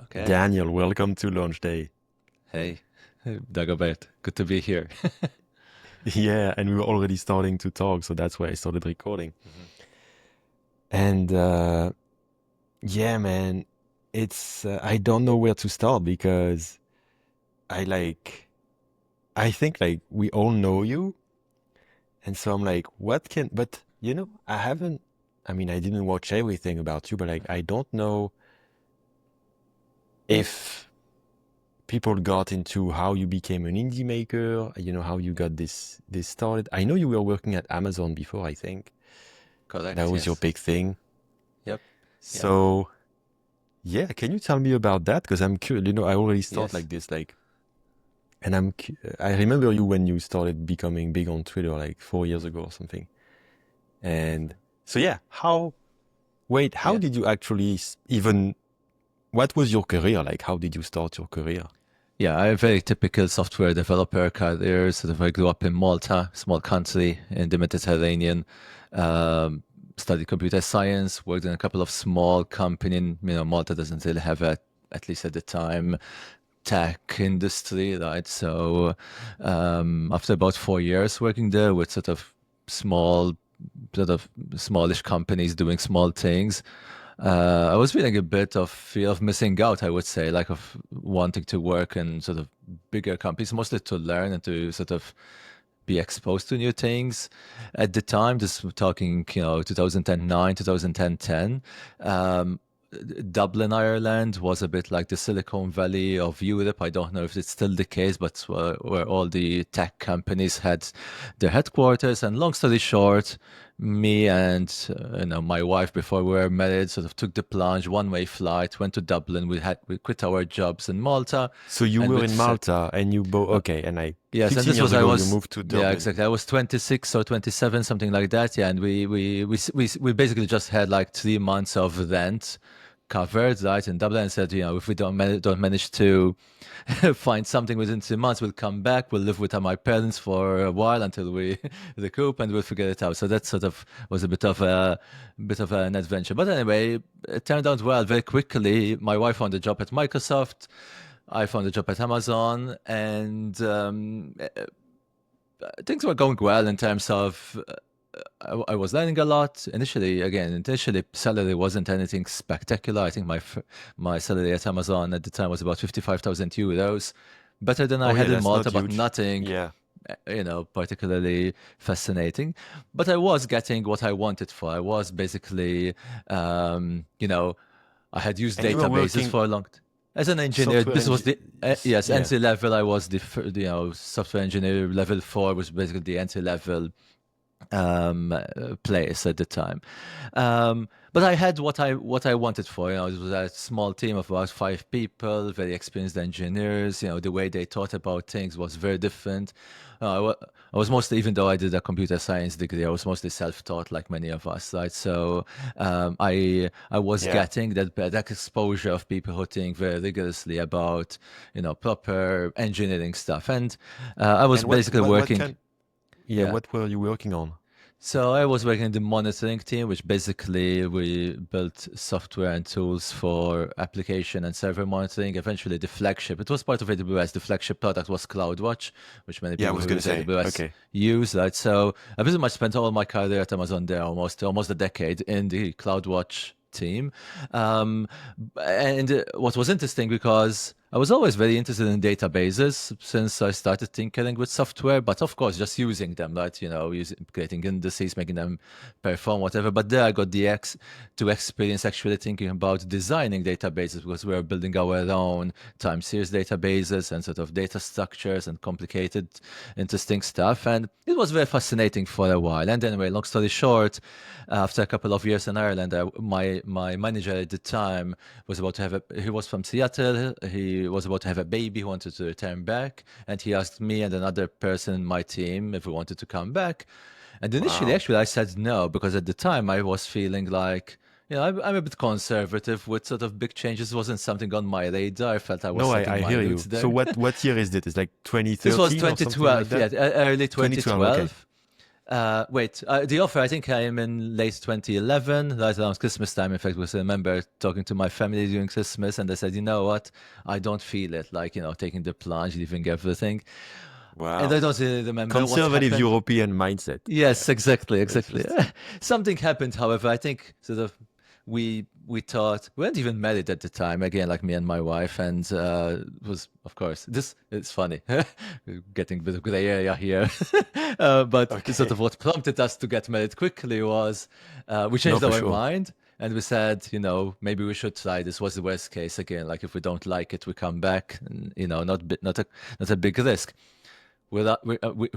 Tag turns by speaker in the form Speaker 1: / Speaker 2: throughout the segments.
Speaker 1: Okay.
Speaker 2: Daniel, welcome to Launch Day.
Speaker 1: Hey, Dagobert. Good to be here.
Speaker 2: Yeah, and we were already starting to talk, so that's why I started recording.
Speaker 1: Mhm.
Speaker 2: And yeah, man, it's I don't know where to start because I like I think like we all know you, and so I'm like, what can? But I haven't. I mean, I didn't watch everything about you, but like, I don't know if people got into how you became an indie maker. How you got this started. I know you were working at Amazon before, I think. That
Speaker 1: Correct,
Speaker 2: was your
Speaker 1: yes.
Speaker 2: big thing.
Speaker 1: Yep, yep,
Speaker 2: So, yeah, can you tell me about that? Because I'm curious. I already start
Speaker 1: yes.
Speaker 2: like this, like, and I remember you when you started becoming big on Twitter, like 4 years ago or something. And so, yeah, how
Speaker 1: Yeah.
Speaker 2: did you actually even, what was your career like? How did you start your career?
Speaker 1: Yeah, I have a very typical software developer career. I grew up in Malta, small country in the Mediterranean. Um, Studied computer science, worked in a couple of small companies. Malta doesn't really have at least at the time, tech industry, right? So after about 4 years working there with small, sort of smallish companies doing small things, I was feeling a bit of fear of missing out, I would say, like of wanting to work in sort of bigger companies, mostly to learn and to sort of be exposed to new things. At the time, this we're talking, 2009, 2010, um, Dublin, Ireland was a bit like the Silicon Valley of Europe. I don't know if it's still the case, but where all the tech companies had their headquarters. And long story short, me and my wife, before we were married, sort of took the plunge, one-way flight, went to Dublin. We quit our jobs in Malta,
Speaker 2: So you
Speaker 1: and
Speaker 2: were
Speaker 1: with
Speaker 2: in Malta and you
Speaker 1: uh,
Speaker 2: okay, and like
Speaker 1: yes, and
Speaker 2: 15
Speaker 1: this
Speaker 2: years
Speaker 1: was I
Speaker 2: ago you
Speaker 1: was
Speaker 2: moved to
Speaker 1: yeah,
Speaker 2: Dublin.
Speaker 1: exactly. I was 26 or 27, something like that. Yeah, and we basically just had like 3 months of rent covered, right, in Dublin, and said, if we don't manage to find something within 3 months, we'll come back. We'll live with my parents for a while until we recoup, and we'll figure it out. So that sort of was a bit of an adventure. But anyway, it turned out well very quickly. My wife found a job at Microsoft. I found a job at Amazon, and things were going well in terms of I was learning a lot. Initially, salary wasn't anything spectacular. I think my salary at Amazon at the time was about 55,000 euros, better than I
Speaker 2: Oh yeah,
Speaker 1: had in
Speaker 2: that's not
Speaker 1: Malta, but
Speaker 2: huge.
Speaker 1: nothing,
Speaker 2: Yeah.
Speaker 1: particularly fascinating. But I was getting what I wanted for. I was basically, um, you know, I had used
Speaker 2: And you were
Speaker 1: databases
Speaker 2: working
Speaker 1: for a long. As an engineer,
Speaker 2: software
Speaker 1: this was the yes,
Speaker 2: yeah.
Speaker 1: entry level. I was software engineer level 4 was basically the entry level place at the time. But I had what I wanted for. It was a small team of about 5 people, very experienced engineers. The way they thought about things was very different. I was mostly, even though I did a computer science degree, I was mostly self-taught, like many of us, right? So I was
Speaker 2: Yeah.
Speaker 1: getting that exposure of people who think very rigorously about proper engineering stuff, and I was
Speaker 2: And what
Speaker 1: basically
Speaker 2: what what
Speaker 1: working.
Speaker 2: kind yeah,
Speaker 1: Yeah.
Speaker 2: what were you working on?
Speaker 1: So I was working in the monitoring team, which basically we built software and tools for application and server monitoring. Eventually, the flagship, it was part of AWS. The flagship product was CloudWatch, which many
Speaker 2: Yeah, I
Speaker 1: people
Speaker 2: was
Speaker 1: who
Speaker 2: gonna
Speaker 1: use
Speaker 2: say.
Speaker 1: AWS
Speaker 2: Okay.
Speaker 1: use. Right? So I pretty much spent all my career at Amazon there, almost a decade in the CloudWatch team. Um, and what was interesting, because I was always very interested in databases since I started tinkering with software, but of course, just using them, right? Creating indices, making them perform, whatever. But there I got to experience actually thinking about designing databases, because we were building our own time series databases and sort of data structures and complicated, interesting stuff. And it was very fascinating for a while. And anyway, long story short, after a couple of years in Ireland, my manager at the time was about to he was from Seattle. He was about to have a baby. He wanted to return back, and he asked me and another person in my team if we wanted to come back. And initially,
Speaker 2: Wow.
Speaker 1: actually, I said no, because at the time I was feeling like, I'm a bit conservative with sort of big changes. It wasn't something on my radar. I felt I was
Speaker 2: No,
Speaker 1: setting
Speaker 2: I
Speaker 1: my
Speaker 2: hear
Speaker 1: roots
Speaker 2: you. So
Speaker 1: there.
Speaker 2: what year is it? It's like
Speaker 1: This was
Speaker 2: 2013 or something like
Speaker 1: 2012,
Speaker 2: that?
Speaker 1: yeah, early
Speaker 2: 2012, okay.
Speaker 1: 2012. The offer, I think I am in late 2011, right around Christmas time. In fact, because I remember talking to my family during Christmas and they said, you know what, I don't feel it, like, taking the plunge, leaving everything. And I
Speaker 2: Wow.
Speaker 1: don't really remember what
Speaker 2: Conservative
Speaker 1: happened.
Speaker 2: European mindset. Yeah.
Speaker 1: Yes, exactly,
Speaker 2: It's
Speaker 1: exactly.
Speaker 2: just
Speaker 1: Something happened, however. I think sort of we thought we weren't even married at the time. Again, like me and my wife, and it was of course this. It's funny, getting a bit of gray area here, but sort
Speaker 2: okay.
Speaker 1: of what prompted us to get married quickly was we
Speaker 2: No,
Speaker 1: changed
Speaker 2: for
Speaker 1: our
Speaker 2: sure.
Speaker 1: mind. And we said, maybe we should try this. What's the worst case again? Like if we don't like it, we come back. And, not a big risk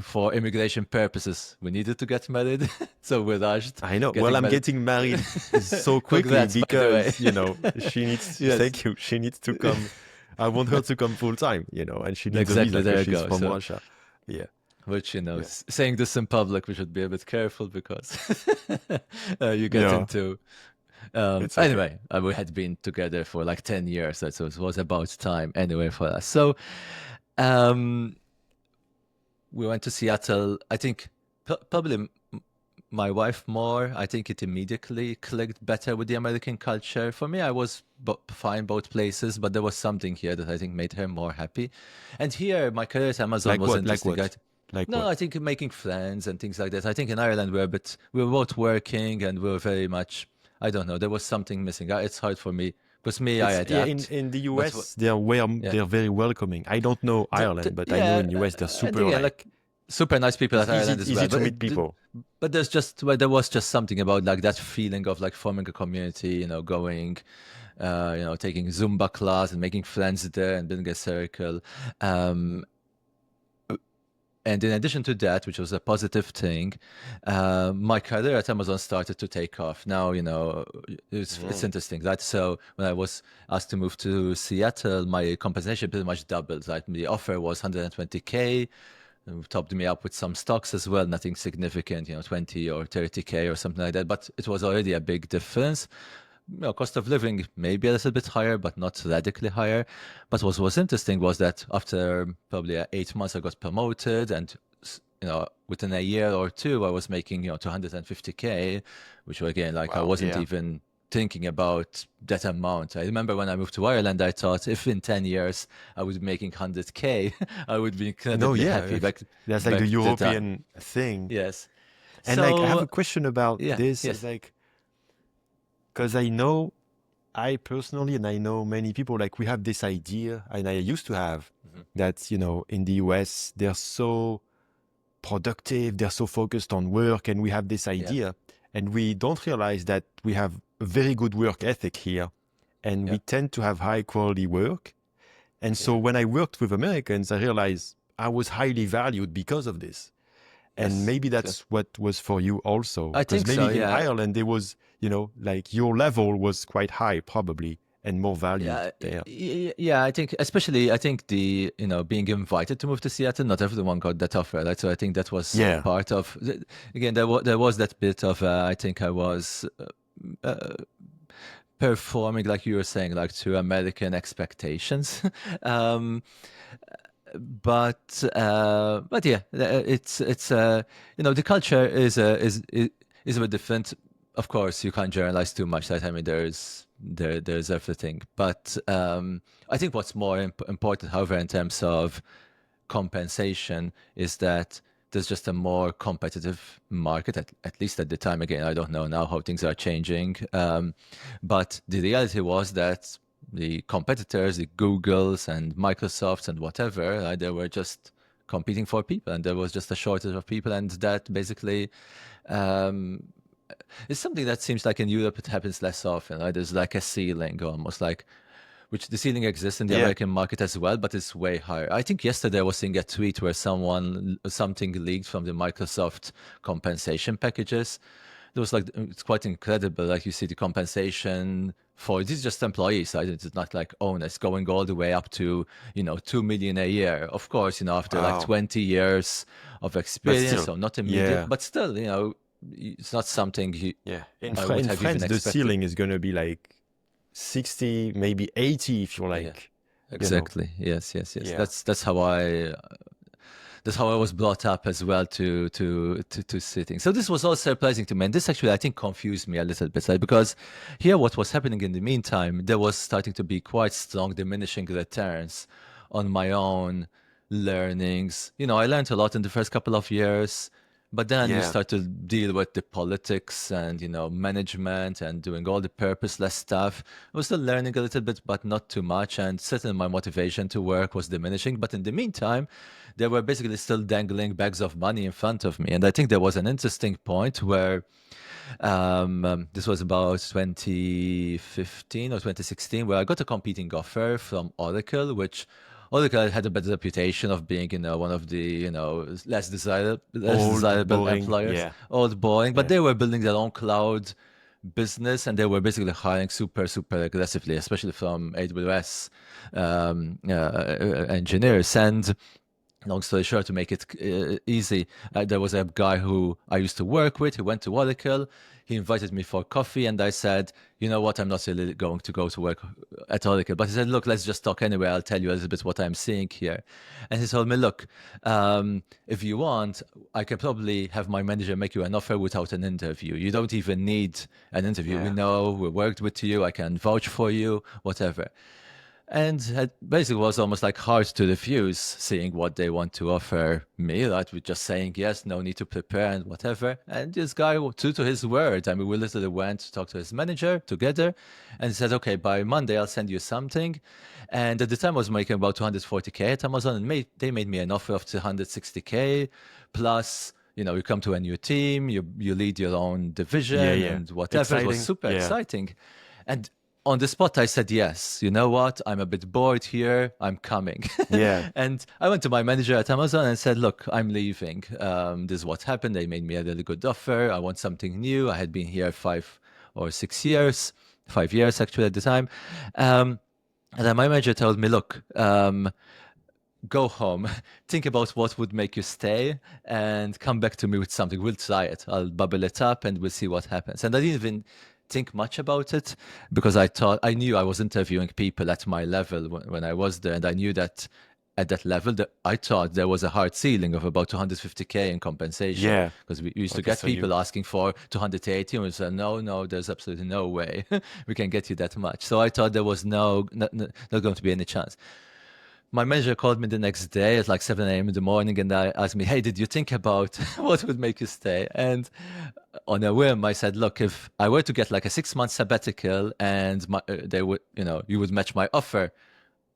Speaker 1: for immigration purposes, we needed to get married, so we rushed
Speaker 2: I know. Well,
Speaker 1: getting
Speaker 2: I'm
Speaker 1: married.
Speaker 2: getting married so quickly
Speaker 1: Congrats, by the way.
Speaker 2: because, she needs,
Speaker 1: Yes,
Speaker 2: thank you. She needs to come. I want her to come full time, and she needs a visa
Speaker 1: exactly.
Speaker 2: because
Speaker 1: There you
Speaker 2: she's
Speaker 1: go.
Speaker 2: from
Speaker 1: So,
Speaker 2: Russia. Yeah.
Speaker 1: which
Speaker 2: Yeah.
Speaker 1: saying this in public, we should be a bit careful because you get
Speaker 2: Yeah.
Speaker 1: into.
Speaker 2: It's okay.
Speaker 1: Anyway, we had been together for like 10 years, so it was about time anyway for us. So, um, we went to Seattle. I think probably my wife more. I think it immediately clicked better with the American culture. For me, I was fine both places, but there was something here that I think made her more happy. And here, my career at Amazon
Speaker 2: Like
Speaker 1: was
Speaker 2: what? Like
Speaker 1: interesting.
Speaker 2: what? Like
Speaker 1: No,
Speaker 2: what?
Speaker 1: I think making friends and things like that. I think in Ireland we were both working and we were very much. I don't know. There was something missing. It's hard for me because me, I
Speaker 2: Yeah, in
Speaker 1: adapt,
Speaker 2: in the
Speaker 1: but
Speaker 2: US
Speaker 1: yeah,
Speaker 2: they're very welcoming. I don't know Ireland, but I know
Speaker 1: yeah,
Speaker 2: in US they're
Speaker 1: and
Speaker 2: super
Speaker 1: again,
Speaker 2: like
Speaker 1: like super nice people
Speaker 2: it's
Speaker 1: at Ireland as
Speaker 2: easy
Speaker 1: well.
Speaker 2: to meet people.
Speaker 1: But there was just something about like that feeling of like forming a community, going, taking Zumba class and making friends there and building a circle. Um, and in addition to that, which was a positive thing, my career at Amazon started to take off. Now, it's
Speaker 2: Mm.
Speaker 1: interesting, right? So when I was asked to move to Seattle, my compensation pretty much doubled. Right? The offer was 120K, topped me up with some stocks as well, nothing significant, 20 or 30K or something like that. But it was already a big difference. Cost of living maybe a little bit higher, but not radically higher. But what was interesting was that after probably 8 months, I got promoted, and within a year or two, I was making 250K, which again, like I
Speaker 2: Wow,
Speaker 1: wasn't
Speaker 2: yeah.
Speaker 1: even thinking about that amount. I remember when I moved to Ireland, I thought if in 10 years I would be making 100K, I would be
Speaker 2: No,
Speaker 1: incredibly
Speaker 2: yeah,
Speaker 1: happy
Speaker 2: that's like the
Speaker 1: back to the time.
Speaker 2: European thing.
Speaker 1: Yes.
Speaker 2: And like I have
Speaker 1: So
Speaker 2: a question about
Speaker 1: yeah,
Speaker 2: this is
Speaker 1: yes.
Speaker 2: like because I know I personally and I know many people like we have this idea and I used to have
Speaker 1: Mhm.
Speaker 2: that, in the US they're so productive, they're so focused on work, and we have this
Speaker 1: Yeah,
Speaker 2: idea, and we don't realize that we have a very good work ethic here, and
Speaker 1: yeah,
Speaker 2: we tend to have high quality work. And so
Speaker 1: yeah.
Speaker 2: when I worked with Americans, I realized I was highly valued because of this. And
Speaker 1: Yes.
Speaker 2: maybe
Speaker 1: So
Speaker 2: that's what was for you also,
Speaker 1: I
Speaker 2: because
Speaker 1: think so.
Speaker 2: maybe in
Speaker 1: Yeah.
Speaker 2: Ireland there was, like your level was quite high probably and more valued
Speaker 1: Yeah,
Speaker 2: there.
Speaker 1: yeah. I think the being invited to move to Seattle, not everyone got that offer, right? So I think that was
Speaker 2: Yeah.
Speaker 1: part of. Again, there was that bit of. I think I was performing like you were saying, like to American expectations. um, but yeah, it's the culture is a bit different. Of course, you can't generalize too much. Right? I mean, there's everything, but I think what's more important, however, in terms of compensation, is that there's just a more competitive market, at least at the time. Again, I don't know now how things are changing, but the reality was that the competitors, the Googles and Microsofts and whatever, they were just competing for people, and there was just a shortage of people, and that basically um, is something that seems like in Europe it happens less often. Right? There's like a ceiling, almost like which the ceiling exists in the
Speaker 2: Yeah.
Speaker 1: American market as well, but it's way higher. I think yesterday I was seeing a tweet where something leaked from the Microsoft compensation packages. It was like it's quite incredible. Like you see the compensation for these just employees, right? It's not like owners going all the way up to 2 million a year. Of course, after like
Speaker 2: Wow.
Speaker 1: 20 years of
Speaker 2: But
Speaker 1: experience,
Speaker 2: still,
Speaker 1: so not immediate,
Speaker 2: yeah.
Speaker 1: but still, it's not something
Speaker 2: Yeah.
Speaker 1: I would
Speaker 2: In
Speaker 1: have even
Speaker 2: France, the
Speaker 1: expected.
Speaker 2: ceiling is going to be like 60, maybe 80 if you're
Speaker 1: Yeah.
Speaker 2: like,
Speaker 1: Exactly. Yes, yes, yes.
Speaker 2: yeah.
Speaker 1: That's how I. that's how I was brought up as well to sitting. So this was all surprising to me, and this actually I think confused me a little bit, like, because here what was happening in the meantime, there was starting to be quite strong diminishing returns on my own learnings. I learned a lot in the first couple of years, but then you
Speaker 2: Yeah.
Speaker 1: start to deal with the politics and, management and doing all the purposeless stuff. I was still learning a little bit, but not too much. And certainly my motivation to work was diminishing. But in the meantime, they were basically still dangling bags of money in front of me. And I think there was an interesting point where this was about 2015 or 2016, where I got a competing offer from Oracle, which Oracle had a bad reputation of being, one of the, less
Speaker 2: Old,
Speaker 1: desirable
Speaker 2: boring.
Speaker 1: employers,
Speaker 2: Yeah.
Speaker 1: old, boring, but
Speaker 2: Yeah.
Speaker 1: they were building their own cloud business, and they were basically hiring super, super aggressively, especially from AWS engineers. And long story short, to make it easy, there was a guy who I used to work with. He went to Oracle. He invited me for coffee, and I said, "You know what? I'm not really going to go to work at Oracle." But he said, "Look, let's just talk anyway. I'll tell you a little bit what I'm seeing here." And he told me, "Look, if you want, I can probably have my manager make you an offer without an interview. You don't even need an interview. We
Speaker 2: Yeah.
Speaker 1: know, we worked with you. I can vouch for you, whatever." And it basically was almost like hard to refuse, seeing what they want to offer me, right? With just saying yes, no need to prepare and whatever. And this guy, true to his word, I mean, we literally went to talk to his manager together, and he said, "Okay, by Monday I'll send you something." And at the time I was making about 240K at Amazon, and they made me an offer of 260K plus. You come to a new team, you lead your own
Speaker 2: Yeah.
Speaker 1: division
Speaker 2: Yeah.
Speaker 1: and whatever. It was
Speaker 2: Exciting.
Speaker 1: super
Speaker 2: Yeah.
Speaker 1: exciting. And on the spot, I said, "Yes, you know what? I'm a bit bored here. I'm coming."
Speaker 2: Yeah.
Speaker 1: And I went to my manager at Amazon and said, "Look, I'm leaving. This is what happened. They made me a really good offer. I want something new. I had been here 5 or 6 years, 5 years actually at the time." And then my manager told me, "Look, go home, think about what would make you stay, and come back to me with something. We'll try it. I'll bubble it up and we'll see what happens." And I didn't even think much about it, because I knew I was interviewing people at my level when I was there. And I knew that at that level, that I thought there was a hard ceiling of about 250K in compensation,
Speaker 2: Yeah.
Speaker 1: because we used to
Speaker 2: Okay.
Speaker 1: get
Speaker 2: So you.
Speaker 1: people asking for 280, and we said, "No, no, there's absolutely no way we can get you that much." So I thought there was not going to be any chance. My manager called me the next day at like 7 a.m. in the morning, and I asked me, "Hey, did you think about what would make you stay?" And on a whim, I said, "Look, if I were to get like a 6 month sabbatical and they would, you would match my offer,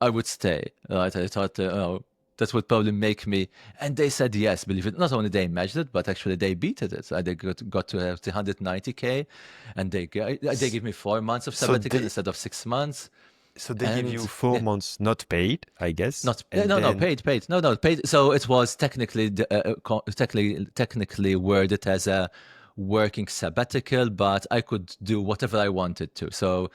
Speaker 1: I would stay." Right? I thought, that would probably make me. And they said yes, believe it. Not only they matched it, but actually they beat it. They got to have 190K, and they
Speaker 2: s-
Speaker 1: gave me 4 months of
Speaker 2: So
Speaker 1: sabbatical
Speaker 2: they.
Speaker 1: instead of 6 months.
Speaker 2: So they give you
Speaker 1: And
Speaker 2: four
Speaker 1: yeah.
Speaker 2: months not paid, I guess,
Speaker 1: Not
Speaker 2: and
Speaker 1: no,
Speaker 2: then.
Speaker 1: paid. No, paid. So it was technically worded as a working sabbatical, but I could do whatever I wanted to. So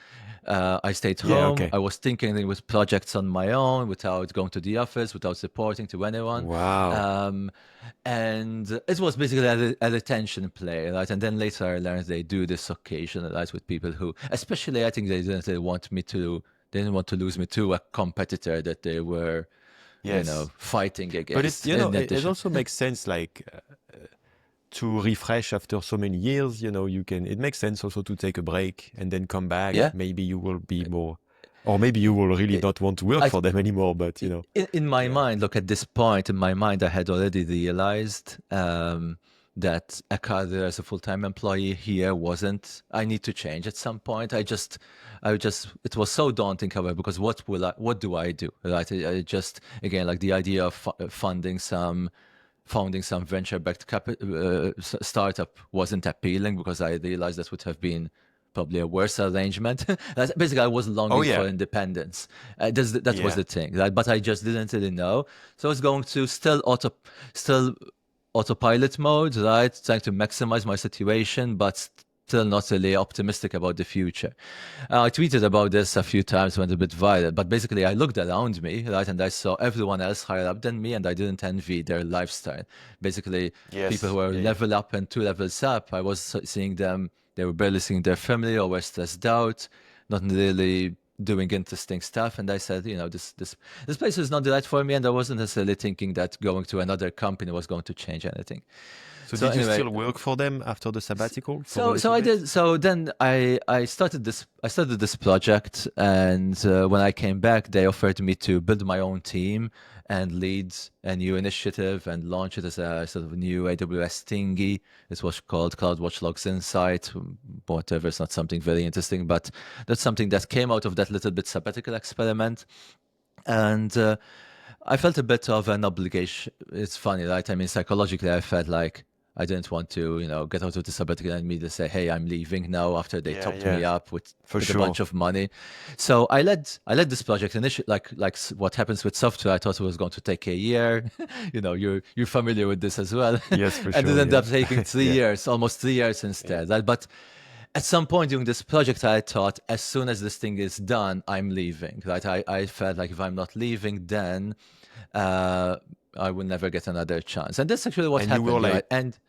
Speaker 1: I stayed
Speaker 2: Yeah.
Speaker 1: home.
Speaker 2: Okay.
Speaker 1: I was thinking with projects on my own, without going to the office, without reporting to anyone.
Speaker 2: Wow.
Speaker 1: Um, and it was basically a retention play, right? And then later I learned they do this occasionally, right, with people who, especially, I think they didn't really want me to, they didn't want to lose me to a competitor that they were,
Speaker 2: Yes.
Speaker 1: fighting
Speaker 2: But it,
Speaker 1: against
Speaker 2: you know,
Speaker 1: in
Speaker 2: it
Speaker 1: addition.
Speaker 2: also makes sense, like to refresh after so many years. You can. It makes sense also to take a break and then come back.
Speaker 1: Yeah.
Speaker 2: Maybe you will be more, or maybe you will really
Speaker 1: It,
Speaker 2: not want to work
Speaker 1: I,
Speaker 2: for them anymore. But
Speaker 1: in my
Speaker 2: yeah,
Speaker 1: mind, look, at this point in my mind, I had already realized that a career as a full-time employee here wasn't. I need to change at some point. It was so daunting, however, because what do I do, right? I just, again, like the idea of founding some venture-backed startup wasn't appealing, because I realized that would have been probably a worse arrangement. Basically, I was
Speaker 2: oh
Speaker 1: longing for
Speaker 2: yeah,
Speaker 1: independence. That was
Speaker 2: yeah,
Speaker 1: the thing, right? But I just didn't really know. So I was going to still autopilot mode, right? Trying to maximize my situation, but still not really optimistic about the future. I tweeted about this a few times, went a bit viral, but basically I looked around me, right, and I saw everyone else higher up than me, and I didn't envy their lifestyle. Basically, people who
Speaker 2: yes,
Speaker 1: were
Speaker 2: yeah, yeah,
Speaker 1: level up and 2 levels up, I was seeing them, they were barely seeing their family, or were stressed out, not really doing interesting stuff. And I said, this place is not right for me, and I wasn't necessarily thinking that going to another company was going to change anything.
Speaker 2: So
Speaker 1: So
Speaker 2: did you
Speaker 1: anyway,
Speaker 2: still work for them after the sabbatical for a
Speaker 1: so
Speaker 2: little
Speaker 1: I
Speaker 2: bit?
Speaker 1: did. So then I started this project, and when I came back, they offered me to build my own team and lead a new initiative and launch it as a sort of new AWS thingy. It was called CloudWatch Logs Insight, whatever. It's not something very interesting, but that's something that came out of that little bit sabbatical experiment. And I felt a bit of an obligation. It's funny, right? I mean, psychologically, I felt like I didn't want to, get out of the sabbatical and immediately say, "Hey, I'm leaving now." After they
Speaker 2: Yeah,
Speaker 1: topped me
Speaker 2: yeah,
Speaker 1: up with
Speaker 2: for
Speaker 1: a bunch
Speaker 2: sure.
Speaker 1: of money, so I led this project initially, what happens with software. I thought it was going to take a year. You're familiar with this as well,
Speaker 2: Yes, for
Speaker 1: and it
Speaker 2: sure.
Speaker 1: ended
Speaker 2: Yeah.
Speaker 1: up taking three
Speaker 2: Yeah.
Speaker 1: years, almost 3 years
Speaker 2: Yeah.
Speaker 1: instead. Right? But at some point during this project, I thought, as soon as this thing is done, I'm leaving. Right? I felt like if I'm not leaving, then uh, I will never get another chance. And that's actually what
Speaker 2: And you were
Speaker 1: happened.
Speaker 2: like,
Speaker 1: And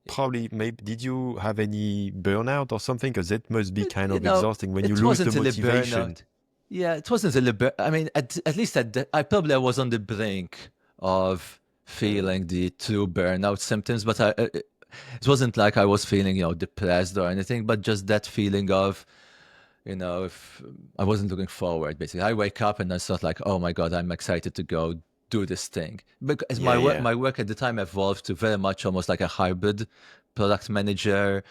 Speaker 2: probably, maybe, did you have any burnout or something? Because it must be
Speaker 1: it,
Speaker 2: kind
Speaker 1: you
Speaker 2: of
Speaker 1: know,
Speaker 2: exhausting when you
Speaker 1: it
Speaker 2: lose the
Speaker 1: wasn't really
Speaker 2: motivation.
Speaker 1: burnout. Yeah, it wasn't really. I mean, at least I was on the brink of
Speaker 2: Mm.
Speaker 1: feeling the true burnout symptoms, but it wasn't like I was feeling, depressed or anything, but just that feeling of, if I wasn't looking forward, basically. I wake up and I thought like, oh my God, I'm excited to go do this thing. Because
Speaker 2: Yeah, yeah.
Speaker 1: my work at the time evolved to very much almost like a hybrid product manager,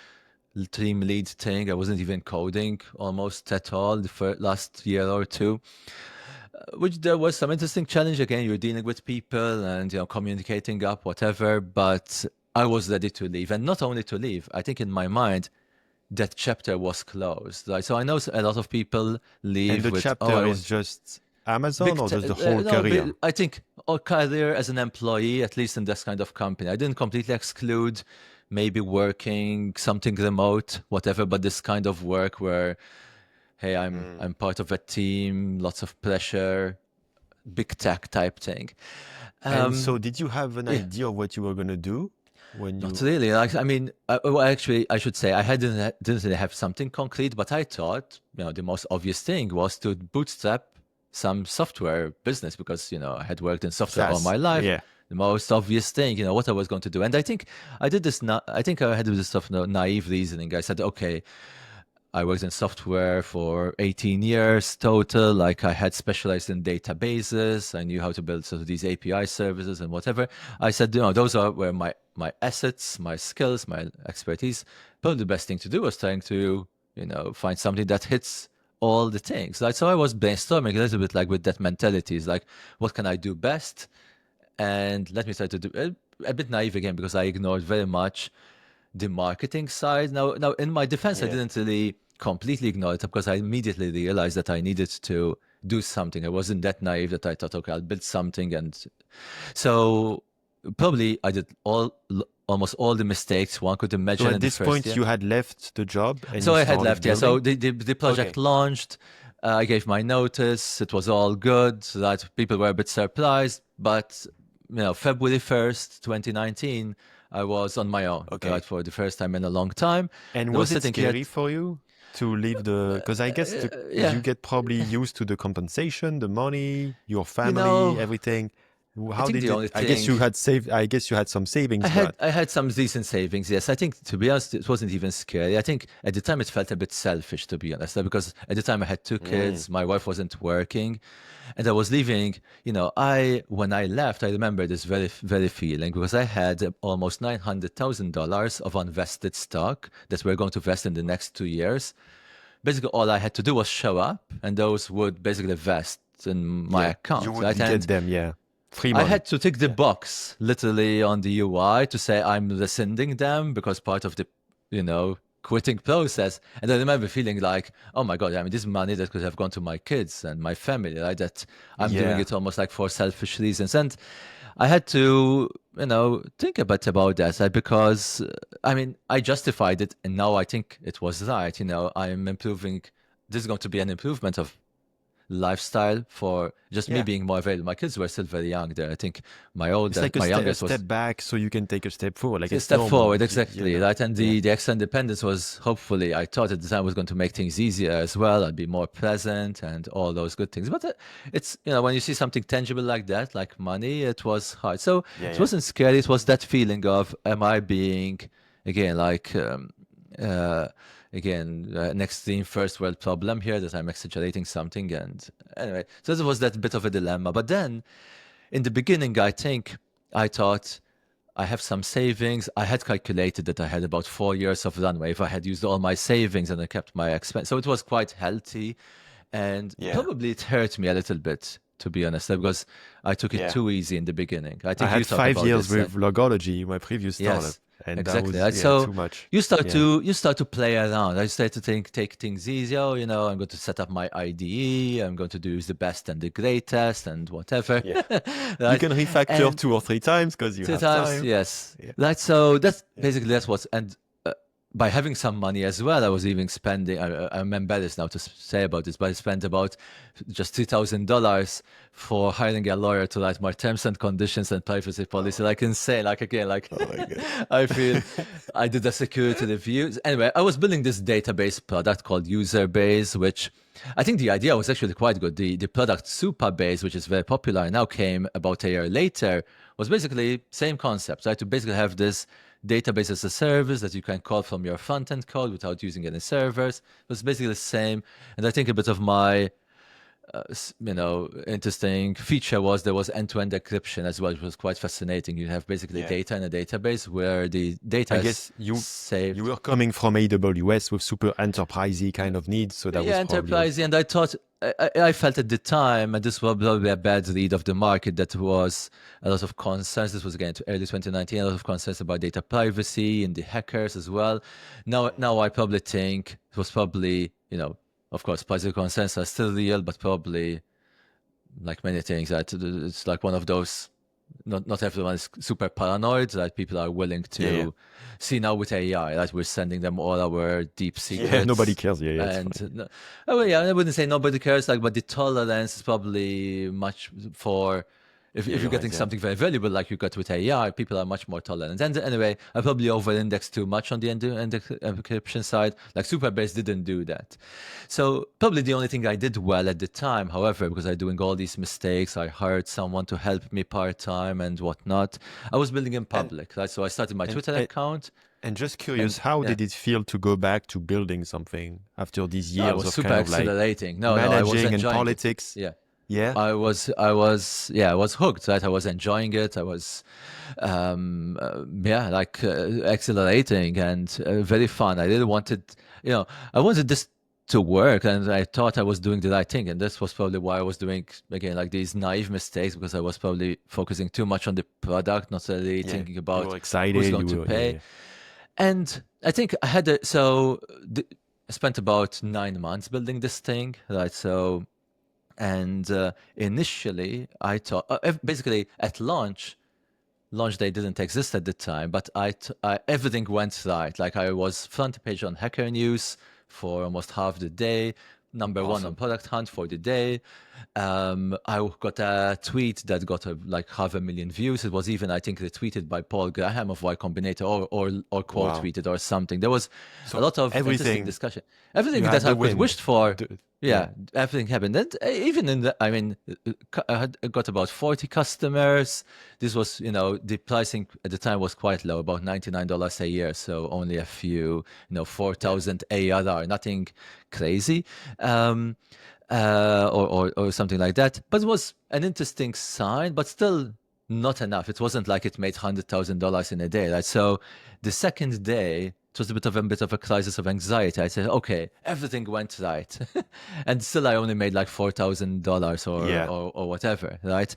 Speaker 1: team lead thing. I wasn't even coding almost at all the last year or two, which there was some interesting challenge. Again, you're dealing with people and, communicating up, whatever, but I was ready to leave. And not only to leave, I think in my mind, that chapter was closed. Right? So I know a lot of people
Speaker 2: And
Speaker 1: leave
Speaker 2: the
Speaker 1: with, oh, I
Speaker 2: chapter is
Speaker 1: was
Speaker 2: just Amazon or just the whole
Speaker 1: no,
Speaker 2: career?
Speaker 1: I think our career as an employee, at least in this kind of company, I didn't completely exclude maybe working something remote, whatever, but this kind of work where, hey,
Speaker 2: Mm.
Speaker 1: I'm part of a team, lots of pressure, big tech type thing.
Speaker 2: And
Speaker 1: Um,
Speaker 2: so, did you have an
Speaker 1: yeah.
Speaker 2: idea of what you were gonna do when
Speaker 1: Not
Speaker 2: you?
Speaker 1: really. Like, I mean, well, actually, I should say I didn't really have something concrete, but I thought, the most obvious thing was to bootstrap some software business because, I had worked in software all my
Speaker 2: SAS?
Speaker 1: life.
Speaker 2: Yeah.
Speaker 1: The most obvious thing, what I was going to do. And I think I did this. I think I had this stuff, naive reasoning. I said, okay, I worked in software for 18 years total. Like I had specialized in databases. I knew how to build sort of these API services and whatever. I said, those are where my assets, my skills, my expertise. Probably the best thing to do was trying to, find something that hits all the things. Like so I was brainstorming a little bit like with that mentality. Is like, what can I do best? And let me try to do a bit naive again because I ignored very much the marketing side. Now, in my defense, I
Speaker 2: Yeah.
Speaker 1: didn't really completely ignore it because I immediately realized that I needed to do something. I wasn't that naive that I thought, okay, I'll build something. And so probably I did almost all the mistakes one could
Speaker 2: So
Speaker 1: imagine
Speaker 2: at
Speaker 1: in the
Speaker 2: this
Speaker 1: first
Speaker 2: point,
Speaker 1: year.
Speaker 2: you had left the job and
Speaker 1: So
Speaker 2: you
Speaker 1: I had
Speaker 2: started
Speaker 1: left, yeah. So
Speaker 2: building?
Speaker 1: the project
Speaker 2: Okay.
Speaker 1: launched. I gave my notice. It was all good. So that people were a bit surprised, but February 1st, 2019, I was on my own, right,
Speaker 2: Okay.
Speaker 1: for the first time in a long time.
Speaker 2: And
Speaker 1: And I was
Speaker 2: was it
Speaker 1: sitting here.
Speaker 2: scary for you to leave the, because I guess you
Speaker 1: Yeah,
Speaker 2: get probably used to the compensation, the money, your
Speaker 1: you
Speaker 2: family,
Speaker 1: know,
Speaker 2: everything.
Speaker 1: I
Speaker 2: How
Speaker 1: think
Speaker 2: did
Speaker 1: the
Speaker 2: it,
Speaker 1: only
Speaker 2: I guess
Speaker 1: thing
Speaker 2: you had saved, I guess you had some
Speaker 1: I
Speaker 2: savings,
Speaker 1: had
Speaker 2: but
Speaker 1: I had some decent savings. Yes, I think to be honest, it wasn't even scary. I think at the time it felt a bit selfish, to be honest, because at the time I had two
Speaker 2: mm,
Speaker 1: kids, my wife wasn't working, and I was leaving. I when I left, I remember this very feeling because I had almost $900,000 of unvested stock that we're going to vest in the next 2 years. Basically, all I had to do was show up, and those would basically vest in my
Speaker 2: yeah, you
Speaker 1: account, right?
Speaker 2: would
Speaker 1: And
Speaker 2: get them, yeah. Free
Speaker 1: I
Speaker 2: money.
Speaker 1: had to tick the
Speaker 2: Yeah.
Speaker 1: box literally on the UI to say I'm rescinding them because part of the, quitting process. And I remember feeling like, oh my God, I mean, this money that could have gone to my kids and my family, right? That I'm doing
Speaker 2: Yeah.
Speaker 1: it almost like for selfish reasons. And I had to, think a bit about that because, I mean, I justified it and now I think it was right. I'm improving. This is going to be an improvement of lifestyle for just me
Speaker 2: Yeah.
Speaker 1: being more available. My kids were still very young there. I think
Speaker 2: It's like
Speaker 1: my
Speaker 2: a
Speaker 1: youngest was
Speaker 2: step back so you can take a step forward. Like
Speaker 1: a
Speaker 2: it's
Speaker 1: step
Speaker 2: normal,
Speaker 1: forward,
Speaker 2: you
Speaker 1: exactly,
Speaker 2: know.
Speaker 1: right? And
Speaker 2: Yeah.
Speaker 1: the extra independence was hopefully, I thought at the time was going to make things easier as well. I'd be more present and all those good things. But it's, when you see something tangible like that, like money, it was hard. So
Speaker 2: Yeah,
Speaker 1: it
Speaker 2: yeah.
Speaker 1: wasn't scary. It was that feeling of, am I being, again, like, uh, an extreme first world problem here that I'm exaggerating something. And anyway, so there was that bit of a dilemma. But then in the beginning, I think I thought, I have some savings. I had calculated that I had about 4 years of runway if I had used all my savings and I kept my expense. So it was quite healthy. And
Speaker 2: Yeah.
Speaker 1: probably it hurt me a little bit, to be honest, because I took it
Speaker 2: Yeah.
Speaker 1: too easy in the beginning. I
Speaker 2: I
Speaker 1: think you
Speaker 2: had
Speaker 1: talk
Speaker 2: five
Speaker 1: about
Speaker 2: years
Speaker 1: this.
Speaker 2: with logology, my previous startup,
Speaker 1: Yes,
Speaker 2: and that
Speaker 1: exactly.
Speaker 2: was
Speaker 1: Right.
Speaker 2: yeah
Speaker 1: So
Speaker 2: too much.
Speaker 1: you start
Speaker 2: Yeah.
Speaker 1: to you start to play around. I start to take things easy. Oh, I'm going to set up my IDE. I'm going to do the best and the greatest and whatever.
Speaker 2: Yeah. You
Speaker 1: Right.
Speaker 2: can refactor
Speaker 1: And
Speaker 2: 2 or 3 times because you
Speaker 1: two
Speaker 2: have
Speaker 1: times,
Speaker 2: time.
Speaker 1: yes.
Speaker 2: Yeah.
Speaker 1: Right. So
Speaker 2: Yeah.
Speaker 1: that's what's and by having some money as well, I was even spending. I'm embarrassed now to say about this, but I spent about just $3,000 for hiring a lawyer to write my terms and conditions and privacy
Speaker 2: Oh
Speaker 1: policy.
Speaker 2: my
Speaker 1: Like
Speaker 2: God.
Speaker 1: insane. Like again, like
Speaker 2: Oh my God.
Speaker 1: I feel I did a security review. Anyway, I was building this database product called Userbase, which I think the idea was actually quite good. The product Superbase, which is very popular, now came about a year later, was basically same concept, right? To basically have this database as a service that you can call from your front end code without using any servers. It was basically the same. And I think a bit of my interesting feature was there was end-to-end encryption as well, which was quite fascinating. You have basically
Speaker 2: Yeah.
Speaker 1: data in a database where the data
Speaker 2: I
Speaker 1: is
Speaker 2: guess you
Speaker 1: saved.
Speaker 2: were coming from AWS with super enterprisey kind of needs, so that
Speaker 1: Yeah,
Speaker 2: was probably also.
Speaker 1: enterprise. And I thought, I felt at the time, and this was probably a bad read of the market, that was a lot of concerns. This was again early 2019, a lot of concerns about data privacy and the hackers as well. Now I probably think it was probably, of course, privacy concerns are still real, but probably like many things, that it's like one of those. Not everyone is super paranoid. That people are willing
Speaker 2: Yeah, yeah.
Speaker 1: to see now with AI. That we're sending them all our deep
Speaker 2: Yeah, nobody
Speaker 1: secrets,
Speaker 2: cares. Yeah, yeah, it's
Speaker 1: and
Speaker 2: fine.
Speaker 1: oh well, yeah, I wouldn't say nobody cares. Like, but the tolerance is probably much for.
Speaker 2: Yeah,
Speaker 1: If you're
Speaker 2: you're right.
Speaker 1: getting
Speaker 2: Yeah.
Speaker 1: something very valuable like you got with AI, people are much more tolerant. And anyway, I probably over-indexed too much on the end encryption side. Like Superbase didn't do that. So probably the only thing I did well at the time, however, because I'm doing all these mistakes, I hired someone to help me part-time and whatnot. I was building in
Speaker 2: And
Speaker 1: public, right? So I started my
Speaker 2: and
Speaker 1: Twitter
Speaker 2: and
Speaker 1: account,
Speaker 2: and just curious,
Speaker 1: and
Speaker 2: how
Speaker 1: yeah,
Speaker 2: did it feel to go back to building something after these
Speaker 1: no, it
Speaker 2: years
Speaker 1: was
Speaker 2: of
Speaker 1: super
Speaker 2: kind of like
Speaker 1: exhilarating. No, I was
Speaker 2: managing and
Speaker 1: enjoying it.
Speaker 2: politics?
Speaker 1: Yeah.
Speaker 2: Yeah.
Speaker 1: I was hooked, right? I was enjoying it. I was, like exhilarating and very fun. I really wanted, I wanted this to work, and I thought I was doing the right thing. And this was probably why I was doing, again, like these naive mistakes, because I was probably focusing too much on the product, not really
Speaker 2: Yeah.
Speaker 1: thinking
Speaker 2: You
Speaker 1: about
Speaker 2: were
Speaker 1: who's
Speaker 2: excited.
Speaker 1: going
Speaker 2: You
Speaker 1: to
Speaker 2: were yeah,
Speaker 1: pay.
Speaker 2: yeah.
Speaker 1: And I think I spent about 9 months building this thing, right? So, and initially, I thought basically at launch day didn't exist at the time, but everything went right. Like I was front page on Hacker News for almost half the day, number one on
Speaker 2: Awesome.
Speaker 1: Product Hunt for the day. I got a tweet that got like 500,000 views. It was even, I think, retweeted by Paul Graham of Y Combinator, or quote
Speaker 2: Wow.
Speaker 1: tweeted or something. There was a
Speaker 2: So
Speaker 1: lot of interesting
Speaker 2: everything
Speaker 1: discussion.
Speaker 2: you
Speaker 1: Everything that
Speaker 2: had
Speaker 1: I
Speaker 2: the
Speaker 1: could
Speaker 2: wind.
Speaker 1: wished for,
Speaker 2: Yeah.
Speaker 1: yeah, everything happened. And even in the, I mean, I got about 40 customers. This was, the pricing at the time was quite low, about $99 a year. So only a few,
Speaker 2: Yeah.
Speaker 1: 4,000 ARR, nothing crazy. Um, or something like that. But it was an interesting sign, but still not enough. It wasn't like it made $100,000 in a day, right? So the second day, it was a bit of a crisis of anxiety. I said, okay, everything went right, and still I only made like $4,000
Speaker 2: Yeah.
Speaker 1: or whatever, right?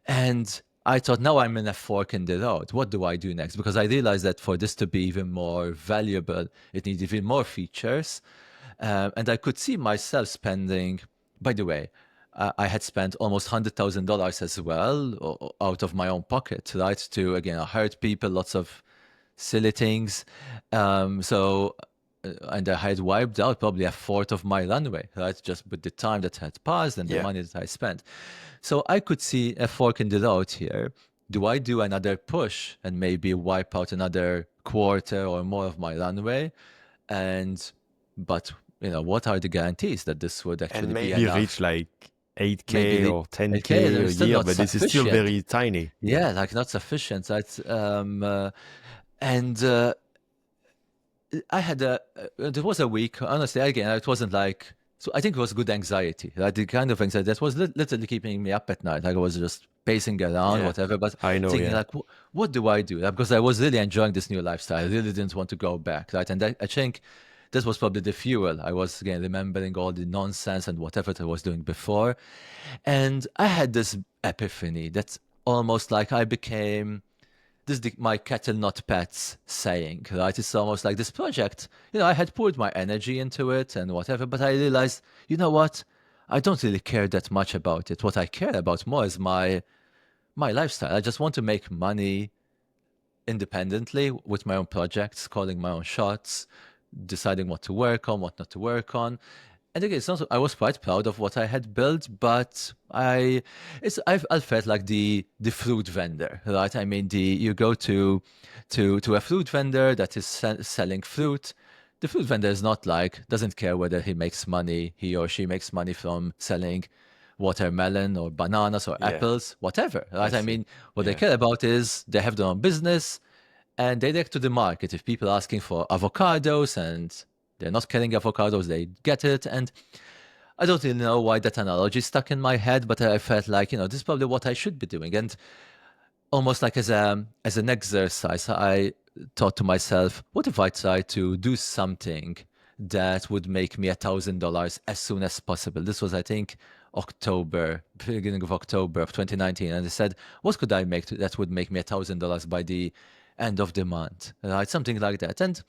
Speaker 1: And I thought, now I'm in a fork in the road. What do I do next? Because I realized that for this to be even more valuable, it needs even more features. And I could see myself spending, by the way, I had spent almost $100,000 as well out of my own pocket, right? To, again, I hired people, lots of silly things. So and I had wiped out probably a fourth of my runway, right? Just with the time that had passed and the
Speaker 2: Yeah.
Speaker 1: money that I spent. So I could see a fork in the road here. Do I do another push and maybe wipe out another quarter or more of my runway? And, but, what are the guarantees that this would
Speaker 2: And
Speaker 1: actually be
Speaker 2: maybe reach
Speaker 1: enough?
Speaker 2: like
Speaker 1: Maybe
Speaker 2: 8K
Speaker 1: the
Speaker 2: or
Speaker 1: okay,
Speaker 2: 10K a
Speaker 1: there's still
Speaker 2: year,
Speaker 1: not
Speaker 2: but this is still
Speaker 1: sufficient.
Speaker 2: very tiny.
Speaker 1: Yeah, like not sufficient. And I had there was a week, honestly, again, it wasn't like, so I think it was good anxiety, like the kind of anxiety that was literally keeping me up at night. Like I was just pacing around,
Speaker 2: Yeah.
Speaker 1: whatever, but
Speaker 2: I know,
Speaker 1: thinking
Speaker 2: yeah.
Speaker 1: like, what do I do? Like, because I was really enjoying this new lifestyle. I really didn't want to go back, right? And I think this was probably the fuel. I was again remembering all the nonsense and whatever I was doing before. And I had this epiphany that's almost like I became this is my cattle not pets saying, right? It's almost like this project, I had poured my energy into it and whatever, but I realized, you know what? I don't really care that much about it. What I care about more is my lifestyle. I just want to make money independently with my own projects, calling my own shots, deciding what to work on, what not to work on. And again, it's not, I was quite proud of what I had built, but I felt like the fruit vendor, right? I mean, you go to a fruit vendor that is selling fruit. The fruit vendor is not like, doesn't care whether he or she makes money from selling watermelon or bananas or
Speaker 2: Yeah.
Speaker 1: apples, whatever,
Speaker 2: I
Speaker 1: right? I
Speaker 2: see.
Speaker 1: mean, what they
Speaker 2: Yeah.
Speaker 1: care about is they have their own business and they react to the market. If people are asking for avocados and they're not carrying avocados, they get it. And I don't really know why that analogy stuck in my head, but I felt like, this is probably what I should be doing. And almost like as an exercise, I thought to myself, what if I try to do something that would make me $1,000 as soon as possible? This was, I think, beginning of October of 2019, and I said, what could I make that would make me $1,000 by the end of the month, right? Something like that. And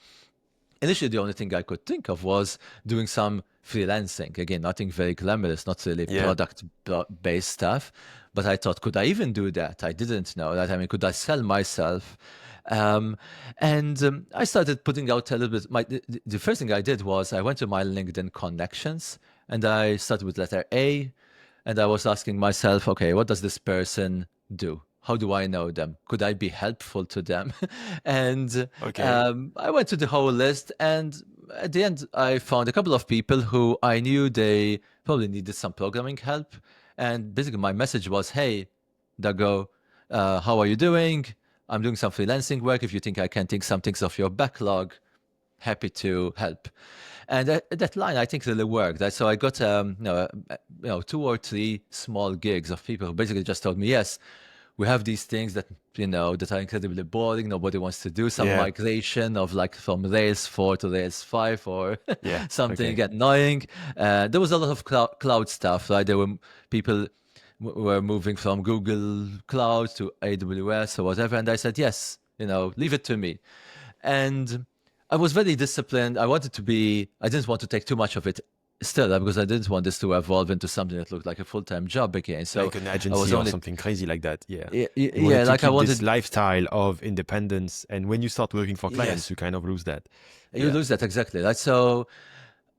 Speaker 1: initially, the only thing I could think of was doing some freelancing. Again, nothing very glamorous, not really
Speaker 2: Yeah.
Speaker 1: product-based stuff. But I thought, could I even do that? I didn't know that. I mean, could I sell myself? Um, and I started putting out a little bit. The first thing I did was I went to my LinkedIn connections and I started with letter A, and I was asking myself, okay, what does this person do? How do I know them? Could I be helpful to them? And
Speaker 2: Okay.
Speaker 1: I went to the whole list, and at the end, I found a couple of people who I knew they probably needed some programming help. And basically, my message was, "Hey, Dago, how are you doing? I'm doing some freelancing work. If you think I can take some things off your backlog, happy to help." And that line, I think, really worked. So I got, two or three small gigs of people who basically just told me, yes, we have these things that are incredibly boring. Nobody wants to do some
Speaker 2: Yeah.
Speaker 1: migration of like from Rails 4 to Rails 5 or
Speaker 2: Yeah.
Speaker 1: something
Speaker 2: Okay.
Speaker 1: annoying. There was a lot of cloud stuff, right? There were people were moving from Google Cloud to AWS or whatever. And I said, yes, leave it to me. And I was very disciplined. I didn't want to take too much of it still because I didn't want this to evolve into something that looked like a full-time job again. So
Speaker 2: Like an
Speaker 1: I was
Speaker 2: agency or
Speaker 1: only,
Speaker 2: something crazy like that. Yeah. You
Speaker 1: yeah,
Speaker 2: wanted to
Speaker 1: like I
Speaker 2: keep this
Speaker 1: wanted,
Speaker 2: lifestyle of independence. And when you start working for clients,
Speaker 1: yes,
Speaker 2: you kind of lose that.
Speaker 1: you
Speaker 2: Yeah.
Speaker 1: lose that exactly. Right? So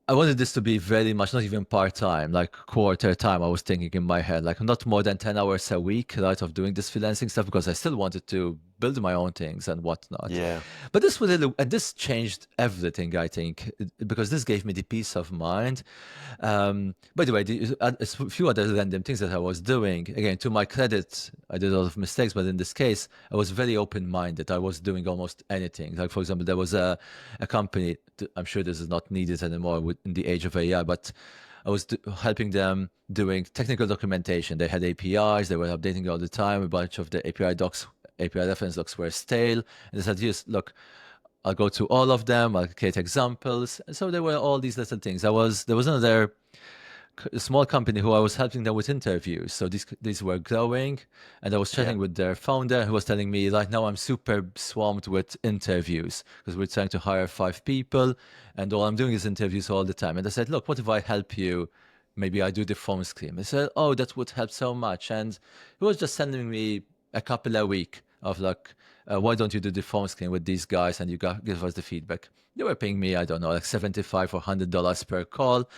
Speaker 1: I wanted this to be very much not even part time, like quarter time. I was thinking in my head, like not more than 10 hours a week, right, of doing this freelancing stuff because I still wanted to build my own things and whatnot.
Speaker 2: Yeah.
Speaker 1: But and this changed everything, I think, because this gave me the peace of mind. By the way, a few other random things that I was doing. Again, to my credit, I did a lot of mistakes, but in this case, I was very open-minded. I was doing almost anything. Like, for example, there was a company, I'm sure this is not needed anymore in the age of AI, but I was helping them doing technical documentation. They had APIs, they were updating all the time. A bunch of the API reference docs were stale. And they said, yes, look, I'll go to all of them. I'll create examples. So there were all these little things. There was another small company who I was helping them with interviews. So these were growing, and I was
Speaker 2: Yeah.
Speaker 1: chatting with their founder who was telling me right now I'm super swamped with interviews because we're trying to hire 5 people, and all I'm doing is interviews all the time. And I said, look, what if I help you? Maybe I do the phone screen. He said, oh, that would help so much. And he was just sending me a couple a week of like why don't you do the phone screen with these guys and you give us the feedback? They were paying me, I don't know, like $75 or $100 per call.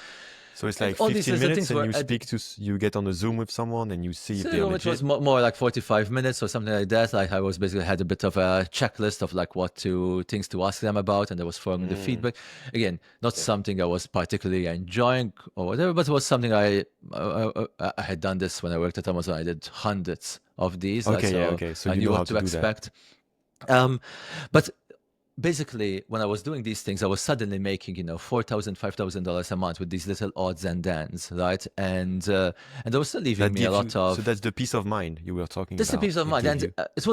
Speaker 2: So it's
Speaker 1: And
Speaker 2: like
Speaker 1: all these
Speaker 2: 15 minutes
Speaker 1: things
Speaker 2: and
Speaker 1: were
Speaker 2: you speak to, you get on a Zoom with someone and you see if they're
Speaker 1: which was
Speaker 2: legit.
Speaker 1: more like 45 minutes or something like that. Like I was basically had a bit of a checklist of like things to ask them about, and I was forming the
Speaker 2: Mm,
Speaker 1: feedback. Again, not
Speaker 2: okay.
Speaker 1: something I was particularly enjoying or whatever, but it was something I had done this when I worked at Amazon. I did hundreds of these,
Speaker 2: Okay, yeah,
Speaker 1: so
Speaker 2: okay. So
Speaker 1: I
Speaker 2: you
Speaker 1: knew
Speaker 2: know how
Speaker 1: what
Speaker 2: to
Speaker 1: to
Speaker 2: do that.
Speaker 1: expect. Um, but basically when I was doing these things, I was suddenly making, $4,000, $5,000 a month with these little odds and ends, right? And they were still leaving
Speaker 2: That
Speaker 1: me a
Speaker 2: gives you,
Speaker 1: lot
Speaker 2: so
Speaker 1: of
Speaker 2: that's the peace of mind you were talking
Speaker 1: just a
Speaker 2: about.
Speaker 1: peace of
Speaker 2: It
Speaker 1: mind.
Speaker 2: gave
Speaker 1: And
Speaker 2: you.
Speaker 1: it's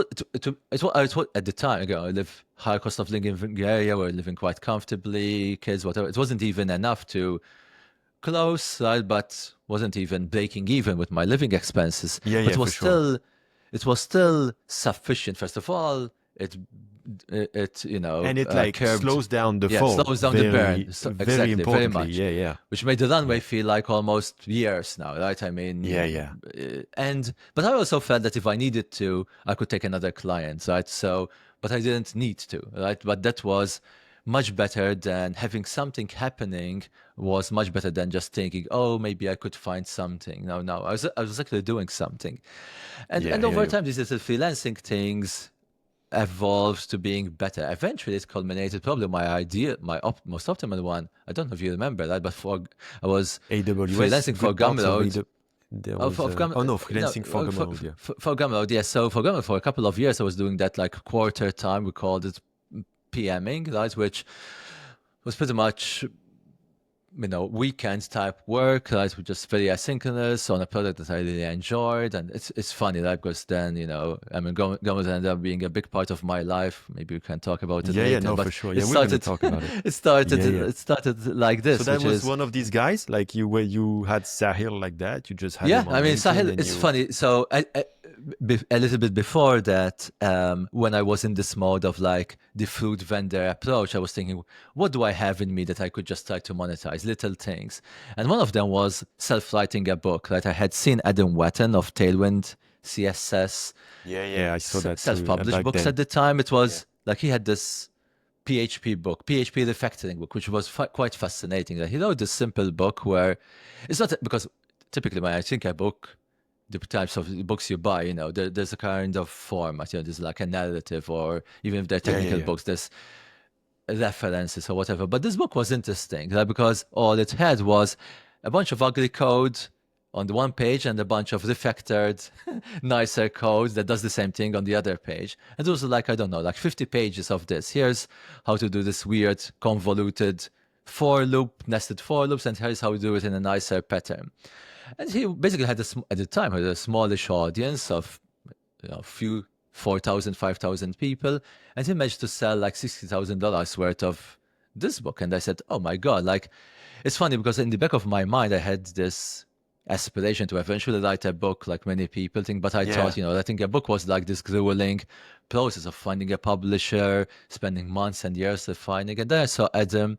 Speaker 1: what at the time ago. I live high cost of living in the area. We're living quite comfortably, kids, whatever. It wasn't even enough to close, right? But wasn't even breaking even with my living expenses.
Speaker 2: Yeah,
Speaker 1: But
Speaker 2: yeah, for sure.
Speaker 1: it was still sufficient. First of all, it it
Speaker 2: And it like
Speaker 1: curbed,
Speaker 2: slows down the
Speaker 1: yeah, it
Speaker 2: fall
Speaker 1: slows down the burn.
Speaker 2: very,
Speaker 1: So,
Speaker 2: very
Speaker 1: exactly, very
Speaker 2: importantly.
Speaker 1: much,
Speaker 2: Yeah, yeah.
Speaker 1: which made the runway
Speaker 2: Yeah.
Speaker 1: feel like almost years now, right? I
Speaker 2: Yeah,
Speaker 1: mean,
Speaker 2: yeah.
Speaker 1: but I also felt that if I needed to, I could take another client, right? So, but I didn't need to, right? But that was much better than having something happening was much better than just thinking, oh, maybe I could find something. No, I was actually doing something.
Speaker 2: Yeah,
Speaker 1: And
Speaker 2: I hear
Speaker 1: over
Speaker 2: you.
Speaker 1: time, these little freelancing things evolved to being better. Eventually, it culminated probably most optimal one. I don't know if you remember that, but I was
Speaker 2: AWS,
Speaker 1: freelancing for
Speaker 2: good parts of
Speaker 1: Gumroad.
Speaker 2: AWS. There
Speaker 1: Oh,
Speaker 2: was,
Speaker 1: For,
Speaker 2: oh no,
Speaker 1: no,
Speaker 2: freelancing for Gumroad, yeah.
Speaker 1: for Gumroad, yeah. So for Gumroad, for a couple of years, I was doing that like quarter time. We called it PMing, right? Which was pretty much weekend type work, right? Which just very asynchronous on a product that I really enjoyed. And it's funny, right? Because then, I mean, Gomez ended up being a big part of my life. Maybe we can talk about it
Speaker 2: Yeah, yeah,
Speaker 1: later.
Speaker 2: no, for
Speaker 1: But
Speaker 2: sure.
Speaker 1: it
Speaker 2: Yeah, we're gonna
Speaker 1: started,
Speaker 2: talk about it.
Speaker 1: it started,
Speaker 2: Yeah, yeah.
Speaker 1: it started like
Speaker 2: So
Speaker 1: this,
Speaker 2: that
Speaker 1: which
Speaker 2: was
Speaker 1: is
Speaker 2: one of these guys, like you where you had Sahil like that. You just had
Speaker 1: yeah.
Speaker 2: him
Speaker 1: I
Speaker 2: on
Speaker 1: mean,
Speaker 2: LinkedIn
Speaker 1: Sahil.
Speaker 2: and
Speaker 1: It's
Speaker 2: you.
Speaker 1: funny. So a little bit before that, when I was in this mode of like the food vendor approach, I was thinking, what do I have in me that I could just try to monetize? Little things. And one of them was self-writing a book. Right? I had seen Adam Wetton of Tailwind CSS
Speaker 2: Yeah, yeah, I saw that too. And
Speaker 1: self-published
Speaker 2: back
Speaker 1: books
Speaker 2: then.
Speaker 1: at the time. It
Speaker 2: Yeah.
Speaker 1: was like he had this PHP book, PHP refactoring book, which was quite fascinating. Like, he wrote this simple book where it's not because typically when I think a book, the types of books you buy, there's a kind of format. There's like a narrative, or even if they're
Speaker 2: Yeah, yeah,
Speaker 1: technical
Speaker 2: yeah.
Speaker 1: books, there's references or whatever. But this book was interesting, right? Because all it had was a bunch of ugly code on the one page and a bunch of refactored, nicer code that does the same thing on the other page. And it was like, I don't know, like 50 pages of this. Here's how to do this weird, convoluted nested for loops, and here's how to do it in a nicer pattern. And he basically had at the time had a smallish audience of a few 4,000, 5,000 people, and he managed to sell like $60,000 worth of this book. And I said, oh my God, like, it's funny because in the back of my mind, I had this aspiration to eventually write a book like many people think, but I
Speaker 2: Yeah.
Speaker 1: thought, I think a book was like this grueling process of finding a publisher, spending months and years of finding it. Then I saw Adam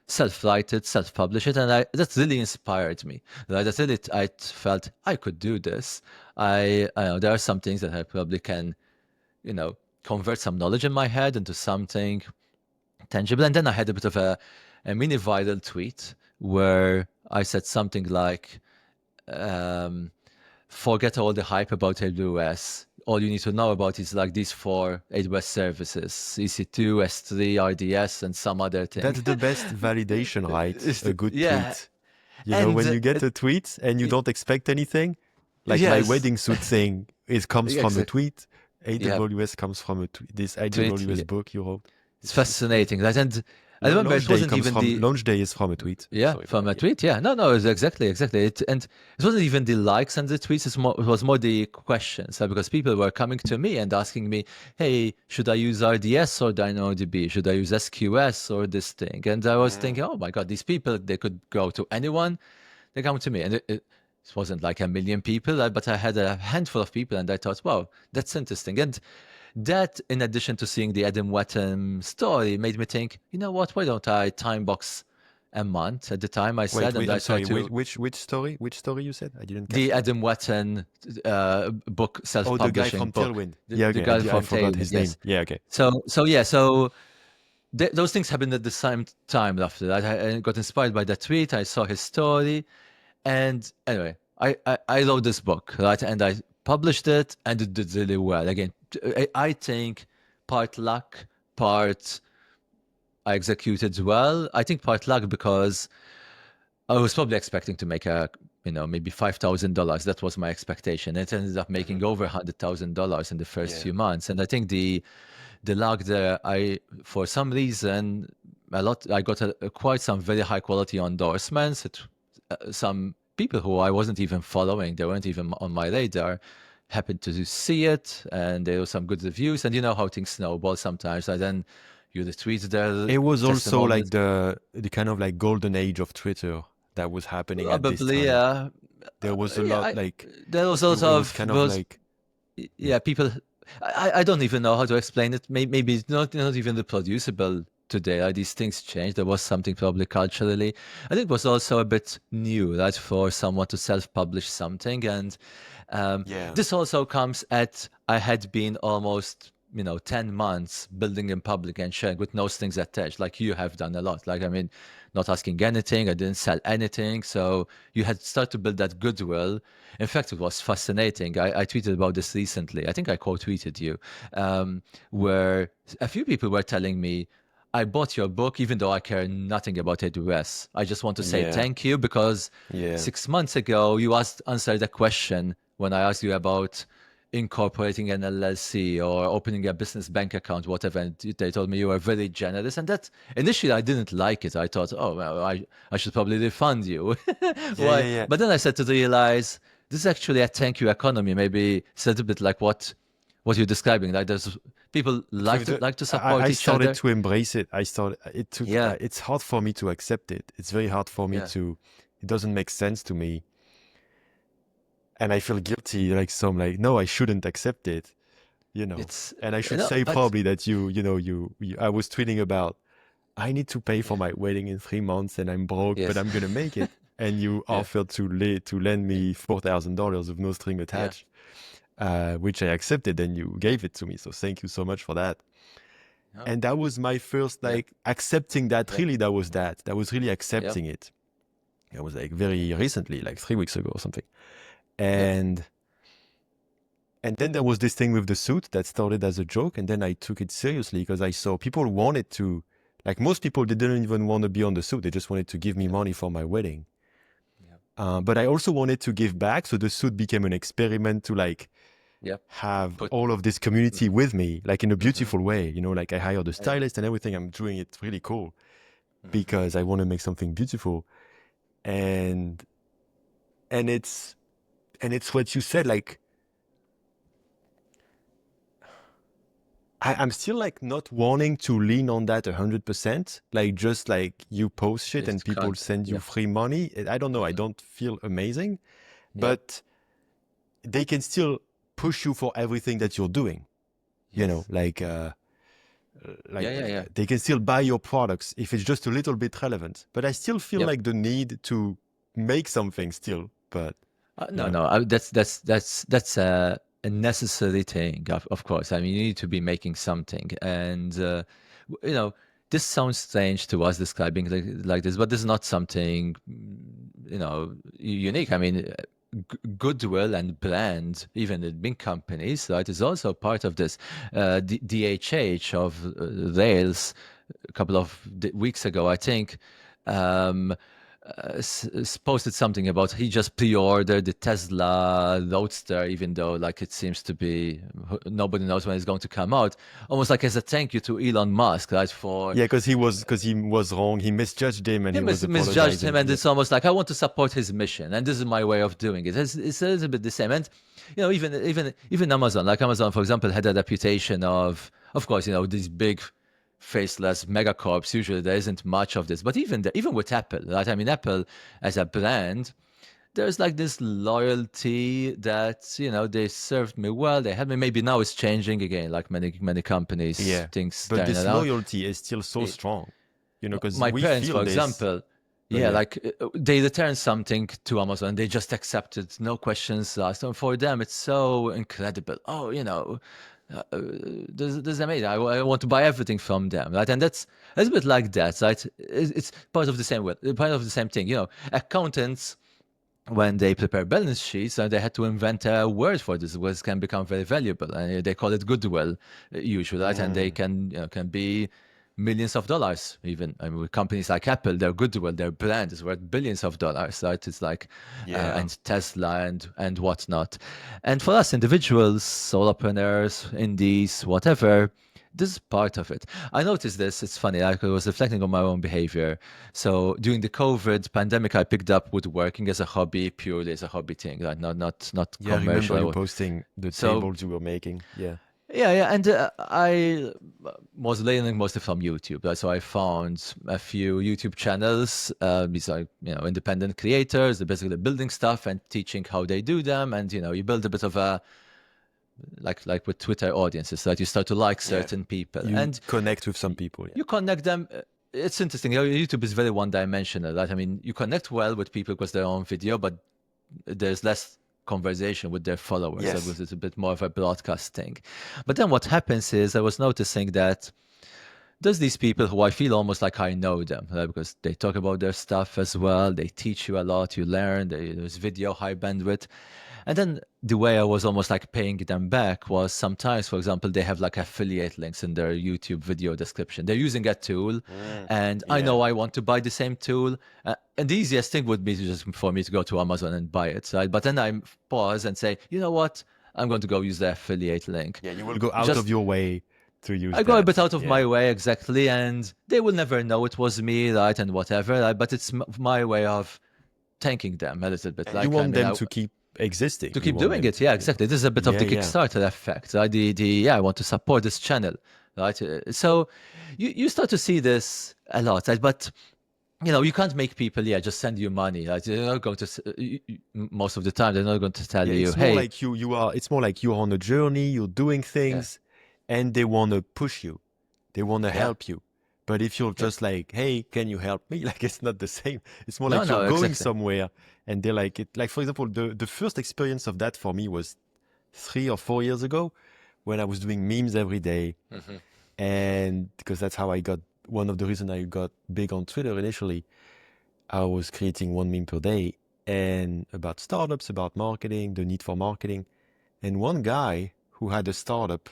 Speaker 1: self-write it, self-publish it, and that really inspired me. Right? That really, I felt I could do this. I know there are some things that I probably can, convert some knowledge in my head into something tangible. And then I had a bit of a mini viral tweet where I said something like, um, forget all the hype about AWS. All you need to know about is like these four AWS services: EC2, S3, RDS, and some other thing.
Speaker 2: That's the best validation, right? A good
Speaker 1: Yeah,
Speaker 2: tweet. You know, when
Speaker 1: and
Speaker 2: you get a tweet and you don't expect anything, like my
Speaker 1: yes,
Speaker 2: wedding suit thing, it comes from a
Speaker 1: exactly.
Speaker 2: tweet.
Speaker 1: Yeah,
Speaker 2: AWS comes from a tweet. This
Speaker 1: tweet.
Speaker 2: AWS
Speaker 1: Yeah.
Speaker 2: book you wrote.
Speaker 1: It's
Speaker 2: It's cool.
Speaker 1: fascinating, right? And I remember
Speaker 2: Launch
Speaker 1: it
Speaker 2: day
Speaker 1: wasn't
Speaker 2: comes
Speaker 1: even
Speaker 2: from
Speaker 1: the
Speaker 2: launch day is from a tweet.
Speaker 1: yeah
Speaker 2: Sorry for
Speaker 1: from
Speaker 2: that.
Speaker 1: a
Speaker 2: Yeah.
Speaker 1: tweet. Yeah, no, it's exactly. It wasn't even the likes and the tweets. It was more the questions, right? Because people were coming to me and asking me, "Hey, should I use RDS or DynamoDB? Should I use SQS or this thing?" And I was
Speaker 2: Mm.
Speaker 1: thinking, "Oh my God, these people, they could go to anyone. They come to me." And it wasn't like a million people, but I had a handful of people, and I thought, "Wow, that's interesting." And that, in addition to seeing the Adam Wetton story, made me think, you know what? Why don't I time box a month at the time, I
Speaker 2: Wait,
Speaker 1: said, and
Speaker 2: wait,
Speaker 1: I
Speaker 2: I'm
Speaker 1: tried
Speaker 2: sorry.
Speaker 1: to
Speaker 2: Which story? Which story you said? I didn't catch
Speaker 1: the
Speaker 2: that.
Speaker 1: Adam Wetton book,
Speaker 2: Oh, the guy
Speaker 1: self-publishing
Speaker 2: from
Speaker 1: book,
Speaker 2: Tailwind. Yeah,
Speaker 1: the
Speaker 2: okay.
Speaker 1: guy
Speaker 2: I
Speaker 1: from
Speaker 2: forgot
Speaker 1: Tailwind.
Speaker 2: his name.
Speaker 1: Yes.
Speaker 2: Yeah, okay.
Speaker 1: So those things happened at the same time after that. I got inspired by that tweet. I saw his story, and anyway, I wrote this book, right? And I published it, and it did really well. Again, I think part luck, part I executed well. I think part luck because I was probably expecting to make maybe $5,000. That was my expectation. It ended up
Speaker 2: Hmm.
Speaker 1: making over $100,000 in the first
Speaker 2: Yeah.
Speaker 1: few months. And I think the luck there, for some reason, I got quite some very high quality endorsements. Some people who I wasn't even following, they weren't even on my radar, happened to see it, and there were some good reviews. And you know how things snowball sometimes. And then you retweet their
Speaker 2: It was also like
Speaker 1: testimonials.
Speaker 2: the kind of like golden age of Twitter that was happening at this
Speaker 1: Probably,
Speaker 2: time.
Speaker 1: yeah.
Speaker 2: There was a
Speaker 1: Yeah,
Speaker 2: lot like
Speaker 1: there was a lot
Speaker 2: it was
Speaker 1: of
Speaker 2: kind of
Speaker 1: those,
Speaker 2: like mm,
Speaker 1: yeah, people. I don't even know how to explain it. Maybe it's not even reproducible today. These things change. There was something probably culturally. I think it was also a bit new, right, for someone to self-publish something, and um,
Speaker 2: yeah.
Speaker 1: this also comes at I had been almost 10 months building in public and sharing with no strings attached, like you have done a lot. Like, I mean, not asking anything, I didn't sell anything. So you had started to build that goodwill. In fact, it was fascinating. I tweeted about this recently. I think I quote tweeted you, where a few people were telling me, I bought your book even though I care nothing about AWS. I just want to say
Speaker 2: Yeah.
Speaker 1: thank you because
Speaker 2: Yeah.
Speaker 1: 6 months ago you answered a question when I asked you about incorporating an LLC or opening a business bank account, whatever. And they told me you were very generous. And that initially I didn't like it. I thought, oh, well, I should probably refund you.
Speaker 2: Yeah,
Speaker 1: Why?
Speaker 2: yeah, yeah.
Speaker 1: But then I started to realize this is actually a thank you economy. Maybe it's a little bit like what you're describing. Like there's people like to
Speaker 2: I
Speaker 1: support each
Speaker 2: started
Speaker 1: other.
Speaker 2: to embrace it. It took
Speaker 1: Yeah,
Speaker 2: it's hard for me to accept it. It's very hard for me
Speaker 1: yeah.
Speaker 2: to it doesn't make sense to me. And I feel guilty, like some like, no, I shouldn't accept it, you know.
Speaker 1: It's
Speaker 2: And I should say
Speaker 1: but
Speaker 2: probably that I was tweeting about I need to pay for
Speaker 1: yeah,
Speaker 2: my wedding in 3 months and I'm broke, but
Speaker 1: yes,
Speaker 2: I'm gonna make it. And you
Speaker 1: yeah,
Speaker 2: offered to lend me $4,000 with no string
Speaker 1: yeah,
Speaker 2: attached, which I accepted, and you gave it to me. So thank you so much for that.
Speaker 1: yeah,
Speaker 2: And that was my first
Speaker 1: yeah,
Speaker 2: like accepting that.
Speaker 1: yeah,
Speaker 2: Really, that was that. That was really
Speaker 1: yeah,
Speaker 2: accepting it. It was like very recently, like 3 weeks ago or something.
Speaker 1: yeah,
Speaker 2: And then there was this thing with the suit that started as a joke, and then I took it seriously because I saw people wanted to, like most people, they didn't even want to be on the suit. They just wanted to give me
Speaker 1: yeah,
Speaker 2: money for my wedding.
Speaker 1: yeah,
Speaker 2: But I also wanted to give back, so the suit became an experiment to like
Speaker 1: yeah.
Speaker 2: have
Speaker 1: Put.
Speaker 2: all of this community
Speaker 1: Mhm,
Speaker 2: with me, like in a
Speaker 1: mhm,
Speaker 2: beautiful way. Like I hired a
Speaker 1: yeah,
Speaker 2: stylist and everything. I'm doing it really cool
Speaker 1: mhm,
Speaker 2: because I want to make something beautiful, and and it's what you said, like. I'm still like not wanting to lean on that 100%. Like just like you post shit and
Speaker 1: just
Speaker 2: people
Speaker 1: content.
Speaker 2: send you
Speaker 1: Yeah,
Speaker 2: free money. I don't know. I
Speaker 1: mhm,
Speaker 2: don't feel amazing,
Speaker 1: yeah,
Speaker 2: but they can still push you for everything that you're doing.
Speaker 1: yes,
Speaker 2: Like
Speaker 1: yeah, yeah, yeah.
Speaker 2: they can still buy your products if it's just a little bit relevant. But I still feel
Speaker 1: Yep.
Speaker 2: like the need to make something still. But
Speaker 1: No,
Speaker 2: yeah,
Speaker 1: no. That's a necessary thing, of course. I mean, you need to be making something, and you know, this sounds strange to us describing like this, but this is not something unique. I mean, goodwill and brand, even in big companies, right, is also part of this. DHH of Rails a couple of weeks ago, I think. Um, Posted something about he just pre-ordered the Tesla Roadster, even though like it seems to be nobody knows when it's going to come out. Almost like as a thank you to Elon Musk, right? For
Speaker 2: yeah, because he was wrong. He misjudged him and
Speaker 1: he
Speaker 2: he was
Speaker 1: misjudged him,
Speaker 2: apologizing.
Speaker 1: and
Speaker 2: Yeah,
Speaker 1: it's almost like I want to support his mission, and this is my way of doing it. It's a little bit the same, and even Amazon, like Amazon, for example, had a reputation of course, these big faceless megacorps. Usually, there isn't much of this, but even with Apple, right? I mean, Apple as a brand, there's like this loyalty that they served me well, they had me. Maybe now it's changing again, like many companies,
Speaker 2: yeah.
Speaker 1: things
Speaker 2: But
Speaker 1: turn
Speaker 2: this
Speaker 1: around.
Speaker 2: loyalty is still so
Speaker 1: It,
Speaker 2: strong, because
Speaker 1: my
Speaker 2: we
Speaker 1: parents,
Speaker 2: feel
Speaker 1: for
Speaker 2: this.
Speaker 1: example,
Speaker 2: But
Speaker 1: Yeah,
Speaker 2: yeah,
Speaker 1: like they return something to Amazon, they just accept it, no questions asked. And for them, it's so incredible. Oh, this is amazing. I want to buy everything from them, right? And that's a bit like that, right? It's part of the same way, part of the same thing. Accountants, when they prepare balance sheets, they had to invent a word for this, which can become very valuable, and they call it goodwill, usually, right? And they can be millions of dollars, even. I mean, with companies like Apple, their goodwill, their brand is worth billions of dollars, right? It's like,
Speaker 2: yeah,
Speaker 1: and Tesla and whatnot. And for us individuals, solopreneurs, indies, whatever, this is part of it. I noticed this. It's funny. Like, I was reflecting on my own behavior. So during the COVID pandemic, I picked up woodworking as a hobby, purely as a hobby thing, like not
Speaker 2: yeah. I remember you
Speaker 1: commercial.
Speaker 2: posting the
Speaker 1: So
Speaker 2: tables you were making. Yeah,
Speaker 1: yeah, and I was learning mostly from YouTube. Right? So I found a few YouTube channels. These are independent creators. They're basically building stuff and teaching how they do them. And you build a bit of a like with Twitter audiences, that you start to like
Speaker 2: yeah.
Speaker 1: certain people
Speaker 2: You
Speaker 1: and
Speaker 2: connect with some people. Yeah,
Speaker 1: you connect them. It's interesting. YouTube is very one-dimensional. Right? I mean, you connect well with people because they're on video, but there's less conversation with their followers. So
Speaker 2: yes,
Speaker 1: it's a bit more of a broadcast thing. But then what happens is I was noticing that there's these people who I feel almost like I know them, right? Because they talk about their stuff as well. They teach you a lot. You learn. There's video, high bandwidth. And then the way I was almost like paying them back was sometimes, for example, they have like affiliate links in their YouTube video description. They're using a tool, and I
Speaker 2: yeah,
Speaker 1: know I want to buy the same tool. And the easiest thing would be for me to go to Amazon and buy it, right? But then I pause and say, you know what? I'm going to go use the affiliate link.
Speaker 2: yeah. You will go out of
Speaker 1: Just
Speaker 2: your way to use
Speaker 1: I go a bit
Speaker 2: that.
Speaker 1: out of
Speaker 2: Yeah,
Speaker 1: my way, exactly, and they will never know it was me, right? And whatever, right? But it's my way of thanking them a little bit.
Speaker 2: and you
Speaker 1: Like, I
Speaker 2: want
Speaker 1: mean,
Speaker 2: them to keep existing.
Speaker 1: to
Speaker 2: You
Speaker 1: keep
Speaker 2: want
Speaker 1: doing
Speaker 2: them
Speaker 1: it.
Speaker 2: to,
Speaker 1: Yeah, exactly. This is a bit of
Speaker 2: yeah,
Speaker 1: the
Speaker 2: yeah,
Speaker 1: Kickstarter effect. Right? I want to support this channel, right? So you start to see this a lot, right? But you can't make people, just send you money. Right? They're not going to, most of the time, they're not going to tell
Speaker 2: yeah.
Speaker 1: you,
Speaker 2: It's more
Speaker 1: hey,
Speaker 2: like you are. It's more like you're on a journey. You're doing
Speaker 1: yeah,
Speaker 2: things, and they want to push you. They want to
Speaker 1: yeah,
Speaker 2: help you. But if you're
Speaker 1: yeah.
Speaker 2: just like, hey, can you help me? Like, it's not the same. It's more
Speaker 1: No,
Speaker 2: like you're
Speaker 1: no,
Speaker 2: going
Speaker 1: exactly.
Speaker 2: somewhere, and they're like, it. Like, for example, the first experience of that for me was 3 or 4 years ago, when I was doing memes every day,
Speaker 1: Hmm.
Speaker 2: and because that's how I got. One of the reasons I got big on Twitter initially, I was creating one meme per day, and about startups, about marketing, the need for marketing. And one guy who had a startup,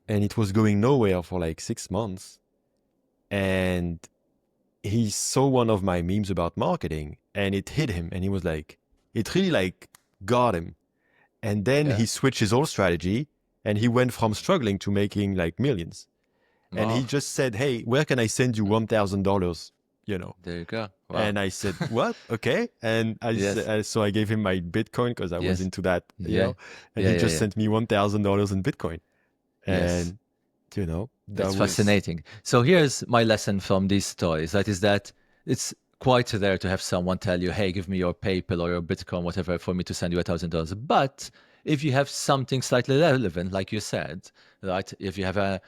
Speaker 2: and it was going nowhere for like 6 months, and he saw one of my memes about marketing, and it hit him, and he was like, it really like got him. And then
Speaker 1: Yeah.
Speaker 2: he switched his whole strategy, and he went from struggling to making like millions. And he
Speaker 1: Wow.
Speaker 2: just said, hey, where can I send you $1,000? You know.
Speaker 1: There you go. Wow.
Speaker 2: And I said, what? Okay. And
Speaker 1: Yes.
Speaker 2: so I gave him my Bitcoin because I was
Speaker 1: Yes.
Speaker 2: into that,
Speaker 1: Yeah.
Speaker 2: and
Speaker 1: Yeah.
Speaker 2: he
Speaker 1: Yeah.
Speaker 2: just
Speaker 1: Yeah.
Speaker 2: sent me $1,000 in Bitcoin.
Speaker 1: Yes.
Speaker 2: And, that
Speaker 1: It's
Speaker 2: was,
Speaker 1: fascinating. So here's my lesson from these stories. That is that it's quite rare to have someone tell you, "Hey, give me your PayPal or your Bitcoin, whatever, for me to send you $1,000." But if you have something slightly relevant, like you said, right? If you have a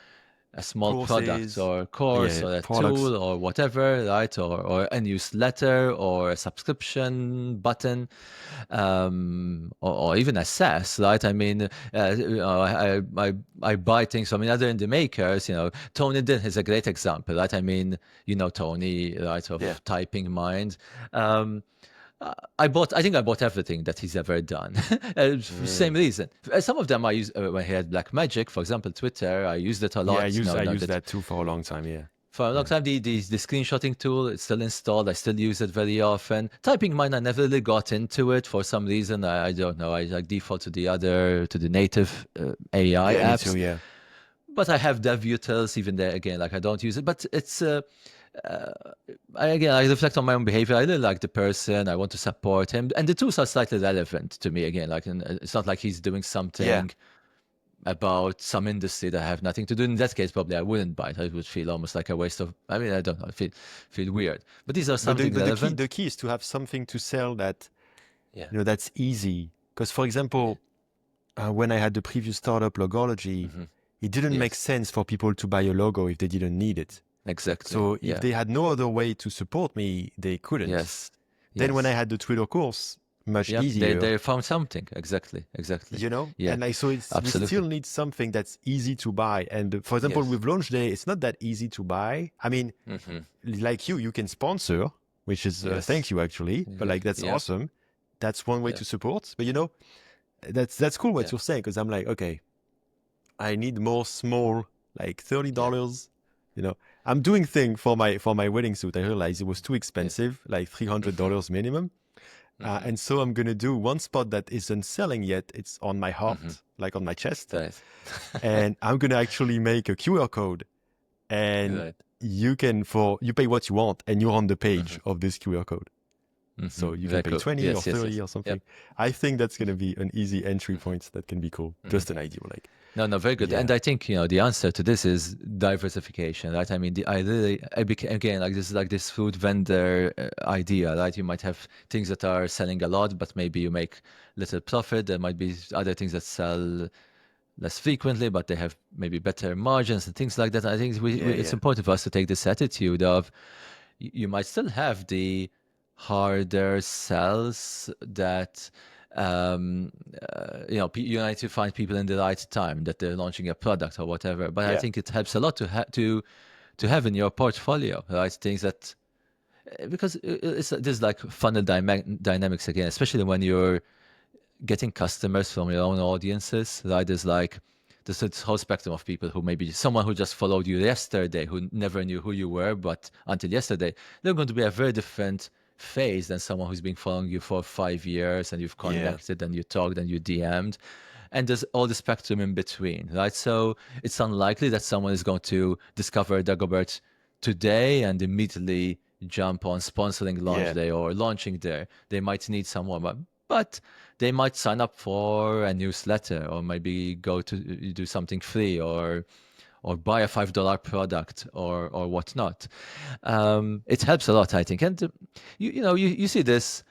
Speaker 1: small product
Speaker 2: courses,
Speaker 1: or course
Speaker 2: yeah,
Speaker 1: or a
Speaker 2: products.
Speaker 1: tool or whatever, right? Or a newsletter or a subscription button, or even a SaaS, right? I mean, I buy things from other indie makers. Tony Din is a great example, right? I mean, Tony, right,
Speaker 2: Yeah.
Speaker 1: of Typing Mind. Um, I think I bought everything that he's ever done.
Speaker 2: Mm.
Speaker 1: Same reason. Some of them I use when he had Black Magic, for example, Twitter. I used it a
Speaker 2: Yeah,
Speaker 1: lot. No,
Speaker 2: I
Speaker 1: no,
Speaker 2: used
Speaker 1: that
Speaker 2: that too for a long time. Yeah.
Speaker 1: for a long
Speaker 2: Yeah.
Speaker 1: time, the screenshotting tool is still installed. I still use it very often. Typing mine, I never really got into it for some reason. I don't know. I like default to the native AI
Speaker 2: Yeah, me too.
Speaker 1: apps.
Speaker 2: Yeah.
Speaker 1: But I have DevUtils even there again. Like I don't use it, but it's uh, I reflect on my own behavior. I really like the person. I want to support him, and the tools are slightly relevant to me again. Like it's not like he's doing
Speaker 2: Yeah.
Speaker 1: something about some industry that I have nothing to do. In that case, probably I wouldn't buy it. It would feel almost like a waste of. I mean, I don't know. I feel weird. But these are
Speaker 2: But
Speaker 1: something
Speaker 2: the
Speaker 1: relevant.
Speaker 2: key is to have something to sell that,
Speaker 1: Yeah.
Speaker 2: that's easy. Because, for
Speaker 1: Yeah.
Speaker 2: example, when I had the previous startup Logology,
Speaker 1: Hmm.
Speaker 2: it didn't make
Speaker 1: Yes.
Speaker 2: sense for people to buy a logo if they didn't need it.
Speaker 1: exactly.
Speaker 2: So if
Speaker 1: Yeah.
Speaker 2: they had no other way to support me, they couldn't.
Speaker 1: Yes.
Speaker 2: Then when I
Speaker 1: Yes.
Speaker 2: had the Twitter course, much
Speaker 1: Yep.
Speaker 2: easier,
Speaker 1: They found something. Exactly. Exactly.
Speaker 2: you know.
Speaker 1: Yeah.
Speaker 2: And like so, we
Speaker 1: Absolutely.
Speaker 2: still need something that's easy to buy. And for example,
Speaker 1: Yes.
Speaker 2: with Launch Day, it's not that easy to buy. I mean,
Speaker 1: Mm-hmm.
Speaker 2: like you can sponsor, which is thank
Speaker 1: Yes.
Speaker 2: you actually, but like that's
Speaker 1: Yep.
Speaker 2: awesome. That's one way
Speaker 1: Yeah.
Speaker 2: to support. But you know, that's cool what
Speaker 1: Yeah.
Speaker 2: you're saying because I'm like, okay, I need more small, like $30.
Speaker 1: Yeah.
Speaker 2: You know, I'm doing thing for my wedding suit. I realized it was too
Speaker 1: Yeah.
Speaker 2: expensive, like
Speaker 1: Mm-hmm.
Speaker 2: $300 minimum.
Speaker 1: Mm-hmm.
Speaker 2: And so I'm gonna do one spot that isn't selling yet. It's on my
Speaker 1: Mm-hmm.
Speaker 2: heart, like on my chest,
Speaker 1: Right.
Speaker 2: and I'm gonna actually make a QR code, and
Speaker 1: Right.
Speaker 2: you pay what you want, and you're on the
Speaker 1: Mm-hmm.
Speaker 2: page of this QR code. So
Speaker 1: Mm-hmm.
Speaker 2: you can
Speaker 1: Very
Speaker 2: pay
Speaker 1: cool.
Speaker 2: 20 or
Speaker 1: Yes. Yes.
Speaker 2: 30
Speaker 1: Yes.
Speaker 2: or
Speaker 1: Yep.
Speaker 2: something. I think that's gonna
Speaker 1: Mm-hmm.
Speaker 2: be an easy entry
Speaker 1: Mm-hmm.
Speaker 2: point that can be cool.
Speaker 1: Mm-hmm.
Speaker 2: Just an idea, like
Speaker 1: No, no, very good.
Speaker 2: yeah,
Speaker 1: And I think, the answer to this is diversification, right? I mean, I became, again, like this food vendor idea, right? You might have things that are selling a lot, but maybe you make little profit. There might be other things that sell less frequently, but they have maybe better margins and things like that. I think
Speaker 2: yeah,
Speaker 1: it's
Speaker 2: yeah,
Speaker 1: important for us to take this attitude of you might still have the harder sells that you need to find people in the right time that they're launching a product or whatever. But I
Speaker 2: yeah,
Speaker 1: think it helps a lot to have in your portfolio, right? Things that because there's like funnel dynamics again, especially when you're getting customers from your own audiences, right? There's this whole spectrum of people who maybe someone who just followed you yesterday, who never knew who you were, but until yesterday, they're going to be a very different phase than someone who's been following you for 5 years and you've
Speaker 2: yeah,
Speaker 1: connected and you talked and you DM'd. And there's all the spectrum in between, right? So it's unlikely that someone is going to discover Dagobert today and immediately jump on sponsoring launch
Speaker 2: yeah,
Speaker 1: day or launching there. They might need some more, but they might sign up for a newsletter or maybe go to do something free or buy a $5 product or whatnot. It helps a lot, I think. And you see this.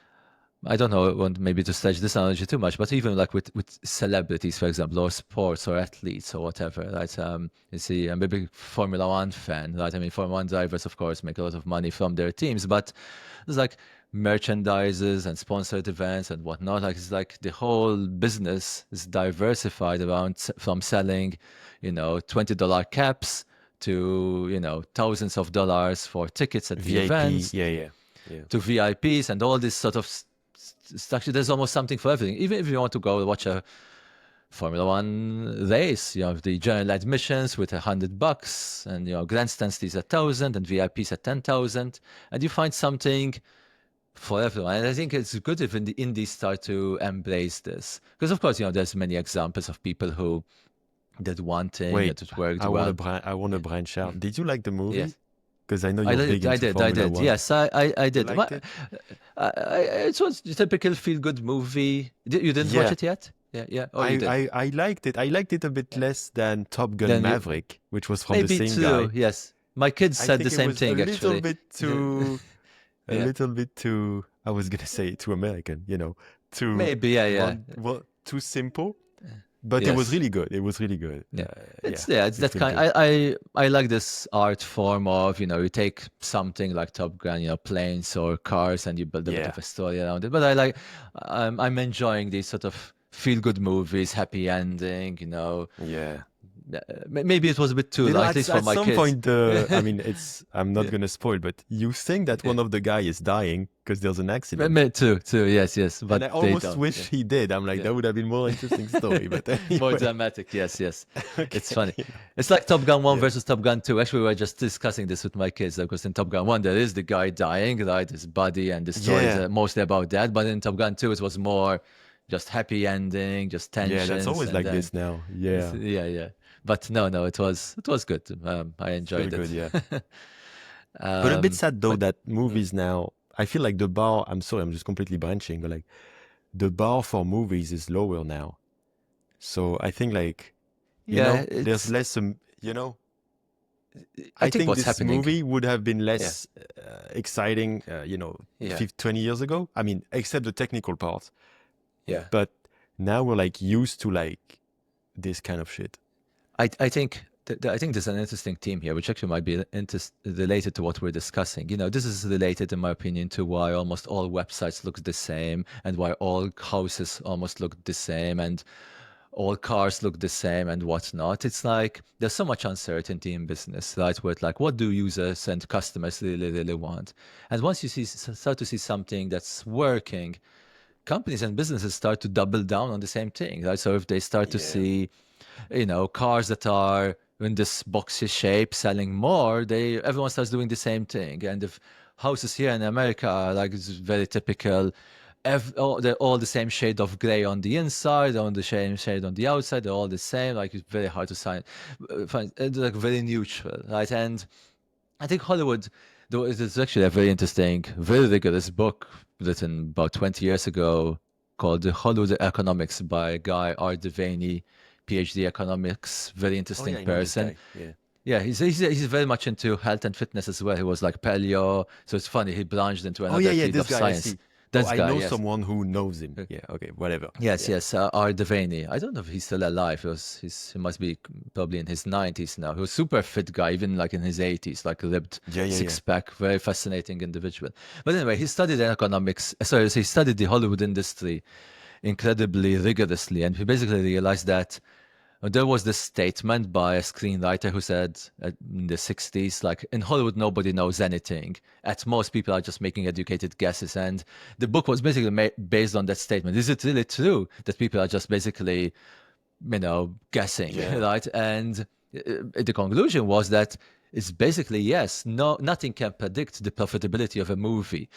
Speaker 1: I don't know, I want maybe to stretch this analogy too much, but even like with celebrities, for example, or sports or athletes or whatever, right? You see, I'm a big Formula One fan, right? I mean, Formula One drivers, of course, make a lot of money from their teams, but there's like merchandises and sponsored events and whatnot. Like it's like the whole business is diversified around from selling, $20 caps to, thousands of dollars for tickets at the
Speaker 2: VIP,
Speaker 1: events
Speaker 2: yeah, yeah, yeah,
Speaker 1: to VIPs and all this sort of structure. There's almost something for everything. Even if you want to go watch a Formula One race, you have the general admissions with $100, and grandstand seats at 1,000 and VIPs at 10,000, and you find something for everyone. And I think it's good if the indies start to embrace this, because of course there's many examples of people who did one thing
Speaker 2: Wait,
Speaker 1: and it worked well.
Speaker 2: I want to
Speaker 1: Yeah.
Speaker 2: branch out.
Speaker 1: Mhm.
Speaker 2: Did you like the movie?
Speaker 1: Yes.
Speaker 2: Because I know
Speaker 1: I
Speaker 2: you're big
Speaker 1: did, I
Speaker 2: into
Speaker 1: did, I
Speaker 2: Formula
Speaker 1: did.
Speaker 2: One.
Speaker 1: Yes, I
Speaker 2: You
Speaker 1: did.
Speaker 2: liked it?
Speaker 1: It was a typical feel-good movie. You didn't watch
Speaker 2: Yeah,
Speaker 1: it yet? Yeah, yeah. Oh, you did.
Speaker 2: I liked it. I liked it a bit
Speaker 1: Yeah.
Speaker 2: less than Top Gun
Speaker 1: Then you
Speaker 2: Maverick, which was from the
Speaker 1: maybe
Speaker 2: same
Speaker 1: two.
Speaker 2: guy.
Speaker 1: Yes, my kids
Speaker 2: I
Speaker 1: said the
Speaker 2: think it
Speaker 1: same
Speaker 2: was a
Speaker 1: thing
Speaker 2: little
Speaker 1: actually.
Speaker 2: bit
Speaker 1: Yeah,
Speaker 2: too,
Speaker 1: yeah.
Speaker 2: I was gonna say too American, too
Speaker 1: Maybe. Yeah, yeah.
Speaker 2: too simple. But it was
Speaker 1: Yes.
Speaker 2: really good. It was really good.
Speaker 1: Yeah.
Speaker 2: Yeah,
Speaker 1: It's
Speaker 2: it's
Speaker 1: that
Speaker 2: really
Speaker 1: kind.
Speaker 2: good.
Speaker 1: I like this art form of you take something like Top Gun, planes or cars, and you build a bit
Speaker 2: Yeah,
Speaker 1: of a story around it. But I'm enjoying these sort of feel-good movies, happy ending.
Speaker 2: yeah.
Speaker 1: Maybe it was a bit too light, at least for
Speaker 2: At
Speaker 1: my
Speaker 2: some
Speaker 1: kids.
Speaker 2: point, I'm not
Speaker 1: Yeah,
Speaker 2: gonna spoil, but you think that
Speaker 1: yeah.
Speaker 2: one of the guy is dying because there's an accident.
Speaker 1: Me too. Yes, yes.
Speaker 2: And I
Speaker 1: But they
Speaker 2: almost
Speaker 1: don't. Yeah,
Speaker 2: wish he did. I'm like,
Speaker 1: yeah.
Speaker 2: that would have been more interesting story. But
Speaker 1: More
Speaker 2: anyway,
Speaker 1: dramatic. Yes, yes. It's
Speaker 2: okay,
Speaker 1: funny. It's like Top Gun 1
Speaker 2: yeah,
Speaker 1: versus Top Gun 2. Actually, we were just discussing this with my kids because in Top Gun 1, there is the guy dying, right? His body, and the story is
Speaker 2: yeah,
Speaker 1: mostly about that. But in Top Gun 2, it was more just happy ending, just
Speaker 2: yeah. That's
Speaker 1: tensions.
Speaker 2: always
Speaker 1: And
Speaker 2: like
Speaker 1: then,
Speaker 2: this now. Yeah,
Speaker 1: yeah, yeah. But no, it was good. I
Speaker 2: it's really
Speaker 1: enjoyed
Speaker 2: good.
Speaker 1: it.
Speaker 2: Yeah, but a bit
Speaker 1: um,
Speaker 2: sad though
Speaker 1: but
Speaker 2: that
Speaker 1: mm,
Speaker 2: movies now. I feel like the bar. I'm sorry, I'm just completely branching, but like the bar for movies is lower now. So I think like
Speaker 1: yeah,
Speaker 2: there's less.
Speaker 1: I
Speaker 2: I
Speaker 1: think
Speaker 2: think
Speaker 1: what's
Speaker 2: this
Speaker 1: happening.
Speaker 2: movie would have been
Speaker 1: Yeah,
Speaker 2: less exciting,
Speaker 1: yeah,
Speaker 2: 20 years ago. I mean, except the technical part.
Speaker 1: yeah.
Speaker 2: But now we're like used to like this kind of shit.
Speaker 1: I think I think there's an interesting theme here, which actually might be related to what we're discussing. This is related, in my opinion, to why almost all websites look the same and why all houses almost look the same and all cars look the same and whatnot. It's like there's so much uncertainty in business, right? Where it's like, what do users and customers really, really want? And once you start to see something that's working, companies and businesses start to double down on the same thing, right? So if they start to
Speaker 2: Yeah.
Speaker 1: see, cars that are in this boxy shape selling more, everyone starts doing the same thing. And if houses here in America are like it's very typical, they're all the same shade of gray on the inside, on the same shade on the outside, they're all the same. Like it's very hard to find, it's like very neutral, right? And I think Hollywood, though, it is actually a very interesting, very rigorous book written about 20 years ago called The Hollywood Economics by a guy, Art Devaney, PhD economics, very
Speaker 2: Oh
Speaker 1: interesting
Speaker 2: yeah, I know this
Speaker 1: person.
Speaker 2: guy. Yeah.
Speaker 1: Yeah, he's very much into health and fitness as well. He was like paleo, so it's funny he branched into
Speaker 2: Oh yeah,
Speaker 1: another
Speaker 2: yeah,
Speaker 1: field
Speaker 2: this
Speaker 1: of
Speaker 2: guy I
Speaker 1: science.
Speaker 2: see. Oh,
Speaker 1: That
Speaker 2: I
Speaker 1: guy,
Speaker 2: know
Speaker 1: yes.
Speaker 2: someone who knows him. Yeah, okay, whatever.
Speaker 1: Yes,
Speaker 2: Yeah.
Speaker 1: yes, Art Devaney. I don't know if he's still alive. He must be probably in his 90s now. He was a super fit guy, even like in his 80s, like ribbed
Speaker 2: Yeah, yeah, yeah.
Speaker 1: six pack, very fascinating individual. But anyway, he studied economics. Sorry, so he studied the Hollywood industry incredibly rigorously, and he basically realized that there was this statement by a screenwriter who said in the 60s, like, in Hollywood, nobody knows anything. At most, people are just making educated guesses. And the book was basically based on that statement. Is it really true that people are just basically, guessing,
Speaker 2: Yeah.
Speaker 1: right? And the conclusion was that it's basically yes, no, nothing can predict the profitability of a movie,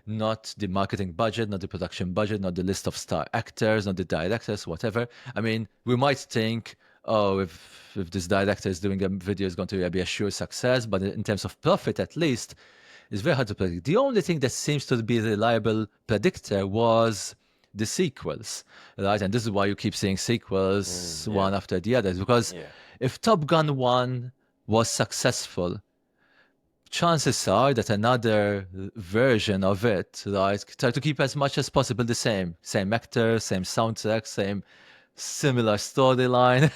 Speaker 1: not the marketing budget, not the production budget, not the list of star actors, not the directors, whatever. I mean, we might think, oh, if this director is doing a video, it's going to be a sure success, but in terms of profit, at least, it's very hard to predict. The only thing that seems to be a reliable predictor was the sequels, right? And this is why you keep seeing sequels
Speaker 2: Yeah.
Speaker 1: one after the other, because
Speaker 2: Yeah.
Speaker 1: if Top Gun 1 was successful, chances are that another version of it, right, try to keep as much as possible the same actor, same soundtrack, same similar storyline,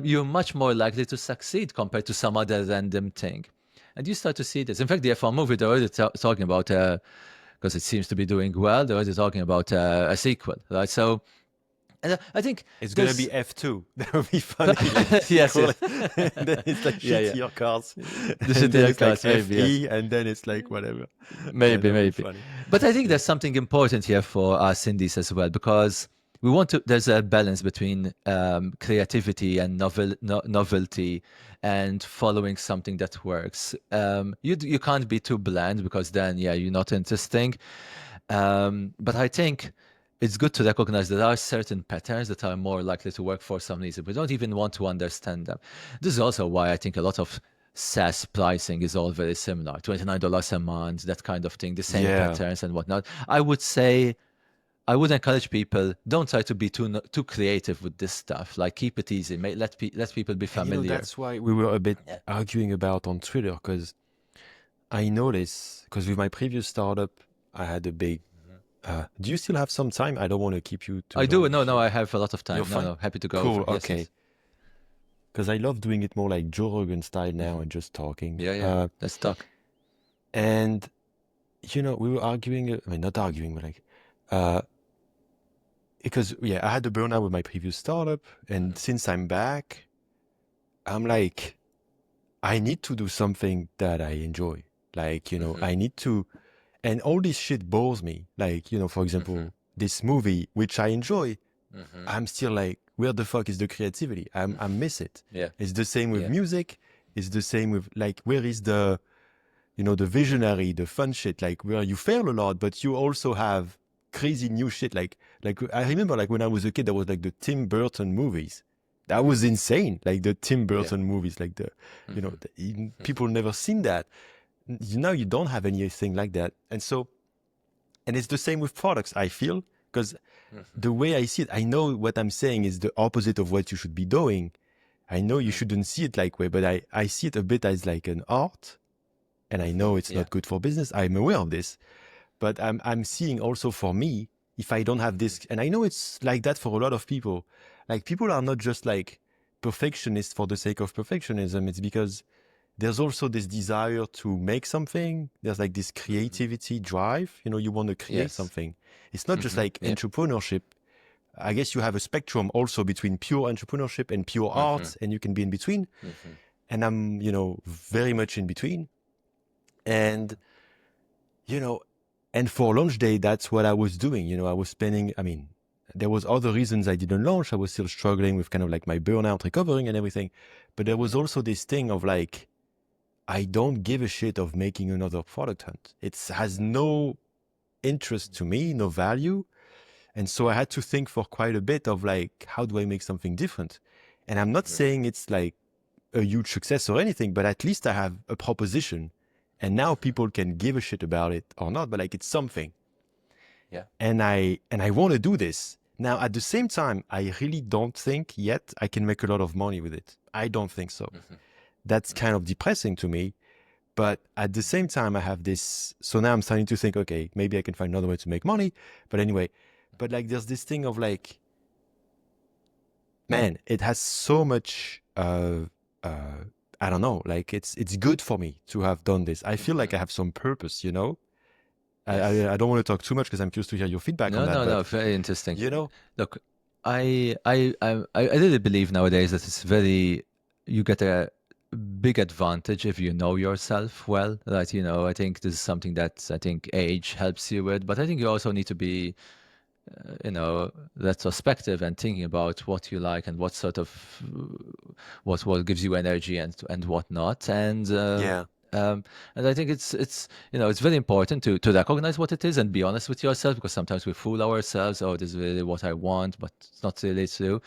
Speaker 1: you're much more likely to succeed compared to some other random thing. And you start to see this. In fact, the F1 movie, they're already talking about, because it seems to be doing well, they're already talking about a sequel, right? So, and I think
Speaker 2: It's gonna
Speaker 1: there's
Speaker 2: be F2. That would be funny. Like the
Speaker 1: yes,
Speaker 2: sequel.
Speaker 1: yes.
Speaker 2: And then it's like
Speaker 1: Yeah, yeah.
Speaker 2: shittier cars.
Speaker 1: The
Speaker 2: And then
Speaker 1: shittier
Speaker 2: it's like
Speaker 1: cars, maybe, yes.
Speaker 2: FE, and then it's like whatever. Yeah,
Speaker 1: Maybe,
Speaker 2: that would be
Speaker 1: maybe.
Speaker 2: funny.
Speaker 1: But I think
Speaker 2: Yeah.
Speaker 1: there's something important here for us indies as well, because there's a balance between creativity and novelty and following something that works. You can't be too bland because then, yeah, you're not interesting. But I think it's good to recognize there are certain patterns that are more likely to work for some reason. We don't even want to understand them. This is also why I think a lot of SaaS pricing is all very similar. $29 a month, that kind of thing, the same
Speaker 2: Yeah.
Speaker 1: patterns and whatnot. I would say I would encourage people, don't try to be too creative with this stuff. Like keep it easy. Let people be
Speaker 2: And
Speaker 1: familiar.
Speaker 2: that's why we were a bit
Speaker 1: Yeah.
Speaker 2: arguing about on Twitter, because I noticed, because with my previous startup, I had a big. Do you still have some time? I don't want to keep you too
Speaker 1: I do.
Speaker 2: long.
Speaker 1: No, I have a lot of time.
Speaker 2: You're fine?
Speaker 1: No, happy to go
Speaker 2: Cool.
Speaker 1: over. Yes,
Speaker 2: Okay.
Speaker 1: yes.
Speaker 2: Because I love doing it more like Joe Rogan style now and just talking.
Speaker 1: Yeah. Let's talk.
Speaker 2: And we were arguing. I mean, not arguing, but like, because yeah, I had a burnout with my previous startup, and since I'm back, I'm like, I need to do something that I enjoy. Like, I need to, and all this shit bores me. Like, for example, this movie, which I enjoy, I'm still like, where the fuck is the creativity? I miss it.
Speaker 1: Yeah.
Speaker 2: It's the same with music. It's the same with like, where is the visionary, the fun shit, like where you fail a lot, but you also have crazy new shit. Like I remember like when I was a kid, there was like the Tim Burton movies. That was insane. Like the Tim Burton movies, like people never seen that. Now you don't have anything like that. And it's the same with products, I feel, because the way I see it, I know what I'm saying is the opposite of what you should be doing. I know you shouldn't see it like way, but I see it a bit as like an art. And I know it's not good for business. I'm aware of this, but I'm seeing also for me, if I don't have this, and I know it's like that for a lot of people. Like people are not just like perfectionist for the sake of perfectionism. It's because there's also this desire to make something. There's like this creativity drive. You want to create
Speaker 1: Yes.
Speaker 2: something. It's not just like
Speaker 1: Yeah.
Speaker 2: entrepreneurship. I guess you have a spectrum also between pure entrepreneurship and pure art, and you can be in between. And I'm, very much in between. And, you know, and for launch day, that's what I was doing. I was spending, there was other reasons I didn't launch. I was still struggling with kind of like my burnout, recovering and everything. But there was also this thing of like, I don't give a shit of making another product hunt. It has no interest to me, no value. And so I had to think for quite a bit of like, how do I make something different? And I'm not saying it's like a huge success or anything, but at least I have a proposition. And now people can give a shit about it or not, but like it's something.
Speaker 1: Yeah.
Speaker 2: And I want to do this. Now, at the same time, I really don't think yet I can make a lot of money with it. I don't think so. That's kind of depressing to me. But at the same time, I have this. So now I'm starting to think, okay, maybe I can find another way to make money. But anyway, but like there's this thing of like, man, it has so much, I don't know, like it's good for me to have done this. I feel like I have some purpose,
Speaker 1: Yes.
Speaker 2: I don't want to talk too much because I'm curious to hear your feedback on that.
Speaker 1: No,
Speaker 2: But,
Speaker 1: very interesting.
Speaker 2: you know,
Speaker 1: Look, I really believe nowadays that it's very, you get a big advantage if you know yourself well. That, I think this is something that I think age helps you with, but I think you also need to be, retrospective and thinking about what you like and what sort of, what gives you energy and whatnot.
Speaker 2: yeah,
Speaker 1: And I think it's very important to recognize what it is and be honest with yourself, because sometimes we fool ourselves. Oh, this is really what I want, but it's not really true.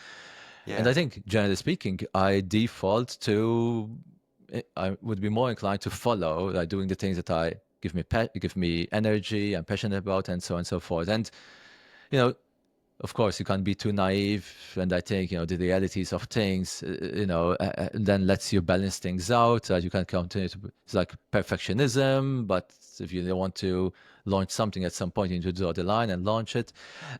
Speaker 1: And
Speaker 2: yeah,
Speaker 1: I think, generally speaking, I default to, I would be more inclined to follow, like doing the things that I give me energy, I'm passionate about, and so on and so forth. And you know, of course, you can't be too naive, and I think the realities of things, then lets you balance things out. You can continue to. It's like perfectionism, but if you don't want to launch something at some point, you need to draw the line and launch it.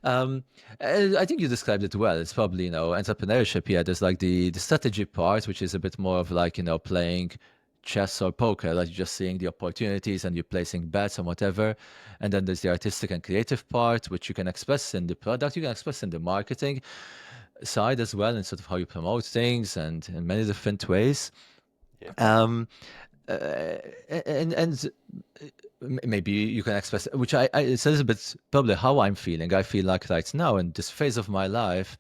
Speaker 1: I think you described it well. It's probably entrepreneurship. Yeah, there's like the strategy part, which is a bit more of like playing chess or poker, like you're just seeing the opportunities and you're placing bets and whatever. And then there's the artistic and creative part, which you can express in the product, you can express in the marketing side as well, and sort of how you promote things and in many different ways.
Speaker 2: yeah,
Speaker 1: Um, and maybe you can express, which it's a little bit probably how I'm feeling. I feel like right now in this phase of my life,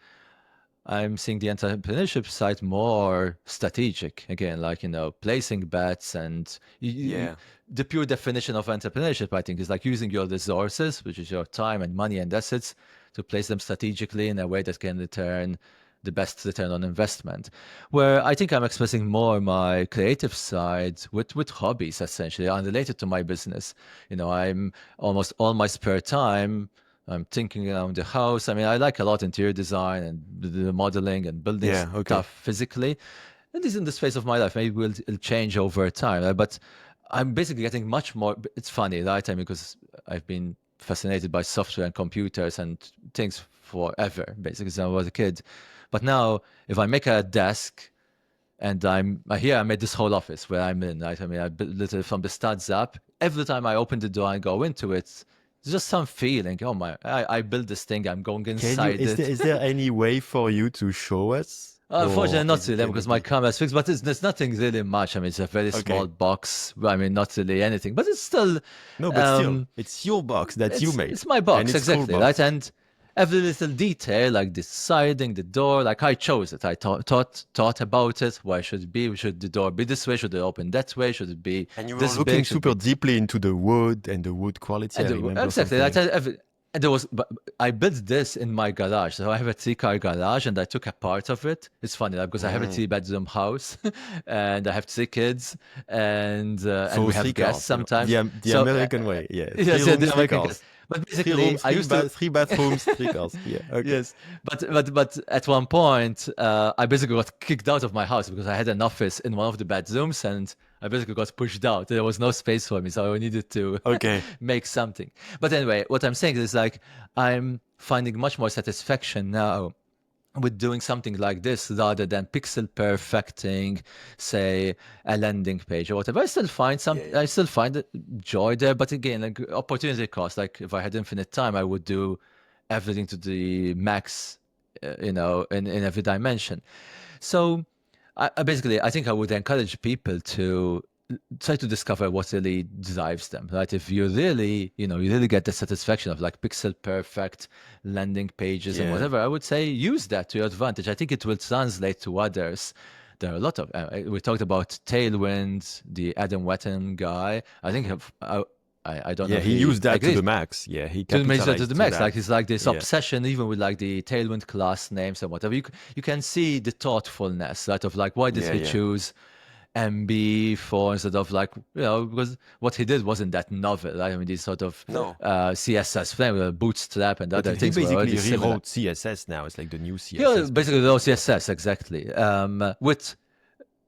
Speaker 1: I'm seeing the entrepreneurship side more strategic again, like placing bets and
Speaker 2: yeah,
Speaker 1: the pure definition of entrepreneurship. I think is like using your resources, which is your time and money and assets, to place them strategically in a way that can return the best return on investment. Where I think I'm expressing more my creative side with hobbies, essentially unrelated to my business. I'm almost all my spare time. I'm thinking around the house. I mean, I like a lot interior design and the modeling and building
Speaker 2: yeah. Okay.
Speaker 1: stuff physically. And this is in this phase of my life. Maybe it'll change over time. But I'm basically getting much more. It's funny, right? I mean, because I've been fascinated by software and computers and things forever, basically, since I was a kid. But now, if I make a desk and I made this whole office where I'm in, right? I mean, I built it from the studs up. Every time I open the door and go into it, there's just some feeling. Oh my! I built this thing. I'm going
Speaker 2: Can you?
Speaker 1: inside it.
Speaker 2: Is there any way for you to show us,
Speaker 1: Unfortunately,
Speaker 2: or
Speaker 1: not
Speaker 2: is it
Speaker 1: really,
Speaker 2: gonna
Speaker 1: because my
Speaker 2: be
Speaker 1: camera is fixed. But there's nothing really much. I mean, it's a very small
Speaker 2: okay?
Speaker 1: box. I mean, not really anything. But it's still,
Speaker 2: No, but still,
Speaker 1: um,
Speaker 2: it's your box that you made,
Speaker 1: it's my
Speaker 2: and
Speaker 1: box
Speaker 2: it's cool
Speaker 1: exactly, right?
Speaker 2: box.
Speaker 1: And every little detail, like the siding, the door, like I chose it. I thought about it. Why should it be? Should the door be this way? Should it open that way? Should it be
Speaker 2: And you were
Speaker 1: this
Speaker 2: looking
Speaker 1: big? Should it
Speaker 2: super
Speaker 1: be
Speaker 2: deeply into the wood and the wood quality. I remember
Speaker 1: exactly. I
Speaker 2: something.
Speaker 1: tell and there was, but I built this in my garage. So I have a three-car garage, and I took a part of it. It's funny, like, because I have a
Speaker 2: Mm.
Speaker 1: three-bedroom house, and I have three kids, and
Speaker 2: So
Speaker 1: we
Speaker 2: three
Speaker 1: have guests
Speaker 2: cars,
Speaker 1: sometimes.
Speaker 2: the
Speaker 1: So
Speaker 2: American way. Yeah, three
Speaker 1: yes, yeah,
Speaker 2: rooms,
Speaker 1: the
Speaker 2: three
Speaker 1: American
Speaker 2: cars,
Speaker 1: guests. But
Speaker 2: three
Speaker 1: basically,
Speaker 2: rooms,
Speaker 1: I used to.
Speaker 2: three bathrooms, three cars. Yeah. Okay.
Speaker 1: Yes, but at one point, I basically got kicked out of my house because I had an office in one of the bedrooms, and I basically got pushed out. There was no space for me, so I needed to
Speaker 2: Okay.
Speaker 1: make something. But anyway, what I'm saying is like I'm finding much more satisfaction now with doing something like this rather than pixel perfecting, say, a landing page or whatever. I still find
Speaker 2: Yeah, yeah.
Speaker 1: I still find joy there, but again, like opportunity cost. Like if I had infinite time, I would do everything to the max, in every dimension. So I think I would encourage people to try to discover what really drives them, right? If you really, you really get the satisfaction of like pixel perfect landing pages and
Speaker 2: Yeah.
Speaker 1: whatever, I would say use that to your advantage. I think it will translate to others. There are a lot of, we talked about Tailwind, the Adam Wetton guy. I think, I don't know
Speaker 2: Yeah,
Speaker 1: if
Speaker 2: he
Speaker 1: he
Speaker 2: used that to
Speaker 1: agrees.
Speaker 2: the max. Yeah, he
Speaker 1: To measure to
Speaker 2: capitalized
Speaker 1: the
Speaker 2: to
Speaker 1: max,
Speaker 2: that.
Speaker 1: like it's like this
Speaker 2: Yeah.
Speaker 1: obsession, even with like the Tailwind class names and whatever. You can see the thoughtfulness, right? Of like, why did
Speaker 2: Yeah,
Speaker 1: he
Speaker 2: yeah.
Speaker 1: choose MB for instead of like, because what he did wasn't that novel, right? I mean, these sort of
Speaker 2: No.
Speaker 1: CSS frame, Bootstrap and
Speaker 2: But
Speaker 1: other
Speaker 2: he
Speaker 1: things were already
Speaker 2: basically
Speaker 1: similar.
Speaker 2: rewrote CSS now. It's like the new
Speaker 1: Here,
Speaker 2: CSS,
Speaker 1: basically,
Speaker 2: basically.
Speaker 1: no
Speaker 2: Yeah.
Speaker 1: CSS exactly.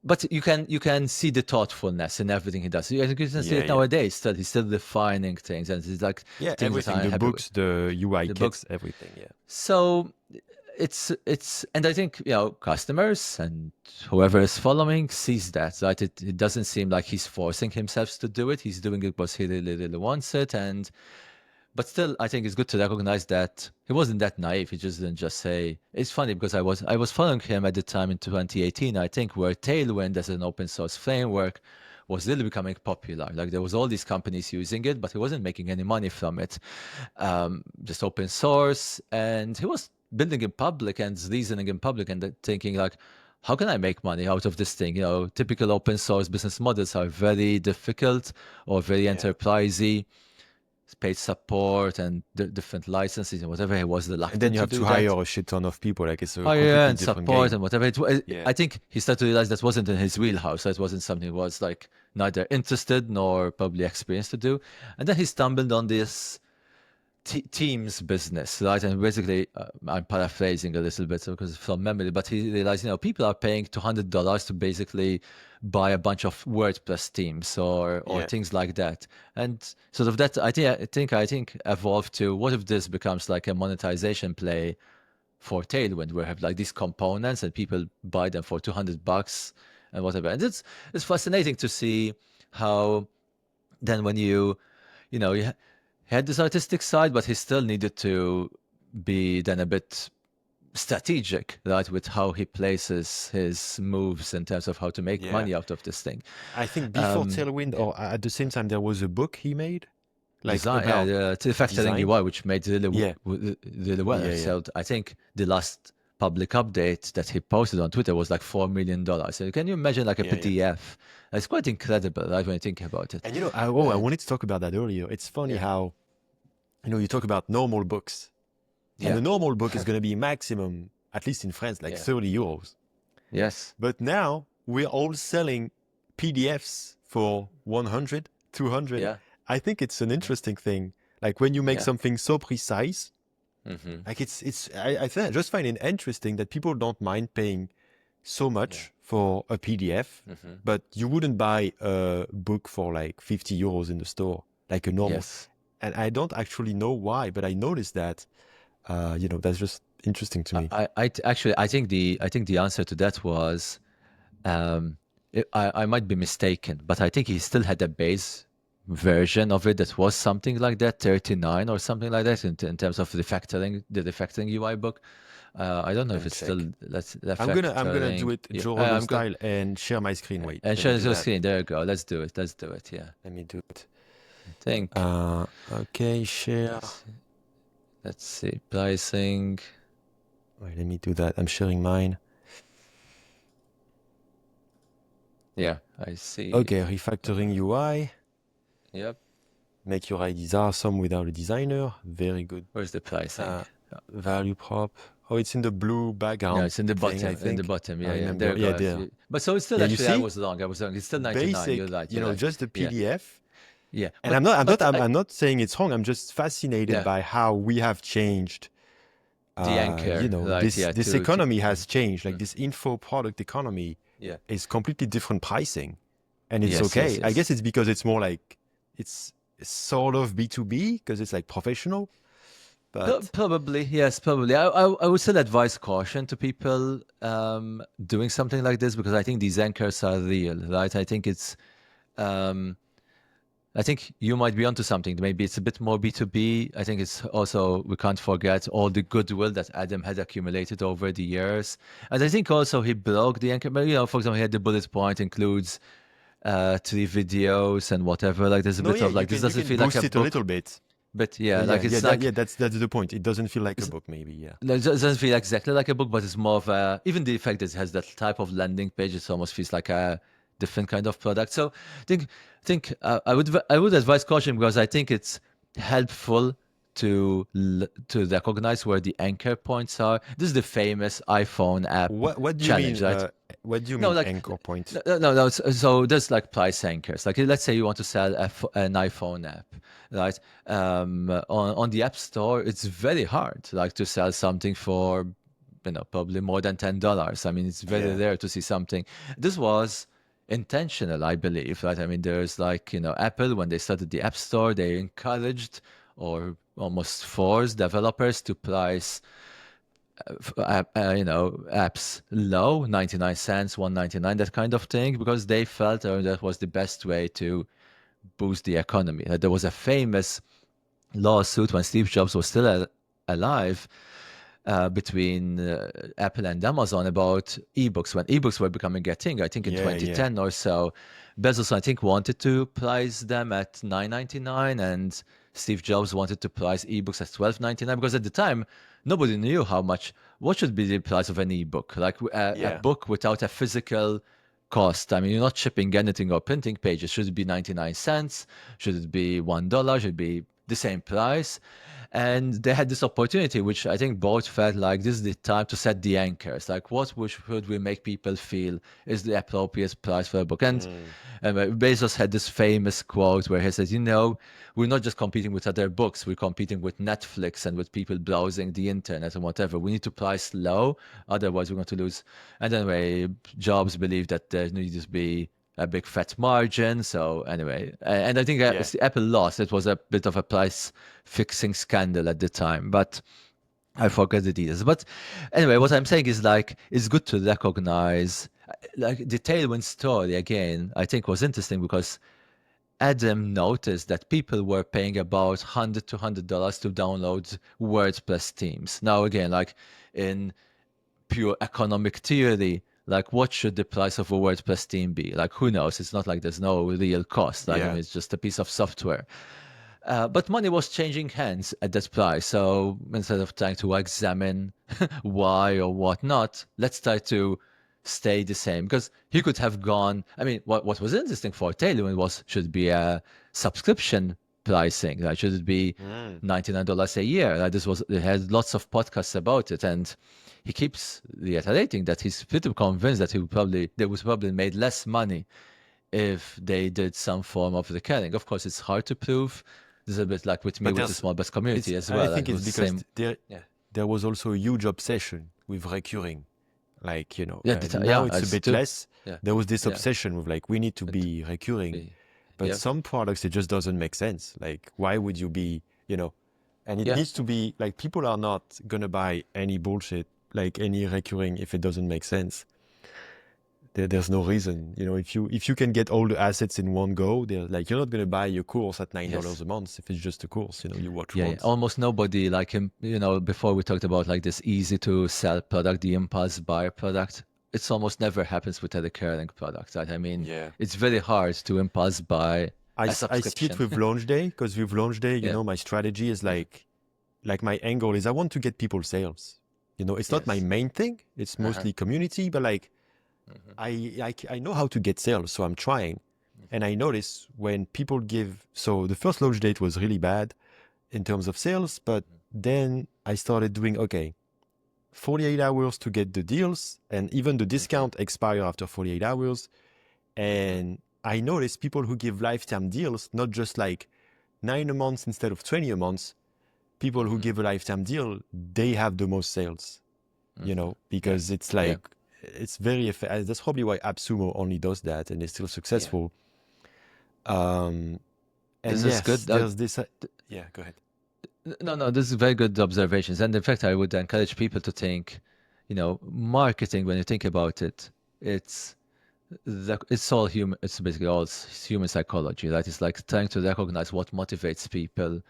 Speaker 1: But you can see the thoughtfulness in everything he does. You can see
Speaker 2: Yeah,
Speaker 1: it
Speaker 2: yeah.
Speaker 1: nowadays. Still, he's still defining things, and it's like
Speaker 2: Yeah,
Speaker 1: things that
Speaker 2: everything.
Speaker 1: I'm
Speaker 2: The
Speaker 1: happy with.
Speaker 2: books, the UI
Speaker 1: The books.
Speaker 2: kits, everything. Yeah.
Speaker 1: So and I think customers and whoever is following sees that, right? It doesn't seem like he's forcing himself to do it. He's doing it because he really, really wants it. And but still, I think it's good to recognize that he wasn't that naive. He just didn't just say. It's funny because I was following him at the time in 2018. I think where Tailwind as an open source framework was really becoming popular. Like there was all these companies using it, but he wasn't making any money from it. Just open source, and he was building in public and reasoning in public and thinking like, how can I make money out of this thing? Typical open source business models are very difficult or very
Speaker 2: Yeah.
Speaker 1: enterprisey, paid support and different licenses and whatever. He was
Speaker 2: And then
Speaker 1: reluctant
Speaker 2: you
Speaker 1: to
Speaker 2: have
Speaker 1: do
Speaker 2: to
Speaker 1: that.
Speaker 2: hire a shit ton of people. Like it's a
Speaker 1: Hire
Speaker 2: completely
Speaker 1: and
Speaker 2: different
Speaker 1: support
Speaker 2: game.
Speaker 1: and whatever.
Speaker 2: Yeah.
Speaker 1: I think he started to realize that wasn't in his wheelhouse. So it wasn't something he was like neither interested nor probably experienced to do. And then he stumbled on this Teams business, right? And basically, I'm paraphrasing a little bit because from memory, but he realized, people are paying $200 to basically buy a bunch of WordPress themes or
Speaker 2: Yeah.
Speaker 1: things like that. And sort of that, I think evolved to what if this becomes like a monetization play for Tailwind, where we have like these components and people buy them for $200 and whatever. And it's fascinating to see how then when he had this artistic side, but he still needed to be then a bit strategic, right, with how he places his moves in terms of how to make
Speaker 2: Yeah.
Speaker 1: money out of this thing.
Speaker 2: I think before Tailwind,
Speaker 1: Yeah.
Speaker 2: or at the same time, there was a book he made, like
Speaker 1: Design,
Speaker 2: about
Speaker 1: to factoring
Speaker 2: design.
Speaker 1: UI, which made really,
Speaker 2: Yeah.
Speaker 1: really well.
Speaker 2: Yeah. Yeah.
Speaker 1: So I think the last public update that he posted on Twitter was like $4 million. So can you imagine like a
Speaker 2: Yeah. Yeah.
Speaker 1: PDF? It's quite incredible, right, when you think about it.
Speaker 2: And I
Speaker 1: And
Speaker 2: wanted to talk about that earlier. It's funny
Speaker 1: yeah,
Speaker 2: how, you talk about normal books, and
Speaker 1: yeah,
Speaker 2: a normal book is going to be maximum, at least in France, like
Speaker 1: yeah,
Speaker 2: 30 euros.
Speaker 1: yes,
Speaker 2: But now we're all selling PDFs for 100, 200.
Speaker 1: yeah,
Speaker 2: I think it's an interesting thing. Like when you make
Speaker 1: yeah.
Speaker 2: something so precise,
Speaker 1: Hmm.
Speaker 2: like I just find it interesting that people don't mind paying so
Speaker 1: Yeah.
Speaker 2: much for a PDF,
Speaker 1: Hmm.
Speaker 2: but you wouldn't buy a book for like 50 euros in the store, like a normal.
Speaker 1: Yes.
Speaker 2: And I don't actually know why, but I noticed that, that's just interesting to me.
Speaker 1: Actually, I think the answer to that was, um, I might be mistaken, but I think he still had a base version of it that was something like that, 39 or something like that, in terms of the refactoring UI book. I don't know
Speaker 2: Let
Speaker 1: if
Speaker 2: me
Speaker 1: it's still
Speaker 2: check.
Speaker 1: that's
Speaker 2: I'm gonna do
Speaker 1: refactoring.
Speaker 2: it
Speaker 1: Yeah,
Speaker 2: Joe Rogan
Speaker 1: I'm good.
Speaker 2: style and share my screen. Wait,
Speaker 1: And
Speaker 2: let me
Speaker 1: share
Speaker 2: do
Speaker 1: your
Speaker 2: that.
Speaker 1: screen. There you go. Let's do it. Let's do it. Yeah.
Speaker 2: Let me do it.
Speaker 1: I think.
Speaker 2: Okay, share.
Speaker 1: Let's see. Pricing.
Speaker 2: Wait, let me do that. I'm sharing mine.
Speaker 1: Yeah, I see.
Speaker 2: Okay, refactoring UI.
Speaker 1: Yep.
Speaker 2: Make your IDs awesome without a designer. Very good.
Speaker 1: Where's the pricing?
Speaker 2: Value prop. Oh, it's in the blue
Speaker 1: Yeah,
Speaker 2: background
Speaker 1: it's in the
Speaker 2: thing,
Speaker 1: bottom.
Speaker 2: I
Speaker 1: In the
Speaker 2: think.
Speaker 1: bottom.
Speaker 2: I
Speaker 1: Yeah, yeah.
Speaker 2: remember.
Speaker 1: There you
Speaker 2: Yeah,
Speaker 1: go.
Speaker 2: there.
Speaker 1: But so it's still
Speaker 2: Yeah, you
Speaker 1: actually I
Speaker 2: see?
Speaker 1: was wrong. I was wrong. It's still 99. You're
Speaker 2: Basic,
Speaker 1: right. You're right.
Speaker 2: just the
Speaker 1: Yeah,
Speaker 2: PDF.
Speaker 1: yeah.
Speaker 2: And I'm
Speaker 1: I,
Speaker 2: not saying it's wrong. I'm just fascinated
Speaker 1: yeah.
Speaker 2: by how we have changed.
Speaker 1: The anchor, right? Yeah.
Speaker 2: This
Speaker 1: To
Speaker 2: economy has changed. Like
Speaker 1: mm,
Speaker 2: this info product economy
Speaker 1: yeah.
Speaker 2: is completely different pricing, and it's
Speaker 1: Yes, yes,
Speaker 2: okay. I
Speaker 1: yes.
Speaker 2: guess it's because it's more like it's sort of B2B because it's like professional. but
Speaker 1: Probably, yes, probably. I would still advise caution to people doing something like this because I think these anchors are real, right? Um, I think you might be onto something. Maybe it's a bit more B2B. I think it's also, we can't forget all the goodwill that Adam had accumulated over the years. And I think also he broke the anchor. But, for example, he had the bullet point includes 3 videos and whatever. Like there's a
Speaker 2: no,
Speaker 1: bit
Speaker 2: yeah,
Speaker 1: of like, this
Speaker 2: you
Speaker 1: doesn't
Speaker 2: can
Speaker 1: feel like a
Speaker 2: boost it a little
Speaker 1: book.
Speaker 2: bit.
Speaker 1: But yeah,
Speaker 2: Yeah,
Speaker 1: like
Speaker 2: yeah,
Speaker 1: it's like,
Speaker 2: that's the point. It doesn't feel like a book, maybe. Yeah,
Speaker 1: no, it doesn't feel exactly like a book, but it's more of a, even the fact that it has that type of landing page, it almost feels like a different kind of product. So I would advise caution because I think it's helpful to recognize where the anchor points are. This is the famous iPhone app
Speaker 2: what do you
Speaker 1: challenge,
Speaker 2: mean?
Speaker 1: right?
Speaker 2: What do you
Speaker 1: No,
Speaker 2: mean
Speaker 1: like
Speaker 2: anchor point?
Speaker 1: no. So there's like price anchors. Like let's say you want to sell an iPhone app, right? On the App Store, it's very hard, like to sell something for, probably more than $10. I mean, it's very
Speaker 2: Yeah,
Speaker 1: rare to see something. This was intentional, I believe, right? I mean, there's like Apple when they started the App Store, they encouraged or almost forced developers to price apps low, 99 cents, 1.99, that kind of thing, because they felt that was the best way to boost the economy. There was a famous lawsuit when Steve Jobs was still alive between Apple and Amazon about ebooks when ebooks were becoming a thing. I think in
Speaker 2: yeah.
Speaker 1: 2010 or so, Bezos I think wanted to price them at 9.99, and Steve Jobs wanted to price ebooks at 12.99 because at the time nobody knew what should be the price of an ebook, like a
Speaker 2: Yeah.
Speaker 1: book without a physical cost. I mean, you're not shipping anything or printing pages. Should it be 99 cents? Should it be $1? Should it be the same price? And they had this opportunity, which I think both felt like this is the time to set the anchors. Like, should we make people feel is the appropriate price for a book?
Speaker 2: Mm.
Speaker 1: And Bezos had this famous quote where he says, we're not just competing with other books, we're competing with Netflix and with people browsing the internet and whatever. We need to price low, otherwise we're going to lose. And anyway, Jobs believed that there needs to be a big fat margin. So anyway, and I think
Speaker 2: Yeah.
Speaker 1: Apple lost. It was a bit of a price fixing scandal at the time, but I forget the details. But anyway, what I'm saying is like it's good to recognize like the Tailwind story again. I think was interesting because Adam noticed that people were paying about $100 to download WordPress themes. Now again, like in pure economic theory, like what should the price of a WordPress theme be? Like who knows? It's not like there's no real cost. Like I mean,
Speaker 2: Yeah.
Speaker 1: it's just a piece of software. But money was changing hands at that price. So instead of trying to examine why or what not, let's try to stay the same. Because he could have gone. I mean, what was interesting for Taylor was should it be a subscription pricing? Right? Should it be
Speaker 2: Mm.
Speaker 1: $99 a year? This was it had lots of podcasts about it, and he keeps reiterating that he's pretty convinced that they would probably made less money if they did some form of recurring. Of course, it's hard to prove. This is a bit like with me
Speaker 2: But
Speaker 1: with the small bus community as
Speaker 2: I
Speaker 1: well.
Speaker 2: think
Speaker 1: Like it
Speaker 2: it's
Speaker 1: was the
Speaker 2: because
Speaker 1: same.
Speaker 2: there
Speaker 1: Yeah.
Speaker 2: there was also a huge obsession with recurring. Like,
Speaker 1: Yeah.
Speaker 2: now
Speaker 1: Yeah.
Speaker 2: it's a
Speaker 1: It's
Speaker 2: bit
Speaker 1: too.
Speaker 2: less.
Speaker 1: Yeah.
Speaker 2: There was this
Speaker 1: Yeah.
Speaker 2: obsession with like we need to
Speaker 1: It,
Speaker 2: be recurring. But
Speaker 1: yeah.
Speaker 2: some products it just doesn't make sense. Like why would you be, and it
Speaker 1: Yeah.
Speaker 2: needs to be like people are not gonna buy any bullshit, like any recurring if it doesn't make sense. There's no reason. If you can get all the assets in one go, they're like you're not gonna buy your course at $9
Speaker 1: Yes.
Speaker 2: a month if it's just a course, you watch
Speaker 1: Yeah, yeah.
Speaker 2: once.
Speaker 1: Almost nobody like him. Before we talked about like this easy to sell product, the impulse buy product. It's almost never happens with a recurring product. Right? I mean,
Speaker 2: Yeah.
Speaker 1: it's very hard to impulse buy a
Speaker 2: I see it
Speaker 1: subscription.
Speaker 2: with launch day because with launch day,
Speaker 1: Yeah.
Speaker 2: my strategy is
Speaker 1: Yeah.
Speaker 2: like my angle is I want to get people sales. It's not my
Speaker 1: Yes.
Speaker 2: main thing. It's
Speaker 1: Uh-huh.
Speaker 2: mostly community, but like I know how to get sales, so I'm trying. And I notice when people so the first launch date was really bad in terms of sales, but then I started doing, okay, 48 hours to get the deals, and even the discount expire after 48 hours. And I notice people who give lifetime deals, not just like 9 a month instead of 20 a month, people who give a lifetime deal, they have the most sales,
Speaker 1: Yeah.
Speaker 2: because it's
Speaker 1: Yeah.
Speaker 2: like, it's very effective. That's probably why AppSumo only does that and is still
Speaker 1: Yeah.
Speaker 2: successful. Um, and
Speaker 1: This is
Speaker 2: yes,
Speaker 1: good.
Speaker 2: there's this. Yeah, go ahead.
Speaker 1: No, no, this is very good observations. And in fact, I would encourage people to think, marketing, when you think about it, it's it's all human. It's basically all human psychology, right? It's like trying to recognize what motivates people,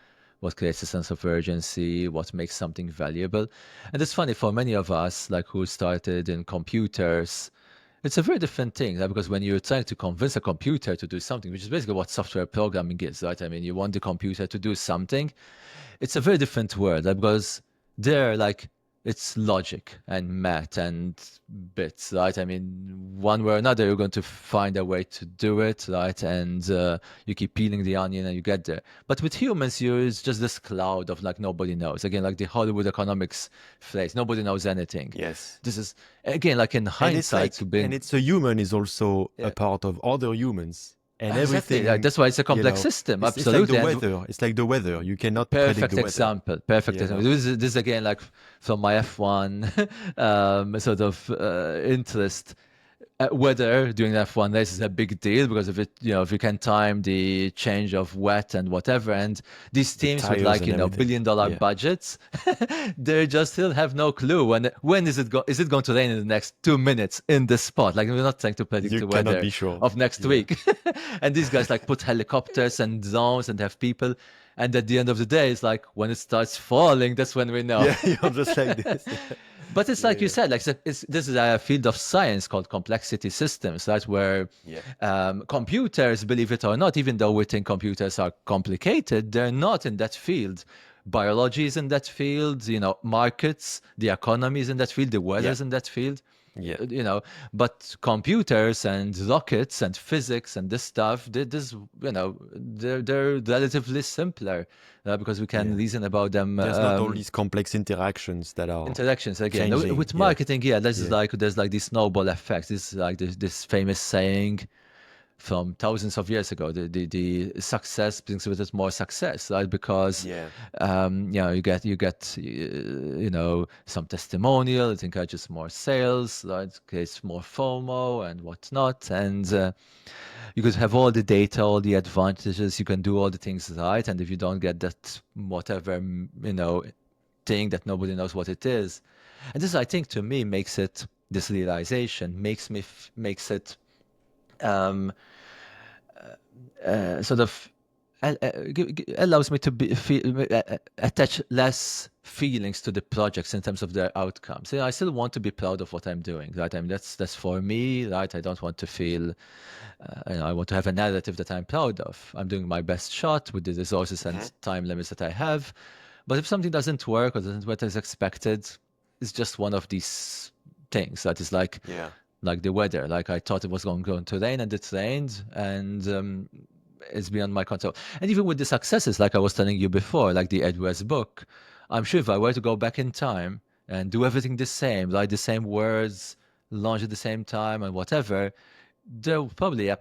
Speaker 1: what creates a sense of urgency, what makes something valuable. And it's funny for many of us, like who started in computers, it's a very different thing, right? Because when you're trying to convince a computer to do something, which is basically what software programming is, right? I mean, you want the computer to do something, it's a very different world, because there, like, it's logic and math and bits, right? I mean, one way or another, you're going to find a way to do it, right? And you keep peeling the onion and you get there. But with humans, it's just this cloud of like nobody knows. Again, like the Hollywood economics phrase, nobody knows anything.
Speaker 2: Yes.
Speaker 1: This is again like in
Speaker 2: And it's
Speaker 1: hindsight to
Speaker 2: like, and
Speaker 1: bring.
Speaker 2: it's a human is also a
Speaker 1: Yeah,
Speaker 2: part of other humans, and
Speaker 1: exactly. Like,
Speaker 2: everything,
Speaker 1: that's why it's a
Speaker 2: you
Speaker 1: complex
Speaker 2: know,
Speaker 1: system.
Speaker 2: it's like the
Speaker 1: Absolutely. And
Speaker 2: weather. It's like the weather. You cannot predict
Speaker 1: perfect
Speaker 2: the weather,
Speaker 1: example. Perfect
Speaker 2: you
Speaker 1: example.
Speaker 2: know.
Speaker 1: This is again like from my F1 sort of interest. Weather during the F1 race is a big deal because if if you can time the change of wet and whatever, and these
Speaker 2: The
Speaker 1: teams with
Speaker 2: tires
Speaker 1: like
Speaker 2: and everything.
Speaker 1: billion-dollar
Speaker 2: Yeah.
Speaker 1: budgets, they just still have no clue when is it going to rain in the next 2 minutes in this spot. Like we're not trying to predict
Speaker 2: You
Speaker 1: the
Speaker 2: cannot
Speaker 1: weather
Speaker 2: be sure.
Speaker 1: of next
Speaker 2: Yeah.
Speaker 1: week, and these guys like put helicopters and drones and have people, and at the end of the day, it's like when it starts falling, that's when we know.
Speaker 2: Yeah, you're just like this. Yeah.
Speaker 1: But it's
Speaker 2: Yeah,
Speaker 1: like you
Speaker 2: yeah.
Speaker 1: said, like this is a field of science called complexity systems. That's where
Speaker 2: Yeah.
Speaker 1: computers, believe it or not, even though we think computers are complicated, they're not in that field. Biology is in that field, markets, the economy is in that field, the weather
Speaker 2: Yeah.
Speaker 1: is in that field,
Speaker 2: Yeah.
Speaker 1: but computers and rockets and physics and this stuff, they're relatively simpler because we can
Speaker 2: Yeah.
Speaker 1: reason about them.
Speaker 2: There's not all these complex interactions that are
Speaker 1: Interactions again
Speaker 2: changing.
Speaker 1: with
Speaker 2: Yeah.
Speaker 1: marketing. Yeah,
Speaker 2: Yeah.
Speaker 1: there's like this snowball effect. This is like this famous saying from thousands of years ago. The success brings with it more success, right? Because
Speaker 2: Yeah.
Speaker 1: you get some testimonial. It encourages more sales, right? It creates more FOMO and whatnot, and you could have all the data, all the advantages. You can do all the things right, and if you don't get that whatever thing that nobody knows what it is. And this, I think, to me, makes it this realization makes it um, sort of allows me to attach less feelings to the projects in terms of their outcomes. I still want to be proud of what I'm doing, right? I mean, that's for me, right? I don't want to feel, I want to have a narrative that I'm proud of. I'm doing my best shot with the resources and
Speaker 2: Mhm.
Speaker 1: time limits that I have. But if something doesn't work or doesn't work as expected, it's just one of these things that is
Speaker 2: Yeah.
Speaker 1: like the weather. Like I thought it was going to rain and it rained, and it's beyond my control. And even with the successes, like I was telling you before, like the Ed West book, I'm sure if I were to go back in time and do everything the same, like the same words, launch at the same time and whatever, there would probably a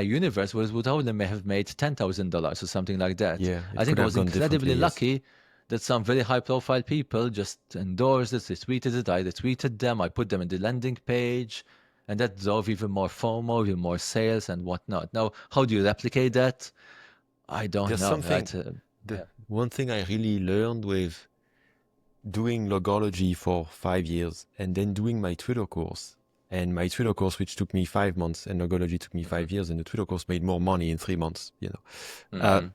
Speaker 1: universe where it would only may have made $10,000 or something like that.
Speaker 2: Yeah.
Speaker 1: I
Speaker 2: It
Speaker 1: think
Speaker 2: could
Speaker 1: I
Speaker 2: have
Speaker 1: was
Speaker 2: gone
Speaker 1: incredibly
Speaker 2: differently. Yes.
Speaker 1: lucky that some very high profile people just endorsed it, they tweeted it, I retweeted them, I put them in the landing page, and that drove even more FOMO, even more sales and whatnot. Now, how do you replicate that? I don't
Speaker 2: There's
Speaker 1: know,
Speaker 2: something.
Speaker 1: right?
Speaker 2: The
Speaker 1: Yeah.
Speaker 2: one thing I really learned with doing logology for 5 years and then doing my Twitter course. And my Twitter course, which took me 5 months, and logology took me 5 years, and the Twitter course made more money in 3 months, Uh,
Speaker 1: Mm-hmm.
Speaker 2: and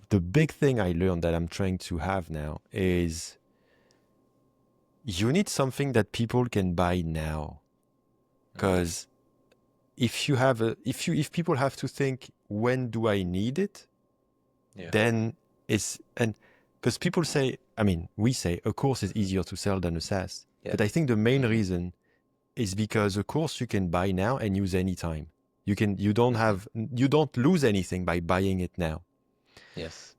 Speaker 2: the big thing I learned that I'm trying to have now is you need something that people can buy now. Because if people have to think, when do I need it?
Speaker 1: Yeah.
Speaker 2: Then and because people say, I mean, we say a course is easier to sell than a SaaS.
Speaker 1: Yeah.
Speaker 2: But I think the main reason is because a course you can buy now and use anytime. You don't lose anything by buying it now.
Speaker 1: Yes.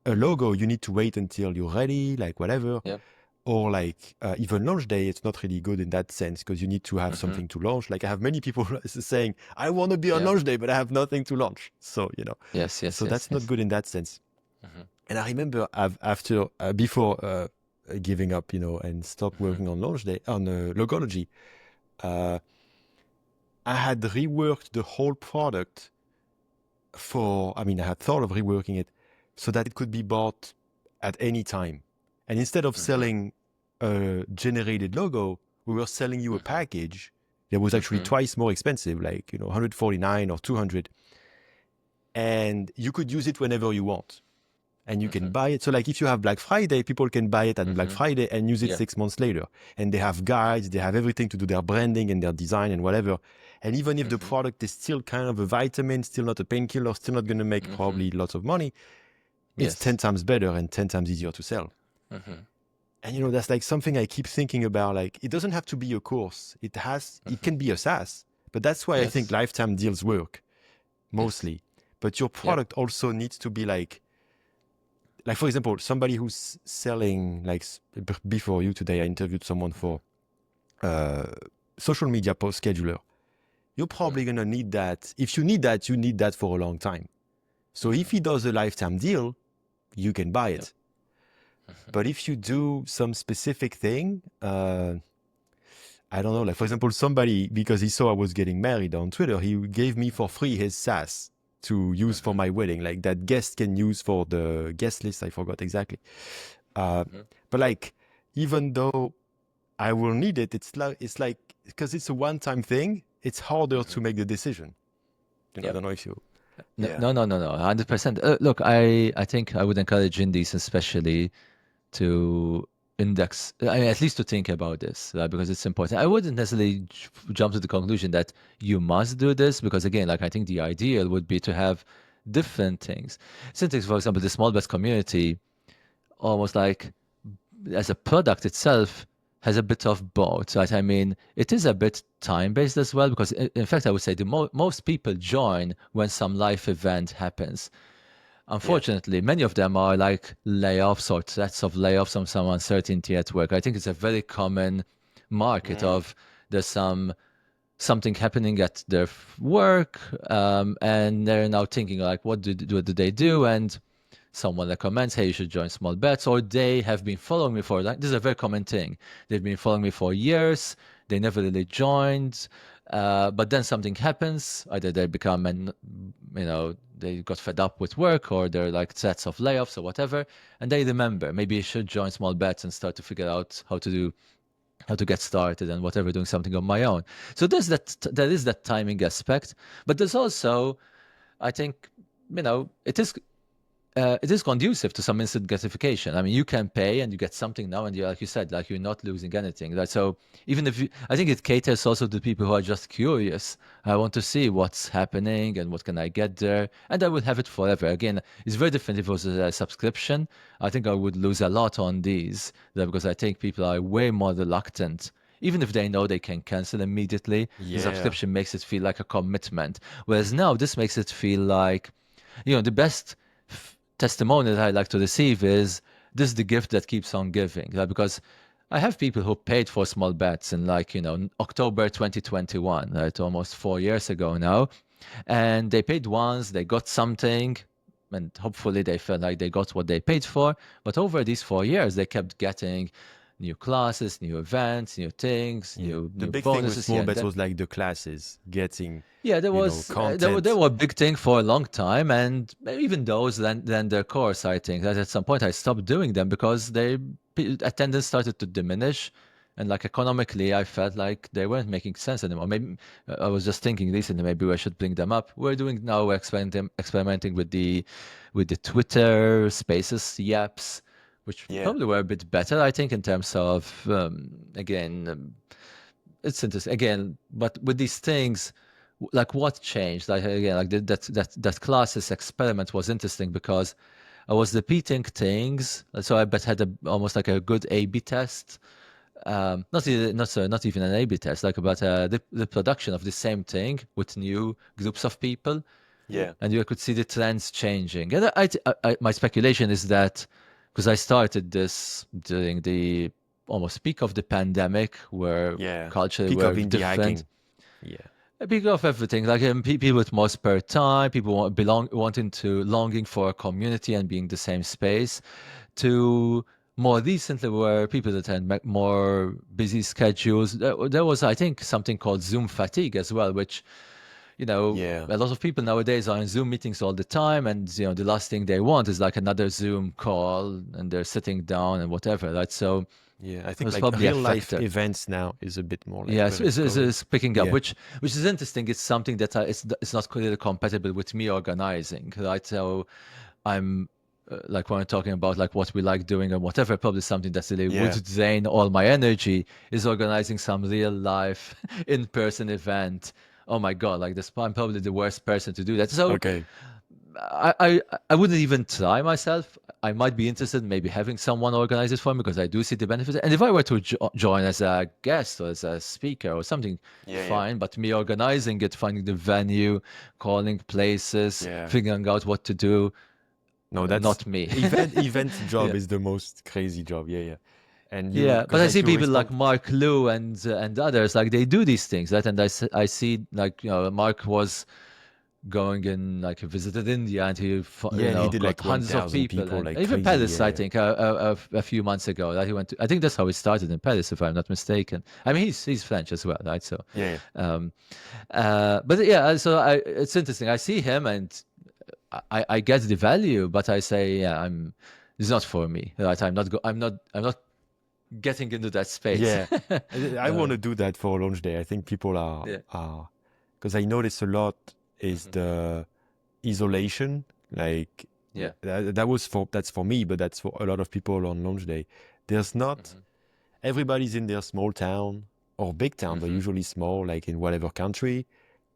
Speaker 2: A logo, you need to wait until you're ready, like whatever.
Speaker 1: Yeah.
Speaker 2: Or like even launch day, it's not really good in that sense because you need to have something to launch. Like I have many people saying, I want to be on launch day, but I have nothing to launch. So,
Speaker 1: Yes.
Speaker 2: so that's not good in that sense. And I remember before giving up, and stop working on launch day, on logology, I had reworked the whole product I mean, I had thought of reworking it so that it could be bought at any time. And instead of
Speaker 1: Mm-hmm.
Speaker 2: selling a generated logo, we were selling you a
Speaker 1: Mm-hmm.
Speaker 2: package that was actually
Speaker 1: Mm-hmm.
Speaker 2: twice more expensive, like, 149 or 200. And you could use it whenever you want. And you can
Speaker 1: Mm-hmm.
Speaker 2: buy it. So, like, if you have Black Friday, people can buy it on Black
Speaker 1: Mm-hmm.
Speaker 2: Friday and use it
Speaker 1: Yeah.
Speaker 2: 6 months later. And they have guides, they have everything to do their branding and their design and whatever. And even if the
Speaker 1: Mm-hmm.
Speaker 2: product is still kind of a vitamin, still not a painkiller, still not going to make
Speaker 1: Mm-hmm.
Speaker 2: probably lots of money, it's 10
Speaker 1: Yes.
Speaker 2: times better and 10 times easier to sell.
Speaker 1: Mm-hmm.
Speaker 2: And that's like something I keep thinking about. Like, it doesn't have to be a course. It
Speaker 1: Mm-hmm.
Speaker 2: can be a SaaS. But that's why I think
Speaker 1: Yes.
Speaker 2: lifetime deals work
Speaker 1: Yes.
Speaker 2: mostly. But your
Speaker 1: Yep.
Speaker 2: product also needs to be like for example, somebody who's selling before you today, I interviewed someone for uh, social media post scheduler. You're
Speaker 1: Mm.
Speaker 2: probably gonna need that. If you need that, you need that for a long time. So if
Speaker 1: Mm-hmm.
Speaker 2: he does a lifetime deal, you can buy
Speaker 1: Yep.
Speaker 2: it. But if you do some specific thing, I don't know, like for example, somebody, because he saw I was getting married on Twitter, he gave me for free his SaaS to use for
Speaker 1: Mm-hmm.
Speaker 2: my wedding, like that guest can use for the guest list. I forgot exactly. Uh,
Speaker 1: Mm-hmm.
Speaker 2: but like, even though I will need it, it's like because it's a one-time thing, it's harder
Speaker 1: Mm-hmm.
Speaker 2: to make the decision. I
Speaker 1: Yep.
Speaker 2: don't know if you.
Speaker 1: No,
Speaker 2: Yeah.
Speaker 1: no, no, no, no. 100%. Look, I think I would encourage indies especially to index, I mean, at least to think about this, because it's important. I wouldn't necessarily jump to the conclusion that you must do this, because again, like I think the ideal would be to have different things. Since, for example, the small bets community, almost like as a product itself, has a bit of both, right? I mean, it is a bit time based as well, because in fact, I would say the most people join when some life event happens.
Speaker 2: Yeah.
Speaker 1: Unfortunately, many of them are like layoffs or threats of layoffs or some uncertainty at work. I think it's a very common market
Speaker 2: Mm.
Speaker 1: of there's something happening at their work, and they're now thinking like, what do they do? And someone recommends, hey, you should join small bets, or they have been following me for like this is a very common thing. They've been following me for years. They never really joined, but then something happens. Either they become an, they got fed up with work, or they're like threats of layoffs or whatever, and they remember maybe I should join small bets and start to figure out how to get started and whatever, doing something on my own. So there is that timing aspect, but there's also, I think, it is conducive to some instant gratification. I mean, you can pay and you get something now, and you, like you said, like you're not losing anything. Right? So even if you, I think it caters also to people who are just curious. I want to see what's happening and what can I get there, and I would have it forever. Again, it's very different if it was a subscription. I think I would lose a lot on these, because I think people are way more reluctant. Even if they know they can cancel immediately, the
Speaker 2: Yeah.
Speaker 1: subscription makes it feel like a commitment. Whereas now, this makes it feel like, the best testimony that I like to receive is this is the gift that keeps on giving. Because I have people who paid for small bets in like, October 2021, right? Almost 4 years ago now. And they paid once, they got something, and hopefully they felt like they got what they paid for. But over these 4 years, they kept getting new classes, new events, new things,
Speaker 2: Yeah. The
Speaker 1: new
Speaker 2: big thing with
Speaker 1: bonuses
Speaker 2: small
Speaker 1: here and
Speaker 2: bets
Speaker 1: there.
Speaker 2: was like the classes, getting,
Speaker 1: Yeah, they
Speaker 2: content.
Speaker 1: were a big thing for a long time, and even those then their course. I think that at some point I stopped doing them because attendance started to diminish, and like economically, I felt like they weren't making sense anymore. Maybe I was just thinking recently, maybe I should bring them up. We're experimenting with the Twitter Spaces yaps, which
Speaker 2: Yeah.
Speaker 1: probably were a bit better, I think, in terms of again. It's interesting again, but with these things, like what changed? Like again, like that classes experiment was interesting because I was repeating things, so I bet had almost like a good A/B test. Not even an A/B test, like about the production of the same thing with new groups of people,
Speaker 2: Yeah.
Speaker 1: and you could see the trends changing. And my speculation is that because I started this during the almost peak of the pandemic, where
Speaker 2: Yeah.
Speaker 1: culture
Speaker 2: Peak of
Speaker 1: were
Speaker 2: indie
Speaker 1: different.
Speaker 2: hacking. Yeah.
Speaker 1: A peak of everything, like people with more spare time, people longing for a community and being the same space, to more recently where people that had more busy schedules. There was, I think, something called Zoom fatigue as well, which
Speaker 2: Yeah.
Speaker 1: a lot of people nowadays are in Zoom meetings all the time, and the last thing they want is like another Zoom call, and they're sitting down and whatever, right? So
Speaker 2: Yeah. I
Speaker 1: it
Speaker 2: think
Speaker 1: was
Speaker 2: like
Speaker 1: probably a
Speaker 2: real life
Speaker 1: factor.
Speaker 2: events now is a bit more like
Speaker 1: Yes,
Speaker 2: where it's going.
Speaker 1: it's picking up,
Speaker 2: Yeah.
Speaker 1: which is interesting. It's something that it's not clearly compatible with me organizing, right? So I'm like when I'm talking about like what we like doing and whatever, probably something that really
Speaker 2: Yeah.
Speaker 1: would drain all my energy is organizing some real life in-person event. Oh my God, like this, I'm probably the worst person to do that. So
Speaker 2: Okay.
Speaker 1: I wouldn't even try myself. I might be interested in maybe having someone organize it for me because I do see the benefits. And if I were to join as a guest or as a speaker or something,
Speaker 2: Yeah. Yeah.
Speaker 1: fine. But me organizing it, finding the venue, calling places,
Speaker 2: Yeah.
Speaker 1: figuring out what to do,
Speaker 2: No, that's
Speaker 1: not me.
Speaker 2: event job
Speaker 1: Yeah.
Speaker 2: is the most crazy job. Yeah. Yeah. And
Speaker 1: Yeah, but
Speaker 2: because
Speaker 1: I
Speaker 2: like
Speaker 1: see
Speaker 2: you
Speaker 1: people
Speaker 2: always
Speaker 1: like
Speaker 2: talk.
Speaker 1: Mark Liu and others like they do these things, right? And I see like Mark was going in like he visited India and he
Speaker 2: Yeah, and he did
Speaker 1: got
Speaker 2: like
Speaker 1: hundreds of
Speaker 2: 1,000
Speaker 1: people
Speaker 2: people
Speaker 1: and
Speaker 2: like
Speaker 1: even
Speaker 2: crazy.
Speaker 1: Paris
Speaker 2: Yeah.
Speaker 1: I
Speaker 2: Yeah.
Speaker 1: think a few months ago that he went to, I think that's how he started in Paris if I'm not mistaken. I mean he's French as well, right? So
Speaker 2: Yeah. Yeah.
Speaker 1: um but yeah, so it's interesting. I see him and I get the value, but I say yeah, it's not for me, right? I'm not getting into that space.
Speaker 2: Yeah. I want to do that for a launch day. I think people
Speaker 1: Yeah.
Speaker 2: are because I notice a lot is
Speaker 1: Hmm.
Speaker 2: the isolation. Like
Speaker 1: Yeah.
Speaker 2: that's for me, but that's for a lot of people on launch day. There's not
Speaker 1: Hmm.
Speaker 2: everybody's in their small town or big town, but
Speaker 1: Hmm.
Speaker 2: usually small, like in whatever country,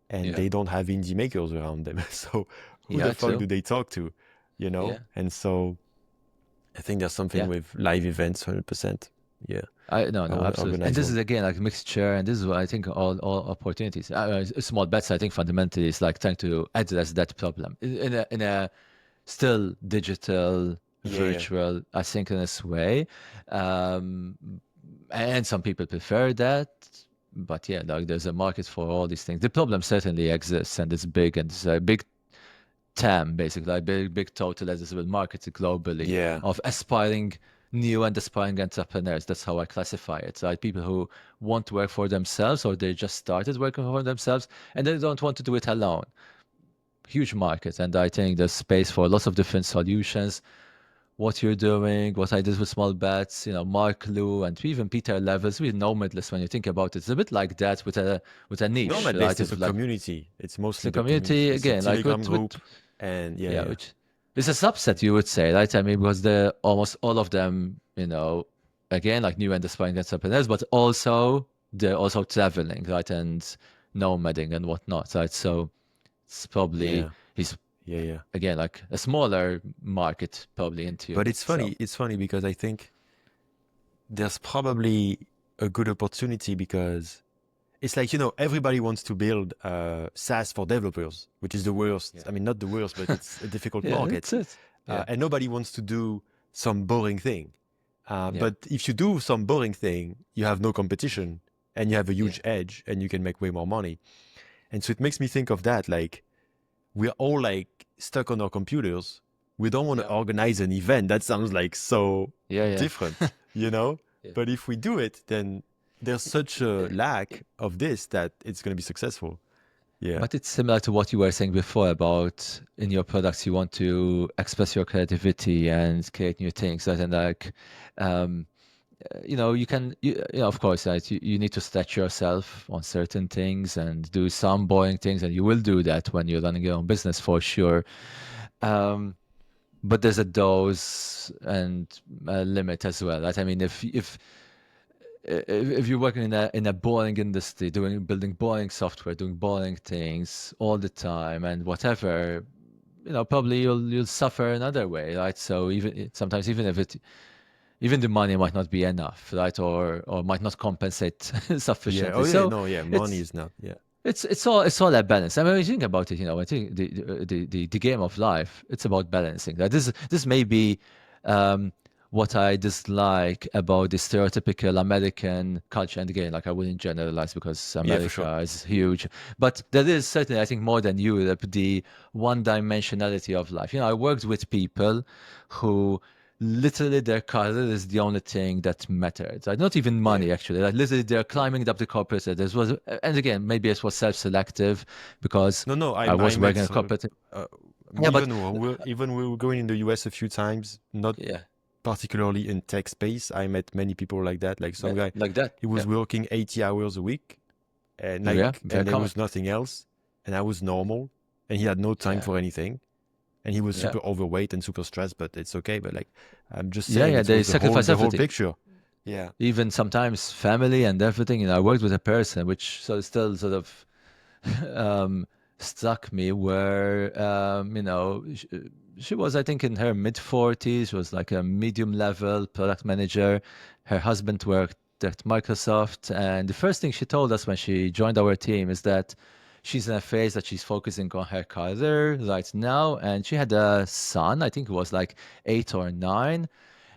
Speaker 2: and
Speaker 1: Yeah.
Speaker 2: they don't have indie makers around them. So who the
Speaker 1: Yeah.
Speaker 2: fuck do
Speaker 1: Too.
Speaker 2: they talk to? You know?
Speaker 1: Yeah.
Speaker 2: And so I think there's something
Speaker 1: Yeah.
Speaker 2: with live events, 100%. Yeah.
Speaker 1: I no
Speaker 2: I
Speaker 1: no
Speaker 2: want to
Speaker 1: absolutely, and
Speaker 2: organize
Speaker 1: this is
Speaker 2: one.
Speaker 1: again like mixture, and this is what I think all opportunities. Small bets I think fundamentally is like trying to address that problem in a still digital,
Speaker 2: Yeah, yeah.
Speaker 1: virtual, asynchronous way, um, and some people prefer that. But yeah, like there's a market for all these things. The problem certainly exists, and it's big, and it's a big TAM, basically, a big total addressable market globally
Speaker 2: Yeah.
Speaker 1: of aspiring new and aspiring entrepreneurs. That's how I classify it. Right? People who want to work for themselves or they just started working for themselves and they don't want to do it alone. Huge market. And I think there's space for lots of different solutions. What you're doing, what I did with small bets, Mark Liu and even Peter Levels, we're nomadless when you think about it. It's a bit like that with a niche,
Speaker 2: Nomad
Speaker 1: right?
Speaker 2: List is
Speaker 1: If
Speaker 2: a
Speaker 1: like
Speaker 2: community. It's
Speaker 1: it's
Speaker 2: mostly
Speaker 1: a
Speaker 2: the community.
Speaker 1: community
Speaker 2: It's a
Speaker 1: again, like
Speaker 2: Telegram
Speaker 1: with
Speaker 2: group. And yeah,
Speaker 1: yeah,
Speaker 2: yeah.
Speaker 1: which is a subset, you would say, right? I mean, because they're almost all of them, again, like new and aspiring entrepreneurs, but also they're also traveling, right? And nomading and whatnot, right? So it's probably
Speaker 2: Yeah.
Speaker 1: he's
Speaker 2: Yeah, yeah.
Speaker 1: again like a smaller market probably in
Speaker 2: But
Speaker 1: theory.
Speaker 2: it's
Speaker 1: So
Speaker 2: funny. It's funny because I think there's probably a good opportunity because it's like, everybody wants to build SaaS for developers, which is the worst.
Speaker 1: yeah,
Speaker 2: I mean, not the worst, but it's a difficult
Speaker 1: yeah,
Speaker 2: market.
Speaker 1: that's it. Yeah,
Speaker 2: And nobody wants to do some boring thing.
Speaker 1: yeah,
Speaker 2: But if you do some boring thing, you have no competition and you have a
Speaker 1: yeah,
Speaker 2: huge edge and you can make way more money. And so it makes me think of that. Like, we're all like stuck on our computers. We don't want to
Speaker 1: yeah,
Speaker 2: organize an event. That sounds like so
Speaker 1: yeah,
Speaker 2: different, you know?
Speaker 1: yeah.
Speaker 2: But if we do it, then there's such a lack of this that it's going to be successful. Yeah.
Speaker 1: But it's similar to what you were saying before about in your products, you want to express your creativity and create new things, right? And like, um, of course, right? You need to stretch yourself on certain things and do some boring things, and you will do that when you're running your own business for sure. Um, but there's a dose and a limit as well, right? I mean, if you're working in a boring industry, building boring software, doing boring things all the time and whatever, probably you'll suffer another way, right? So sometimes even the money might not be enough, right? Or might not compensate
Speaker 2: Yeah.
Speaker 1: sufficiently.
Speaker 2: Oh, yeah.
Speaker 1: So
Speaker 2: No, yeah. Money
Speaker 1: it's
Speaker 2: is not. Yeah.
Speaker 1: it's all a balance. I mean, when you think about it, I think the game of life, it's about balancing. Like this may be um, what I dislike about the stereotypical American culture. And again, like I wouldn't generalize because
Speaker 2: Yeah, for sure.
Speaker 1: America is huge, but there is certainly, I think, more than Europe, the one dimensionality of life. I worked with people who literally their career is the only thing that mattered. Like, not even
Speaker 2: Yeah.
Speaker 1: money, actually. Like literally, they're
Speaker 2: Yeah.
Speaker 1: climbing up the corporate ladder. This was, and again, maybe it was self-selective because
Speaker 2: No, no,
Speaker 1: I
Speaker 2: I
Speaker 1: was working in a
Speaker 2: met
Speaker 1: corporate.
Speaker 2: uh,
Speaker 1: Yeah, but
Speaker 2: even we were going in the US a few times, not
Speaker 1: yeah,
Speaker 2: particularly in tech space. I met many people like that. Like some guy,
Speaker 1: like that.
Speaker 2: he
Speaker 1: Yeah,
Speaker 2: was working 80 hours a week, and
Speaker 1: yeah, very
Speaker 2: and there
Speaker 1: common.
Speaker 2: was nothing else, and I was normal, and he had no time
Speaker 1: Yeah,
Speaker 2: for anything, and he was
Speaker 1: yeah,
Speaker 2: super overweight and super stressed. But it's okay. But like, I'm just
Speaker 1: yeah,
Speaker 2: saying,
Speaker 1: yeah.
Speaker 2: it
Speaker 1: They
Speaker 2: was
Speaker 1: sacrifice
Speaker 2: the whole
Speaker 1: everything,
Speaker 2: picture. Yeah,
Speaker 1: even sometimes family and everything. I worked with a person which still sort of um, struck me where she was, I think, in her mid 40s. She was like a medium level product manager. Her husband worked at Microsoft, and the first thing she told us when she joined our team is that she's in a phase that she's focusing on her career right now, and she had a son. I think it was like 8 or 9,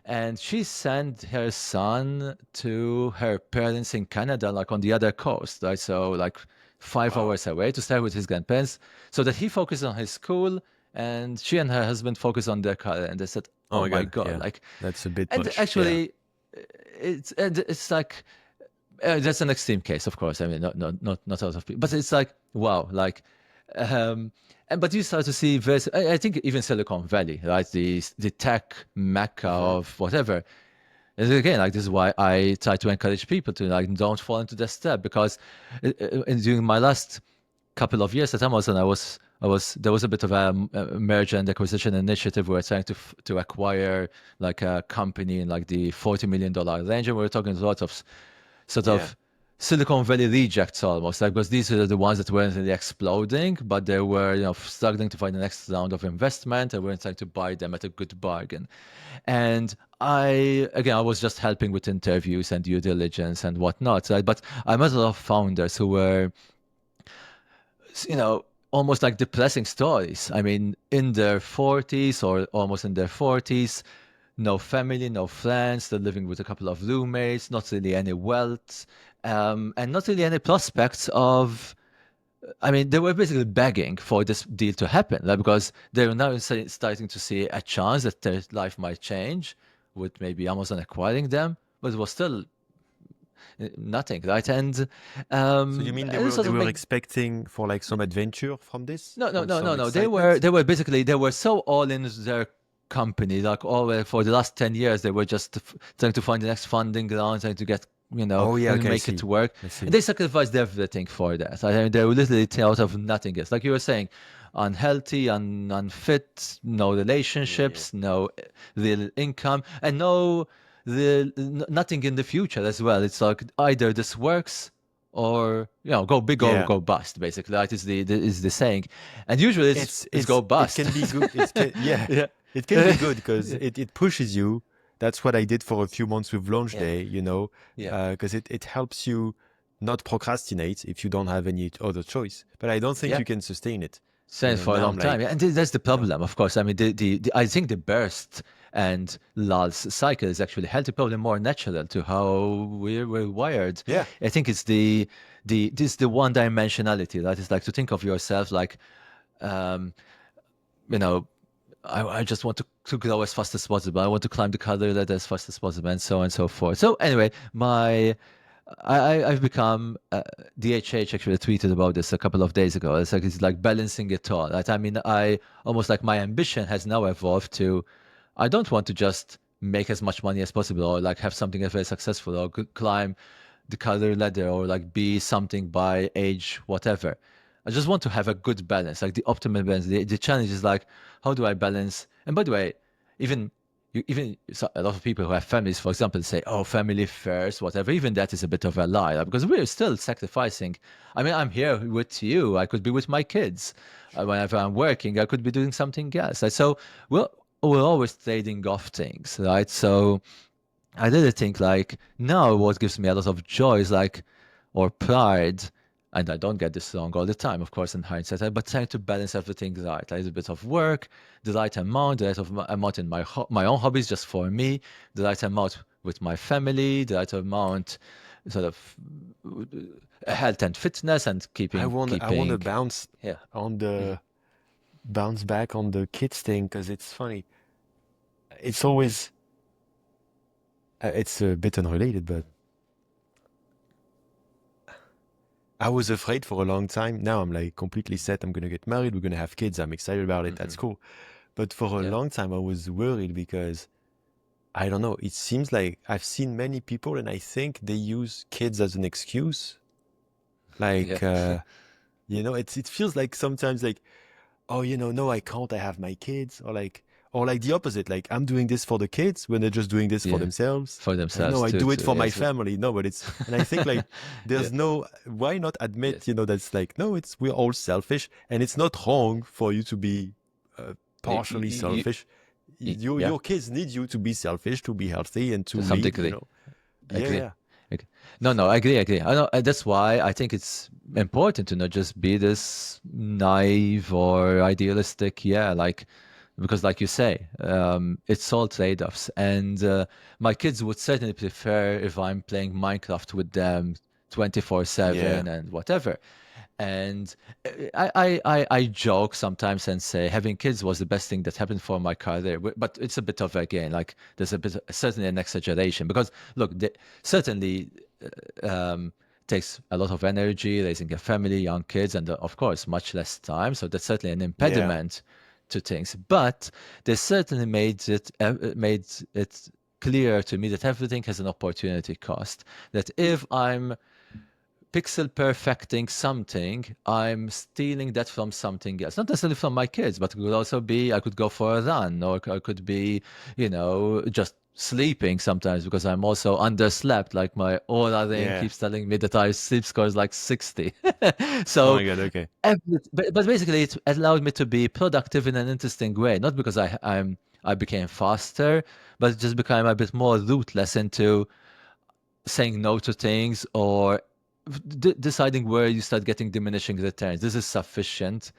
Speaker 1: and she sent her son to her parents in Canada, like on the other coast, right? So like five
Speaker 2: wow.
Speaker 1: hours away to stay with his grandparents, so that he focused on his school, and she and her husband focused on their career. And they said,
Speaker 2: Oh
Speaker 1: "Oh
Speaker 2: my
Speaker 1: my
Speaker 2: God,
Speaker 1: God!"
Speaker 2: yeah,
Speaker 1: Like,
Speaker 2: that's a bit
Speaker 1: and
Speaker 2: much. Yeah,
Speaker 1: actually, it's like that's an extreme case, of course. I mean, not a lot of people, but it's like wow, like, and but you start to see this. I think even Silicon Valley, right, the tech mecca
Speaker 2: hmm,
Speaker 1: of whatever. And again, like this is why I try to encourage people to like don't fall into that step because during my last couple of years at Amazon, there was a bit of a merger and acquisition initiative. We were trying to acquire like a company in like the $40 million range, and we were talking to lots of sort
Speaker 2: yeah,
Speaker 1: of Silicon Valley rejects almost, like because these are the ones that weren't really exploding, but they were struggling to find the next round of investment, and we were trying to buy them at a good bargain. And I was just helping with interviews and due diligence and whatnot, right? But I met a lot of founders who were, almost like depressing stories. I mean, in their 40s or almost in their 40s, no family, no friends, they're living with a couple of roommates, not really any wealth, and not really any prospects of. I mean, they were basically begging for this deal to happen, like, because they're now starting to see a chance that their life might change with maybe Amazon acquiring them, but it was still nothing, right?
Speaker 2: so you mean
Speaker 1: And it sort
Speaker 2: they
Speaker 1: of
Speaker 2: were
Speaker 1: make
Speaker 2: expecting for like some adventure from this,
Speaker 1: no, no,
Speaker 2: from
Speaker 1: no, no,
Speaker 2: some
Speaker 1: no.
Speaker 2: excitement?
Speaker 1: They were basically they were so all in their company, like all for the last 10 years, they were just trying to find the next funding round, trying to get
Speaker 2: Oh yeah,
Speaker 1: and
Speaker 2: okay,
Speaker 1: make it work,
Speaker 2: I
Speaker 1: and
Speaker 2: see.
Speaker 1: they sacrificed everything for that. I mean, they were literally out of nothing else, like you were saying, unhealthy, unfit, no
Speaker 2: Yeah, yeah,
Speaker 1: relationships, no real income, and no nothing in the future as well. It's like either this works or go big or
Speaker 2: yeah.
Speaker 1: go bust, basically. That is the saying, and usually it's go
Speaker 2: It
Speaker 1: bust.
Speaker 2: can be good. Yeah,
Speaker 1: Yeah.
Speaker 2: it can be good because it pushes you. That's what I did for a few months with Launch
Speaker 1: Yeah,
Speaker 2: Day,
Speaker 1: yeah,
Speaker 2: because it helps you not procrastinate if you don't have any other choice. But I don't think
Speaker 1: yeah.
Speaker 2: you can sustain it.
Speaker 1: Saying for a
Speaker 2: Now
Speaker 1: long
Speaker 2: I'm
Speaker 1: time, yeah.
Speaker 2: like,
Speaker 1: And that's the
Speaker 2: you know,
Speaker 1: problem, of course. I mean, I think the burst and lulls cycle is actually healthy, probably more natural to how we're wired.
Speaker 2: yeah,
Speaker 1: I think it's the one dimensionality, that is like to think of yourself like, um, you know, I just want to grow as fast as possible. I want to climb the career ladder as fast as possible, and so on and so forth. So anyway, I've become DHH actually tweeted about this a couple of days ago. It's like balancing it all. Right? I mean, I almost like my ambition has now evolved to I don't want to just make as much money as possible or like have something that's very successful or climb the career ladder or like be something by age whatever. I just want to have a good balance, like the optimal balance. The challenge is like, how do I balance? And by the way, even a lot of people who have families, for example, say, "Oh, family first, whatever." Even that is a bit of a lie because we're still sacrificing. I mean, I'm here with you. I could be with my kids. Whenever I'm working, I could be doing something else. So we're always trading off things, right? So I really think like now what gives me a lot of joy is like or pride, and I don't get this wrong all the time, of course, in hindsight, but trying to balance everything right. Like a bit of work, the right amount, the right amount in my own hobbies just for me, the right amount with my family, the right amount sort of health and fitness and
Speaker 2: I want to
Speaker 1: keeping
Speaker 2: bounce
Speaker 1: yeah.
Speaker 2: on
Speaker 1: Mhm.
Speaker 2: bounce back on the kids thing because it's funny. It's always It's a bit unrelated, but I was afraid for a long time. Now I'm like completely set. I'm gonna get married. We're gonna have kids. I'm excited about it. That's
Speaker 1: Hmm.
Speaker 2: cool. But for a
Speaker 1: Yeah,
Speaker 2: long time, I was worried because I don't know. It seems like I've seen many people, and I think they use kids as an excuse.
Speaker 1: yeah,
Speaker 2: Like, it feels like sometimes like, oh, no, I can't. I have my kids, or like the opposite. Like I'm doing this for the kids when they're just doing this for
Speaker 1: yeah.
Speaker 2: themselves.
Speaker 1: For
Speaker 2: Like no,
Speaker 1: themselves
Speaker 2: I
Speaker 1: too.
Speaker 2: do it
Speaker 1: Too.
Speaker 2: for my
Speaker 1: Yes.
Speaker 2: family. No, but and I think like
Speaker 1: Yeah.
Speaker 2: there's no. Why not admit,
Speaker 1: Yes.
Speaker 2: that's like no, we're all selfish, and it's not wrong for you to be uh,
Speaker 1: You,
Speaker 2: partially
Speaker 1: you,
Speaker 2: selfish.
Speaker 1: yeah.
Speaker 2: Your kids need you to be selfish, to be healthy, and to
Speaker 1: To some
Speaker 2: lead.
Speaker 1: degree.
Speaker 2: Yeah,
Speaker 1: Agree.
Speaker 2: yeah,
Speaker 1: Agree. No, no, I agree, I agree. I know, that's why I think it's important to not just be this naive or idealistic, yeah, like because like you say, it's all trade-offs. And my kids would certainly prefer if I'm playing Minecraft with them
Speaker 2: yeah.
Speaker 1: 24/7 and whatever. And I joke sometimes and say having kids was the best thing that happened for my career. But it's a bit of, again, like there's a bit, certainly an exaggeration because look, certainly um, takes a lot of energy raising a family, young kids, and of course much less time. So that's certainly an
Speaker 2: Yeah.
Speaker 1: impediment to things. But they certainly made it clear to me that everything has an opportunity cost. That if I'm pixel perfecting something, I'm stealing that from something else. Not necessarily from my kids, but it could also be I could go for a run, or I could be, just sleeping sometimes because I'm also underslept. Like my Aura ring
Speaker 2: Yeah.
Speaker 1: keeps telling me that I sleep score is like 60.
Speaker 2: Oh
Speaker 1: So,
Speaker 2: my God. Okay.
Speaker 1: but basically, it allowed me to be productive in an interesting way. Not because I became faster, but it just became a bit more rootless into saying no to things or deciding where you start getting diminishing returns. This is sufficient.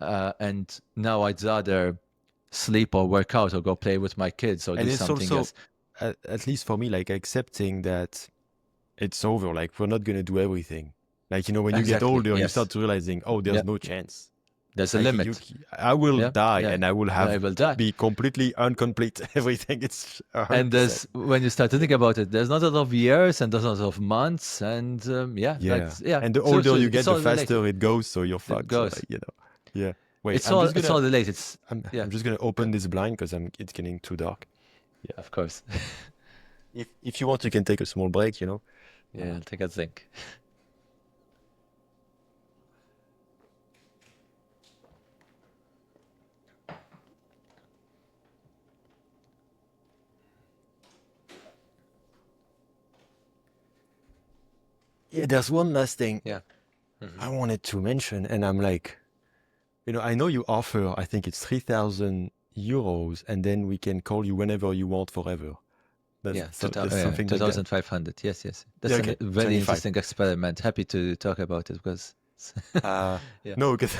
Speaker 1: And now I'd rather sleep or work out or go play with my kids or
Speaker 2: And
Speaker 1: do
Speaker 2: it's
Speaker 1: something
Speaker 2: also,
Speaker 1: else.
Speaker 2: at least for me, like accepting that it's over. Like we're not gonna do everything. Like when you get
Speaker 1: Exactly.
Speaker 2: older, you
Speaker 1: Yes.
Speaker 2: start realizing, oh,
Speaker 1: Yeah.
Speaker 2: there's no chance.
Speaker 1: There's a
Speaker 2: Like
Speaker 1: limit.
Speaker 2: I will
Speaker 1: Yeah.
Speaker 2: die,
Speaker 1: Yeah.
Speaker 2: and I will
Speaker 1: I
Speaker 2: have
Speaker 1: will die.
Speaker 2: be completely incomplete. Everything it's
Speaker 1: And
Speaker 2: 100%.
Speaker 1: there's, when you start to think about it, there's not a lot of years and there's not a lot of months. And yeah, like,
Speaker 2: Yeah.
Speaker 1: yeah.
Speaker 2: And the
Speaker 1: So,
Speaker 2: older
Speaker 1: so
Speaker 2: you
Speaker 1: it's
Speaker 2: get, the
Speaker 1: all related.
Speaker 2: faster it goes. So you're
Speaker 1: It
Speaker 2: fucked. So
Speaker 1: goes.
Speaker 2: yeah. Wait,
Speaker 1: It's all related. It's, yeah.
Speaker 2: I'm just gonna open
Speaker 1: Good.
Speaker 2: this blind because it's getting too dark. Yeah.
Speaker 1: Of course.
Speaker 2: If you want, you can take a small break.
Speaker 1: Yeah, I'll take a think.
Speaker 2: Yeah, there's one last thing
Speaker 1: Yeah. Hmm.
Speaker 2: I wanted to mention, and I'm like, I know you offer, I think it's 3,000 euros, and then we can call you whenever you want forever.
Speaker 1: Yeah,
Speaker 2: There's something like that.
Speaker 1: 2,500. Yes, yes.
Speaker 2: Yeah,
Speaker 1: That's a
Speaker 2: okay,
Speaker 1: very
Speaker 2: 25.
Speaker 1: interesting experiment. Happy to talk about it because,
Speaker 2: Uh,
Speaker 1: yeah,
Speaker 2: no, because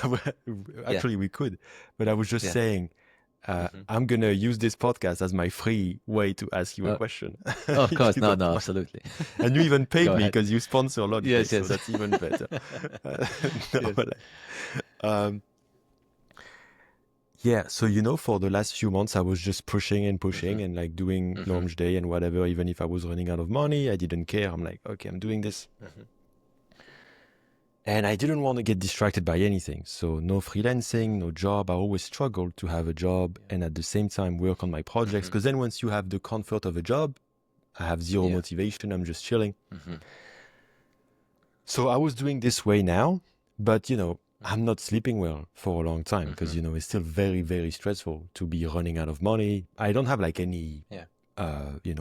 Speaker 1: yeah,
Speaker 2: actually we could, but I was just
Speaker 1: yeah.
Speaker 2: saying,
Speaker 1: Hmm.
Speaker 2: I'm gonna use this podcast as my free way to ask you a
Speaker 1: Oh,
Speaker 2: question,
Speaker 1: of
Speaker 2: if
Speaker 1: course.
Speaker 2: you
Speaker 1: No,
Speaker 2: don't
Speaker 1: no,
Speaker 2: mind.
Speaker 1: absolutely.
Speaker 2: And you even
Speaker 1: Go
Speaker 2: paid me
Speaker 1: ahead.
Speaker 2: because you sponsor
Speaker 1: Yes,
Speaker 2: Logitech, so
Speaker 1: yes.
Speaker 2: that's even better. No,
Speaker 1: Yes.
Speaker 2: but um, yeah, so for the last few months, I was just pushing and
Speaker 1: Hmm.
Speaker 2: pushing and like doing
Speaker 1: Hmm.
Speaker 2: launch day and whatever, even if I was running out of money, I didn't care. I'm like, okay, I'm doing this.
Speaker 1: Hmm.
Speaker 2: And I didn't want to get distracted by anything. So no freelancing, no job. I always struggled to have a job and at the same time work on my projects.
Speaker 1: Hmm.
Speaker 2: Because then once you have the comfort of a job, I have zero
Speaker 1: Yeah.
Speaker 2: motivation. I'm just chilling.
Speaker 1: Hmm.
Speaker 2: So I was doing this way now, but I'm
Speaker 1: Hmm.
Speaker 2: not sleeping well for a long time because
Speaker 1: Hmm.
Speaker 2: it's still very, very stressful to be running out of money. I don't have like any,
Speaker 1: Yeah.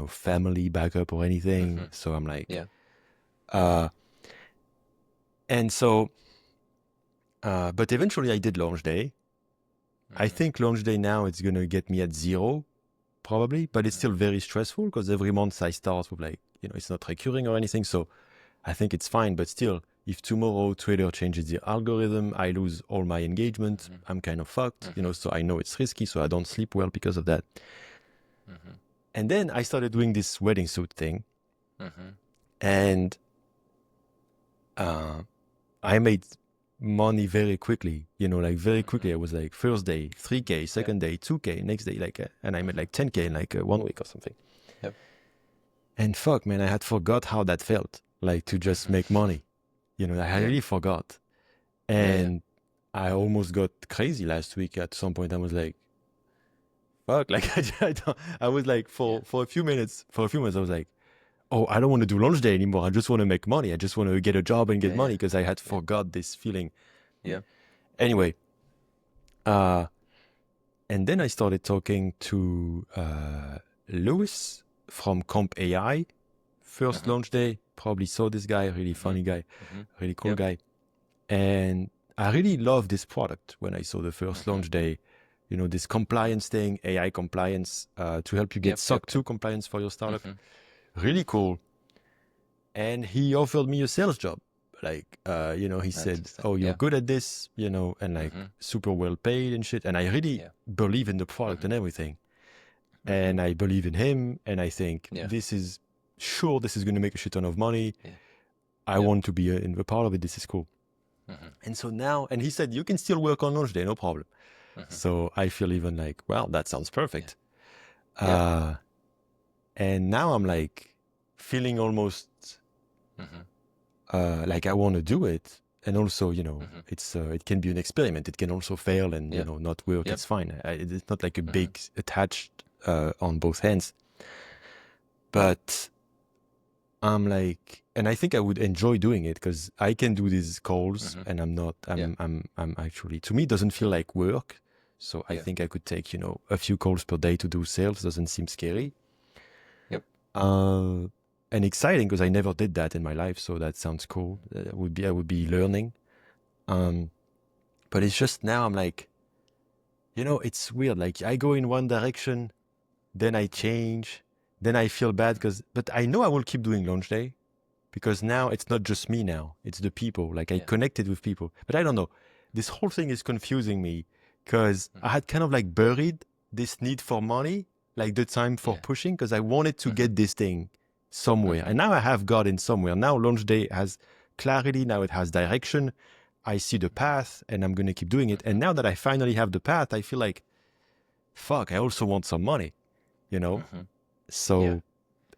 Speaker 2: family backup or anything.
Speaker 1: Hmm.
Speaker 2: So I'm like,
Speaker 1: Yeah.
Speaker 2: uh, and so, but eventually I did launch day. I
Speaker 1: Hmm.
Speaker 2: think launch day now it's gonna get me at zero probably, but it's
Speaker 1: Hmm.
Speaker 2: still very stressful because every month I start with like, it's not recurring or anything. So I think it's fine, but still, if tomorrow Twitter changes the algorithm, I lose all my engagement,
Speaker 1: Hmm.
Speaker 2: I'm kind of fucked,
Speaker 1: Hmm.
Speaker 2: so I know it's risky, so I don't sleep well because of that.
Speaker 1: Hmm.
Speaker 2: And then I started doing this wedding suit thing,
Speaker 1: Hmm.
Speaker 2: and uh, I made money very quickly, like very quickly. I
Speaker 1: Hmm.
Speaker 2: was like, first day, 3K,
Speaker 1: Yeah.
Speaker 2: second day, 2K, next day, and I made
Speaker 1: Hmm.
Speaker 2: like 10K in like 1 week or something.
Speaker 1: Yep.
Speaker 2: And fuck, man, I had forgot how that felt, like to just make money. I
Speaker 1: Yeah.
Speaker 2: really forgot.
Speaker 1: Yeah. Yeah.
Speaker 2: And I almost got crazy last week. At some point, I was like, fuck, like I was like,
Speaker 1: Yeah.
Speaker 2: for a few minutes, I was like, oh, I don't want to do launch day anymore. I just want to make money. I just want to get a job and get
Speaker 1: Yeah.
Speaker 2: money because I had
Speaker 1: Yeah.
Speaker 2: forgot this feeling.
Speaker 1: Yeah.
Speaker 2: Anyway, uh, and then I started talking to Lewis from Comp AI. First
Speaker 1: Mm-hmm.
Speaker 2: launch day, probably saw this guy, really
Speaker 1: Mm-hmm.
Speaker 2: funny guy,
Speaker 1: Mm-hmm.
Speaker 2: really cool
Speaker 1: Yep.
Speaker 2: guy. And I really loved this product when I saw the first
Speaker 1: Mm-hmm.
Speaker 2: launch day. This compliance thing, AI compliance, to help you get
Speaker 1: Yep. Yep.
Speaker 2: SOC
Speaker 1: Yep.
Speaker 2: 2 compliance for your startup.
Speaker 1: Mm-hmm.
Speaker 2: Really cool. And he offered me a sales job. Like, he said,
Speaker 1: Interesting.
Speaker 2: oh, you're
Speaker 1: Yeah.
Speaker 2: good at this, and like
Speaker 1: Mm-hmm.
Speaker 2: super well paid and shit. And I really
Speaker 1: Yeah.
Speaker 2: believe in the product
Speaker 1: Mm-hmm.
Speaker 2: and everything.
Speaker 1: Mm-hmm.
Speaker 2: And I believe in him. And I think
Speaker 1: Yeah.
Speaker 2: this is going to make a shit ton of money.
Speaker 1: Yeah.
Speaker 2: I
Speaker 1: Yep.
Speaker 2: want to be in the part of it. This is cool.
Speaker 1: Mm-hmm.
Speaker 2: And so now, and he said, you can still work on launch day, no problem.
Speaker 1: Mm-hmm.
Speaker 2: So I feel even like, well, that sounds
Speaker 1: Yeah.
Speaker 2: perfect.
Speaker 1: Yep.
Speaker 2: Uh, and now I'm like feeling almost
Speaker 1: Mm-hmm.
Speaker 2: like I want to do it. And also,
Speaker 1: Mm-hmm.
Speaker 2: it can be an experiment. It can also fail and,
Speaker 1: Yep.
Speaker 2: not work.
Speaker 1: Yep.
Speaker 2: It's fine. It's not like a
Speaker 1: Mm-hmm.
Speaker 2: big attached on both hands. But I'm like, and I think I would enjoy doing it because I can do these calls
Speaker 1: Mm-hmm.
Speaker 2: and I'm not,
Speaker 1: Yeah.
Speaker 2: I'm actually, to me, it doesn't feel like work. So I
Speaker 1: Yeah.
Speaker 2: think I could take, a few calls per day to do sales. Doesn't seem scary.
Speaker 1: Yep.
Speaker 2: Uh, and exciting because I never did that in my life. So that sounds cool. I would be learning. But it's just now I'm like, it's weird. Like I go in one direction, then I change, then I feel bad but I know I will keep doing launch day because now it's not just me now. It's the people. Like I
Speaker 1: Yeah.
Speaker 2: connected with people, but I don't know. This whole thing is confusing me because I
Speaker 1: Mm-hmm.
Speaker 2: had kind of like buried this need for money, like the time for
Speaker 1: Yeah.
Speaker 2: pushing because I wanted to
Speaker 1: Mm-hmm.
Speaker 2: get this thing somewhere.
Speaker 1: Mm-hmm.
Speaker 2: And now I have got in somewhere. Now launch day has clarity. Now it has direction. I see the path and I'm going to keep doing it.
Speaker 1: Mm-hmm.
Speaker 2: And now that I finally have the path, I feel like, fuck, I also want some money, you know?
Speaker 1: Mm-hmm. Yeah.
Speaker 2: So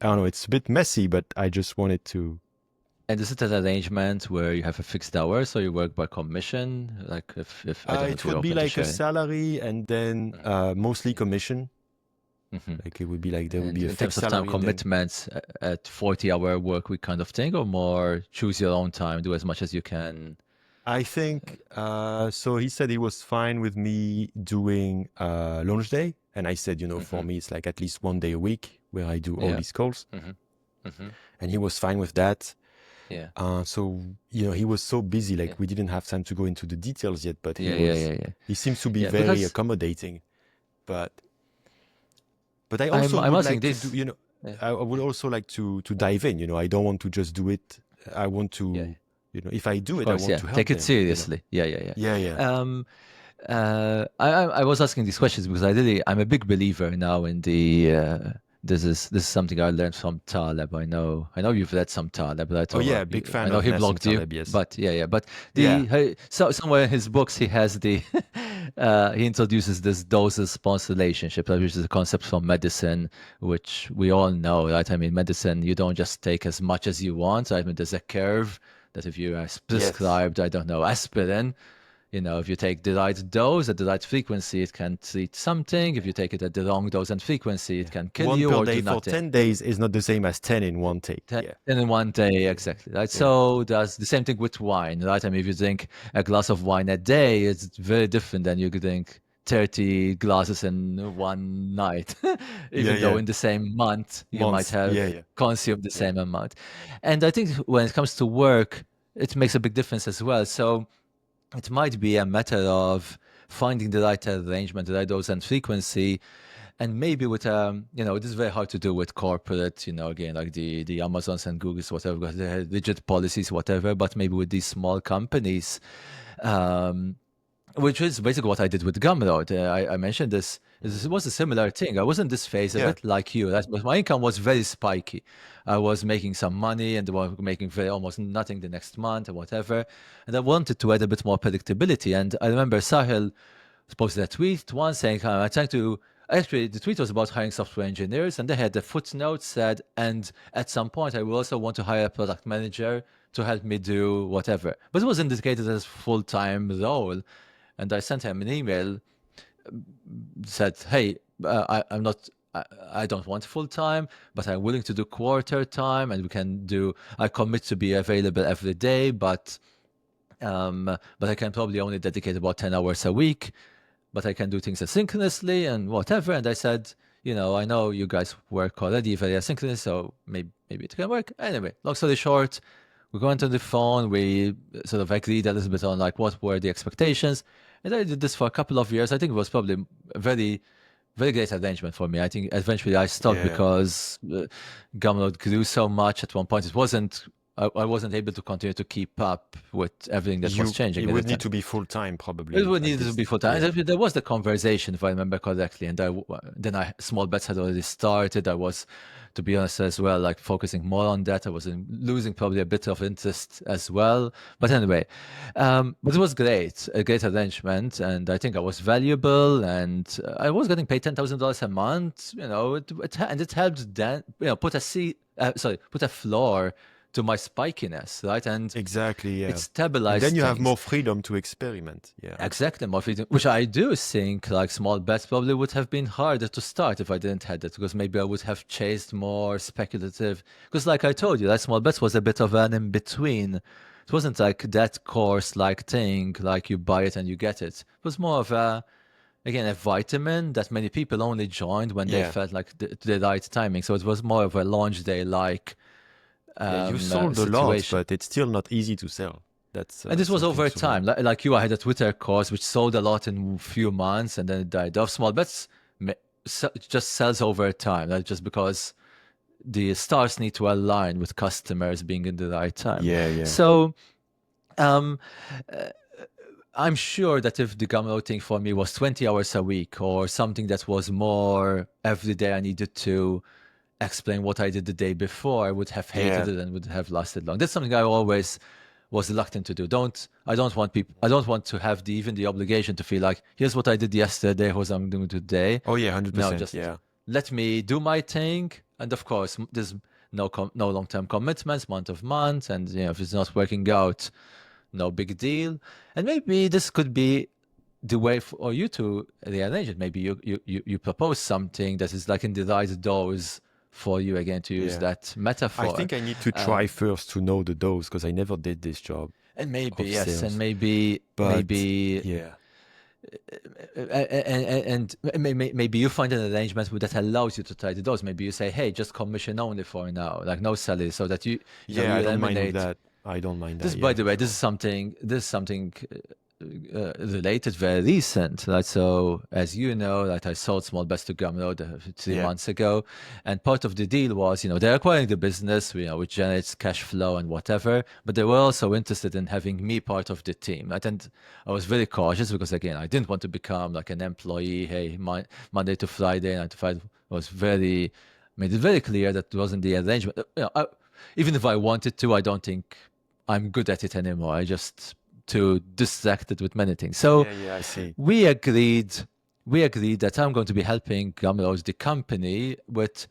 Speaker 2: I don't know. It's a bit messy, but I just wanted to.
Speaker 1: And is it an arrangement where you have a fixed hour, so you work by commission? Like if I don't know if
Speaker 2: It
Speaker 1: you're
Speaker 2: would be
Speaker 1: open to
Speaker 2: like a
Speaker 1: sharing.
Speaker 2: salary and then mostly commission.
Speaker 1: Mm-hmm.
Speaker 2: Like it would be like there would
Speaker 1: And
Speaker 2: be a
Speaker 1: in terms
Speaker 2: fixed
Speaker 1: of time
Speaker 2: salary and then
Speaker 1: commitments at 40-hour work week kind of thing, or more choose your own time, do as much as you can.
Speaker 2: I think so. He said he was fine with me doing launch day, and I said, for
Speaker 1: Mm-hmm.
Speaker 2: me it's like at least one day a week where I do all
Speaker 1: Yeah.
Speaker 2: these calls,
Speaker 1: Mm-hmm. Mm-hmm.
Speaker 2: and he was fine with that.
Speaker 1: Yeah.
Speaker 2: So he was so busy,
Speaker 1: Yeah.
Speaker 2: like we didn't have time to go into the details yet, but
Speaker 1: Yeah. Yeah. Yeah. Yeah.
Speaker 2: he seems to be
Speaker 1: Yeah.
Speaker 2: very
Speaker 1: Because
Speaker 2: accommodating. But I also
Speaker 1: I'm
Speaker 2: would
Speaker 1: asking
Speaker 2: like to do,
Speaker 1: this. Yeah.
Speaker 2: I would also like to dive in. I don't want to just do it. I want
Speaker 1: Yeah.
Speaker 2: to, if I do
Speaker 1: Of
Speaker 2: it, I
Speaker 1: course.
Speaker 2: want
Speaker 1: Yeah.
Speaker 2: to help
Speaker 1: Take it
Speaker 2: them.
Speaker 1: seriously. Yeah. Yeah. Yeah.
Speaker 2: Yeah, yeah,
Speaker 1: Um, I was asking these questions because I'm a big believer now in the this is something I learned from Taleb. I know you've read some Taleb, right?
Speaker 2: oh
Speaker 1: Or
Speaker 2: yeah, big
Speaker 1: I
Speaker 2: fan
Speaker 1: know
Speaker 2: of
Speaker 1: he
Speaker 2: Nassim
Speaker 1: blogged you,
Speaker 2: Taleb. Yes.
Speaker 1: but yeah, but
Speaker 2: Yeah.
Speaker 1: so somewhere in his books he has the he introduces this dose response relationship, which is a concept from medicine, which we all know, right? I mean, medicine you don't just take as much as you want. I mean, there's a curve that if you are
Speaker 2: Yes.
Speaker 1: prescribed, I don't know, aspirin. If you take the right dose at the right frequency, it can treat something. If you take it at the wrong dose and frequency, it
Speaker 2: Yeah.
Speaker 1: can kill
Speaker 2: One
Speaker 1: you
Speaker 2: per
Speaker 1: or
Speaker 2: day
Speaker 1: do
Speaker 2: for
Speaker 1: nothing.
Speaker 2: 10 days is not the same as 10 in one take.
Speaker 1: 10
Speaker 2: Yeah.
Speaker 1: in one day,
Speaker 2: Yeah.
Speaker 1: exactly, right?
Speaker 2: Yeah.
Speaker 1: So that's the same thing with wine, right? I mean, if you drink a glass of wine a day, it's very different than you could drink 30 glasses in one night,
Speaker 2: Yeah.
Speaker 1: even though
Speaker 2: Yeah.
Speaker 1: in the same month you might
Speaker 2: Months. Yeah.
Speaker 1: have
Speaker 2: Yeah.
Speaker 1: consumed the
Speaker 2: Yeah.
Speaker 1: same amount. And I think when it comes to work, it makes a big difference as well. So it might be a matter of finding the right arrangement, the right dose and frequency, and maybe with this is very hard to do with corporate, again, like the Amazons and Googles, whatever, because they have rigid policies, whatever. But maybe with these small companies, um, which is basically what I did with Gumroad. I mentioned this. This was a similar thing. I was in this phase of
Speaker 2: Yeah.
Speaker 1: it, like you. But my income was very spiky. I was making some money and was making very almost nothing the next month or whatever. And I wanted to add a bit more predictability. And I remember Sahil posted a tweet once saying, I'm trying to Actually, the tweet was about hiring software engineers, and they had a footnote said, and at some point, I will also want to hire a product manager to help me do whatever. But it was indicated as full-time role, and I sent him an email, said, "Hey, I'm not. I don't want full-time, but I'm willing to do quarter time, and we can do. I commit to be available every day, but I can probably only dedicate about 10 hours a week." But I can do things asynchronously and whatever. And I said, I know you guys work already very asynchronous, so maybe it can work. Anyway, long story short, we went on the phone. We sort of agreed a little bit on like what were the expectations, and I did this for a couple of years. I think it was probably a very, very great arrangement for me. I think eventually I stopped
Speaker 2: Yeah.
Speaker 1: because Gumroad grew so much. At one point, it wasn't. I wasn't able to continue to keep up with everything that was changing
Speaker 2: It
Speaker 1: at the
Speaker 2: would need
Speaker 1: time.
Speaker 2: to be full time
Speaker 1: It
Speaker 2: probably
Speaker 1: would
Speaker 2: at
Speaker 1: need to
Speaker 2: this.
Speaker 1: be full time.
Speaker 2: Yeah.
Speaker 1: There was the conversation, if I remember correctly, and then small bets had already started. I was, to be honest, as well, like focusing more on that. I was losing probably a bit of interest as well. But anyway, but it was great, a great arrangement, and I think I was valuable, and I was getting paid $10,000 a month. And it helped then, put a floor to my spikiness, right? And
Speaker 2: Exactly,
Speaker 1: it
Speaker 2: yeah. And then
Speaker 1: stabilized
Speaker 2: you have
Speaker 1: things.
Speaker 2: more freedom to experiment. Yeah.
Speaker 1: Exactly, more freedom, which I do think like small bets probably would have been harder to start if I didn't had it, because maybe I would have chased more speculative. Because like I told you, that small bets was a bit of an in between. It wasn't like that course like thing, like you buy it and you get it. It was more of again, a vitamin that many people only joined when they
Speaker 2: Yeah.
Speaker 1: felt like the right timing. So it was more of a launch day like
Speaker 2: Yeah, you sold a lot,
Speaker 1: situation.
Speaker 2: but it's still not easy to sell. That's
Speaker 1: And this was
Speaker 2: something
Speaker 1: over
Speaker 2: to
Speaker 1: time.
Speaker 2: remember.
Speaker 1: Like you, I had a Twitter course which sold a lot in a few months and then it died off. Small bets just sells over time. That's just because the stars need to align with customers being in the right time.
Speaker 2: Yeah, yeah.
Speaker 1: So um, I'm sure that if the Gumroad thing for me was 20 hours a week or something that was more every day I needed to explain what I did the day before, I would have hated
Speaker 2: Yeah.
Speaker 1: it and would have lasted long. That's something I always was reluctant to do. I don't want to have even the obligation to feel like, here's what I did yesterday, here's what I'm doing today.
Speaker 2: Oh yeah,
Speaker 1: No,
Speaker 2: 100%.
Speaker 1: just
Speaker 2: Yeah.
Speaker 1: let me do my thing. And of course, there's no long-term commitments, month of month. And if it's not working out, no big deal. And maybe this could be the way for you to rearrange it. Maybe you propose something that is like in the right dose for you, again, to use
Speaker 2: Yeah.
Speaker 1: that
Speaker 2: I
Speaker 1: metaphor.
Speaker 2: think I need to try first to know the dose because I never did this job
Speaker 1: And maybe,
Speaker 2: of
Speaker 1: yes, and
Speaker 2: sales.
Speaker 1: maybe
Speaker 2: But yeah.
Speaker 1: maybe you find an arrangement that allows you to try the dose. Maybe you say, hey, just commission only for now, like no salary, so that
Speaker 2: Yeah,
Speaker 1: you
Speaker 2: I don't mind with
Speaker 1: eliminate.
Speaker 2: that. I don't mind
Speaker 1: This,
Speaker 2: that.
Speaker 1: by
Speaker 2: Yeah,
Speaker 1: the
Speaker 2: for
Speaker 1: way,
Speaker 2: sure.
Speaker 1: this is something related, very recent. Right? So, as you know, that I sold Small Bets to Gumroad 3
Speaker 2: Yeah.
Speaker 1: months ago, and part of the deal was, they're acquiring the business, which generates cash flow and whatever, but they were also interested in having me part of the team. Right? And I was very cautious because, again, I didn't want to become like an employee. Hey, Monday to Friday, 9 to 5. I was made it very clear that wasn't the arrangement. Even if I wanted to, I don't think I'm good at it anymore. I just too distracted with many things. So
Speaker 2: Yeah, yeah, I see.
Speaker 1: we agreed that I'm going to be helping Gumroad, the company, with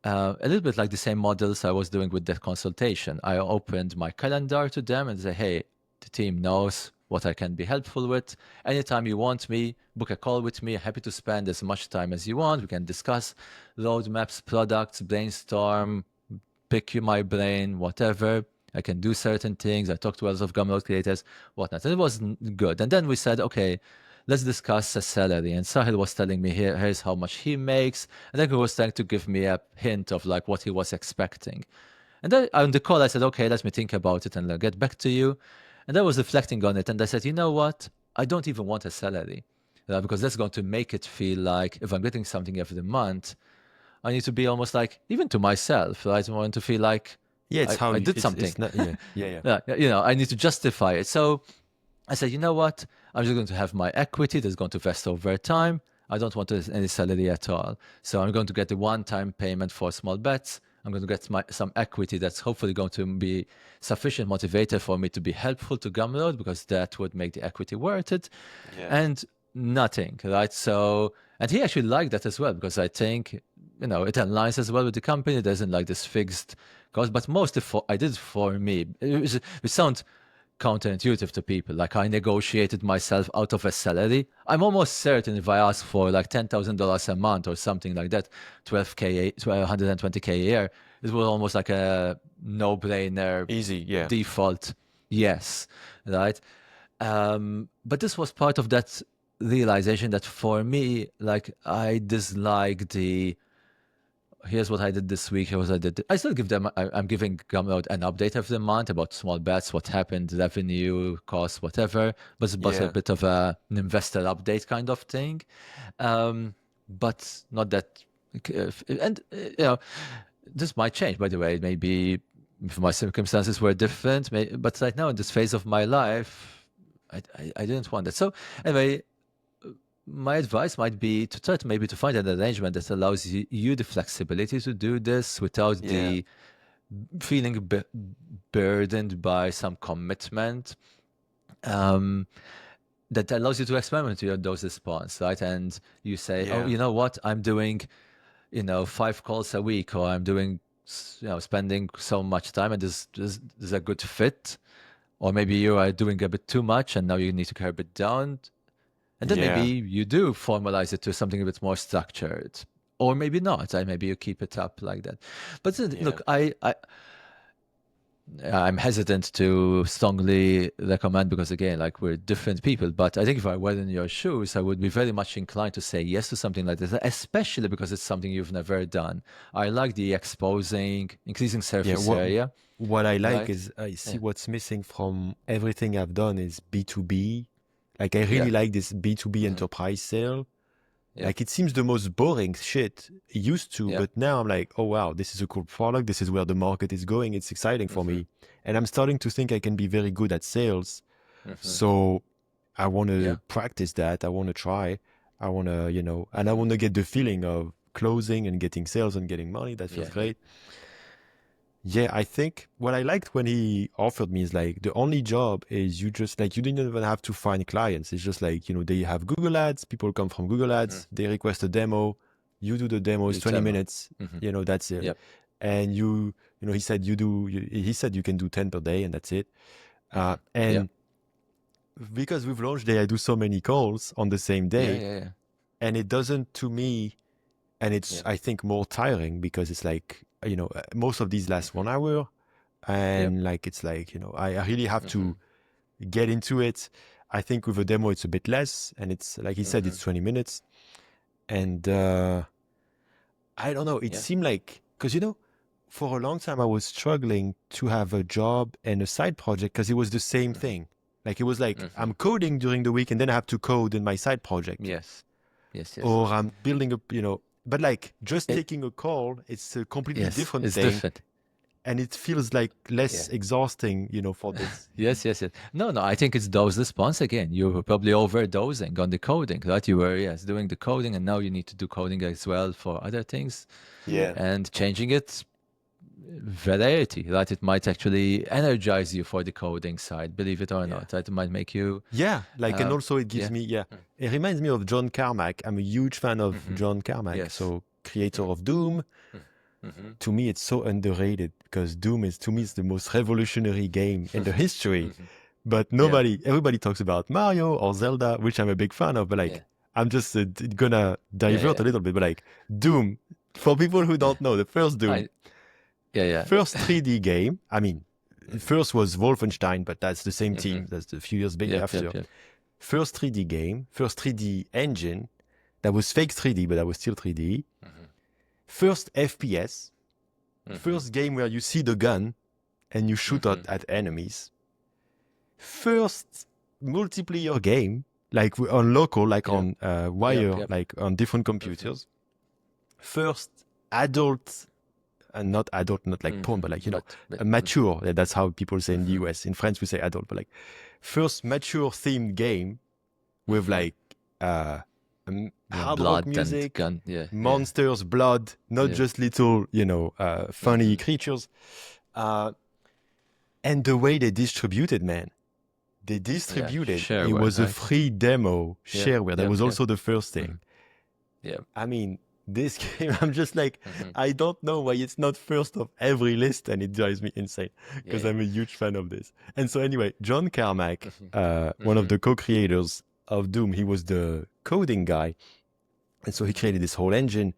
Speaker 1: a little bit like the same models I was doing with the consultation. I opened my calendar to them and say, hey, the team knows what I can be helpful with. Anytime you want me, book a call with me. Happy to spend as much time as you want. We can discuss roadmaps, products, brainstorm, pick my brain, whatever. I can do certain things. I talked to a lot of Gumroad creators, whatnot. And it was good. And then we said, okay, let's discuss a salary. And Sahil was telling me, here's how much he makes. And then he was trying to give me a hint of like what he was expecting. And then on the call, I said, okay, let me think about it and I'll get back to you. And I was reflecting on it. And I said, you know what? I don't even want a salary because that's going to make it feel like if I'm getting something every month, I need to be almost like, even to myself, right? I want to feel like
Speaker 2: Yeah, it's how
Speaker 1: I
Speaker 2: you,
Speaker 1: did something.
Speaker 2: it's not, yeah, yeah, yeah.
Speaker 1: I need to justify it. So I said, you know what? I'm just going to have my equity that's going to vest over time. I don't want any salary at all. So I'm going to get the one-time payment for small bets. I'm going to get some equity that's hopefully going to be sufficient motivator for me to be helpful to Gumroad because that would make the equity worth it.
Speaker 2: Yeah.
Speaker 1: And nothing, right? So And he actually liked that as well, because I think, it aligns as well with the company. It doesn't like this fixed cost, but mostly I did it for me. It sounds counterintuitive to people. Like, I negotiated myself out of a salary. I'm almost certain if I ask for like $10,000 a month or something like that, 12K, 120K a year, it was almost like a no-brainer
Speaker 2: Easy, yeah.
Speaker 1: default yes, right? But this was part of that realization that for me, like, I dislike here's what I did this week, here's what I did. I still give them, I'm giving Gumroad an update every month about small bets, what happened, revenue, costs, whatever, but it's a
Speaker 2: Yeah.
Speaker 1: bit of an investor update kind of thing. But not that, and, this might change, by the way. Maybe if my circumstances were different, but right now in this phase of my life, I didn't want that. So anyway, my advice might be to try to maybe to find an arrangement that allows you the flexibility to do this without
Speaker 2: Yeah.
Speaker 1: the feeling burdened by some commitment, that allows you to experiment with your dose response, right? And you say, oh,
Speaker 2: Yeah.
Speaker 1: you know what, I'm doing 5 calls a week, or I'm doing spending so much time, and this is a good fit. Or maybe you are doing a bit too much and now you need to curb it down. And then maybe
Speaker 2: Yeah.
Speaker 1: you do formalize it to something a bit more structured, or maybe not. Maybe you keep it up like that. But
Speaker 2: Yeah.
Speaker 1: look, I'm hesitant to strongly recommend, because again, like, we're different people. But I think if I were in your shoes, I would be very much inclined to say yes to something like this, especially because it's something you've never done. I like the increasing
Speaker 2: Yeah.
Speaker 1: surface
Speaker 2: What
Speaker 1: area,
Speaker 2: what I like
Speaker 1: right?
Speaker 2: is I see
Speaker 1: Yeah,
Speaker 2: what's missing from everything I've done is B2B. Like I
Speaker 1: yeah,
Speaker 2: really like this B2B
Speaker 1: hmm,
Speaker 2: enterprise sale.
Speaker 1: yeah,
Speaker 2: Like it seems the most boring shit it used to,
Speaker 1: yeah,
Speaker 2: but now I'm like, oh wow, this is a cool product. This is where the market is going. It's exciting for
Speaker 1: hmm,
Speaker 2: me. And I'm starting to think I can be very good at sales.
Speaker 1: hmm,
Speaker 2: So I want
Speaker 1: yeah,
Speaker 2: to practice that. I want to try. I want to, and I want to get the feeling of closing and getting sales and getting money. That feels
Speaker 1: yeah, yeah,
Speaker 2: great. Yeah, I think what I liked when he offered me is like the only job is you just like you didn't even have to find clients. It's just like, they have Google Ads, people come from Google
Speaker 1: hmm.
Speaker 2: Ads, they request a demo, you do the demo, it's
Speaker 1: You
Speaker 2: 20
Speaker 1: tell me.
Speaker 2: minutes,
Speaker 1: Hmm.
Speaker 2: that's it.
Speaker 1: Yep.
Speaker 2: And he said he said you can do 10 per day and that's it.
Speaker 1: Hmm. Yeah.
Speaker 2: And because with launch day, I do so many calls on the same
Speaker 1: Yeah.
Speaker 2: day
Speaker 1: Yeah.
Speaker 2: and it doesn't to me, and it's,
Speaker 1: Yeah.
Speaker 2: I think, more tiring because it's like, most of these last
Speaker 1: Hmm.
Speaker 2: 1 hour.
Speaker 1: Yep.
Speaker 2: And like it's like I really have
Speaker 1: Hmm.
Speaker 2: to get into it. I think with a demo it's a bit less, and it's like he said,
Speaker 1: Hmm.
Speaker 2: it's 20 minutes. And I don't know, it
Speaker 1: Yeah.
Speaker 2: seemed like, because for a long time I was struggling to have a job and a side project because it was the same
Speaker 1: Hmm.
Speaker 2: thing. Like it was like
Speaker 1: Hmm.
Speaker 2: I'm coding during the week and then I have to code in my side project,
Speaker 1: Yes. Yes. Yes.
Speaker 2: or I'm building a, but like just
Speaker 1: It,
Speaker 2: taking a call, it's a completely
Speaker 1: yes.
Speaker 2: different
Speaker 1: It's
Speaker 2: thing,
Speaker 1: different.
Speaker 2: and it feels like
Speaker 1: Yeah.
Speaker 2: less exhausting, for this.
Speaker 1: Yes. Yes. Yes. No. No. I think it's dose response again. You were probably overdosing on the coding, right? You were, yes, doing the coding, and now you need to do coding as well for other things,
Speaker 2: Yeah.
Speaker 1: and changing it variety, right? It might actually energize you for the coding side, believe it or
Speaker 2: Yeah.
Speaker 1: not. Right? It might make you,
Speaker 2: Yeah. Like, and also it gives
Speaker 1: yeah.
Speaker 2: me, yeah, it reminds me of John Carmack. I'm a huge fan of
Speaker 1: Hmm.
Speaker 2: John Carmack.
Speaker 1: Yes.
Speaker 2: So, creator of Doom.
Speaker 1: Hmm.
Speaker 2: To me, it's so underrated because Doom is, to me, it's the most revolutionary game in the history.
Speaker 1: Hmm.
Speaker 2: But
Speaker 1: Yeah.
Speaker 2: everybody talks about Mario or Zelda, which I'm a big fan of. But
Speaker 1: Yeah.
Speaker 2: like, I'm just gonna
Speaker 1: Yeah.
Speaker 2: divert
Speaker 1: Yeah.
Speaker 2: a little bit. But like, Doom, for people who
Speaker 1: Yeah.
Speaker 2: don't know, the first Doom,
Speaker 1: I. Yeah.
Speaker 2: first
Speaker 1: Yeah.
Speaker 2: 3D game. I mean, first was Wolfenstein, but that's the same
Speaker 1: Hmm.
Speaker 2: team. That's a few years big
Speaker 1: Yep.
Speaker 2: after.
Speaker 1: Yep. Yep.
Speaker 2: First 3D game, first 3D engine that was fake 3D, but that was still 3D. First FPS, first game where you see the gun and you shoot at enemies. First multiplayer game, like on local, like
Speaker 1: Yep.
Speaker 2: on
Speaker 1: Yep.
Speaker 2: wire,
Speaker 1: Yep.
Speaker 2: like on different computers. First adult, and not adult, not like porn, but like,
Speaker 1: But
Speaker 2: mature. That's how people say in the US. In France, we say adult, but like first mature themed game with like hard rock
Speaker 1: blood and
Speaker 2: music,
Speaker 1: gun. Yeah. Yeah.
Speaker 2: monsters, blood, not
Speaker 1: Yeah.
Speaker 2: just little, funny creatures. And the way they distributed, man,
Speaker 1: Yeah.
Speaker 2: it
Speaker 1: Shareware,
Speaker 2: was a
Speaker 1: right?
Speaker 2: free demo
Speaker 1: Yep.
Speaker 2: shareware. That
Speaker 1: Yep.
Speaker 2: was
Speaker 1: Yep.
Speaker 2: also the first thing.
Speaker 1: Yeah.
Speaker 2: I mean, this game, I'm just like,
Speaker 1: Hmm.
Speaker 2: I don't know why it's not first of every list, and it drives me insane
Speaker 1: Yeah.
Speaker 2: because
Speaker 1: Yeah.
Speaker 2: I'm a huge fan of this. And so, anyway, John Carmack,
Speaker 1: Hmm.
Speaker 2: one of
Speaker 1: Hmm.
Speaker 2: the co-creators of Doom, he was the coding guy, and so he
Speaker 1: Hmm.
Speaker 2: created this whole engine,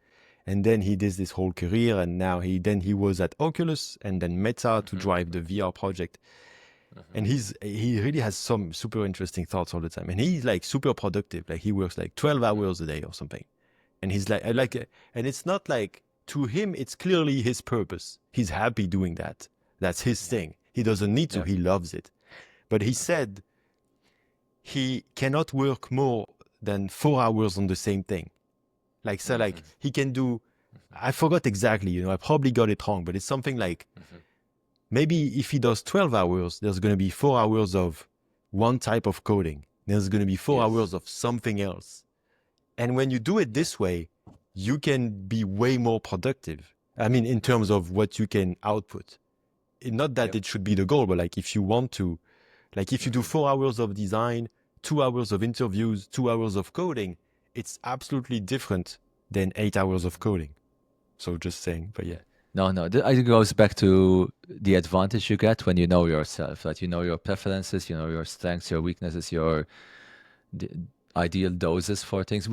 Speaker 2: and then he did this whole career, and now he was at Oculus and then Meta to
Speaker 1: Hmm.
Speaker 2: drive the VR project.
Speaker 1: Hmm.
Speaker 2: And he really has some super interesting thoughts all the time, and he's like super productive. Like he works like 12
Speaker 1: Hmm.
Speaker 2: hours a day or something. And he's like, I like it. And it's not like to him, it's clearly his purpose. He's happy doing that. That's his
Speaker 1: Yeah.
Speaker 2: thing. He doesn't need to,
Speaker 1: Yeah.
Speaker 2: he loves it. But he
Speaker 1: Hmm.
Speaker 2: said he cannot work more than 4 hours on the same thing. Like, so like
Speaker 1: Hmm.
Speaker 2: he can do, I forgot exactly, I probably got it wrong, but it's something like
Speaker 1: Hmm.
Speaker 2: maybe if he does 12 hours, there's going to be 4 hours of one type of coding. There's going to be four
Speaker 1: Yes.
Speaker 2: hours of something else. And when you do it
Speaker 1: Yeah.
Speaker 2: this way, you can be way more productive. I mean, in terms
Speaker 1: Hmm.
Speaker 2: of what you can output. Not that
Speaker 1: Yep.
Speaker 2: it should be the goal, but like if you want to, like if you do
Speaker 1: Hmm.
Speaker 2: 4 hours of design, 2 hours of interviews, 2 hours of coding, it's absolutely different than 8 hours of coding. So just saying, but yeah.
Speaker 1: Yeah. No, no. I think it goes back to the advantage you get when you know yourself, that you know your preferences, you know your strengths, your weaknesses, your the ideal doses for things.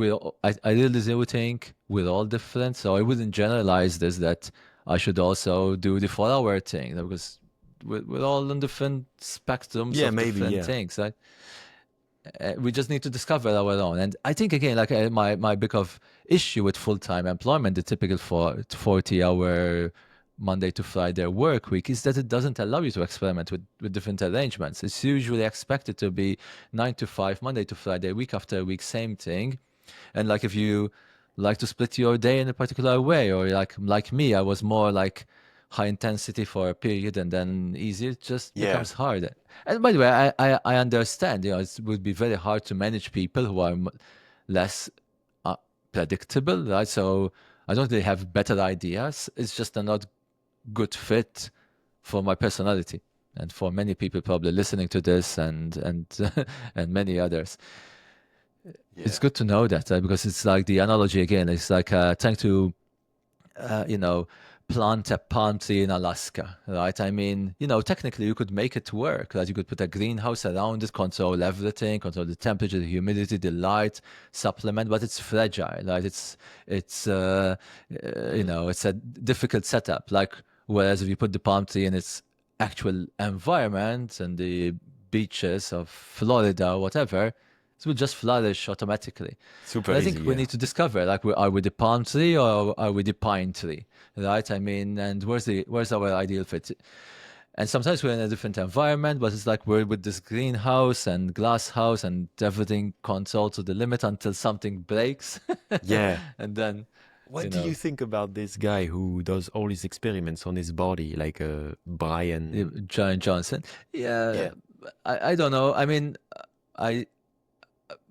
Speaker 1: I really do think we're all different, so I wouldn't generalize this that I should also do the 4 hour thing because we're all on different spectrums
Speaker 2: Yeah,
Speaker 1: of
Speaker 2: maybe,
Speaker 1: different
Speaker 2: yeah.
Speaker 1: things. Right? We just need to discover our own. And I think again, like my big of issue with full time employment, the typical 40-hour Monday to Friday work week, is that it doesn't allow you to experiment with different arrangements. It's usually expected to be 9 to 5, Monday to Friday, week after week, same thing. And like if you like to split your day in a particular way, or like me, I was more like high intensity for a period and then easy, it just
Speaker 2: Yeah.
Speaker 1: becomes hard. And by the way, I understand, it would be very hard to manage people who are less uh, predictable, right? So I don't really have better ideas. It's just a not good fit for my personality and for many people probably listening to this and and many others. It's
Speaker 2: Yeah.
Speaker 1: good to know that because it's like the analogy again. It's like trying to, you know, plant a palm tree in Alaska, right? I mean, technically you could make it work, right? You could put a greenhouse around it, control everything, control the temperature, the humidity, the light, supplement, but it's fragile, right? It's a difficult setup. Like, whereas if you put the palm tree in its actual environment and the beaches of Florida or whatever, it will just flourish automatically.
Speaker 2: Super
Speaker 1: And I
Speaker 2: easy,
Speaker 1: think we
Speaker 2: yeah.
Speaker 1: need to discover, like, are we the palm tree or are we the pine tree, right? I mean, and where's our ideal fit? And sometimes we're in a different environment, but it's like we're with this greenhouse and glass house and everything controlled to the limit until something breaks,
Speaker 2: Yeah.
Speaker 1: and then,
Speaker 2: What
Speaker 1: you
Speaker 2: do you
Speaker 1: know,
Speaker 2: think about this guy who does all his experiments on his body, like Brian?
Speaker 1: Giant Johnson. Yeah,
Speaker 2: Yeah.
Speaker 1: I don't know. I mean, I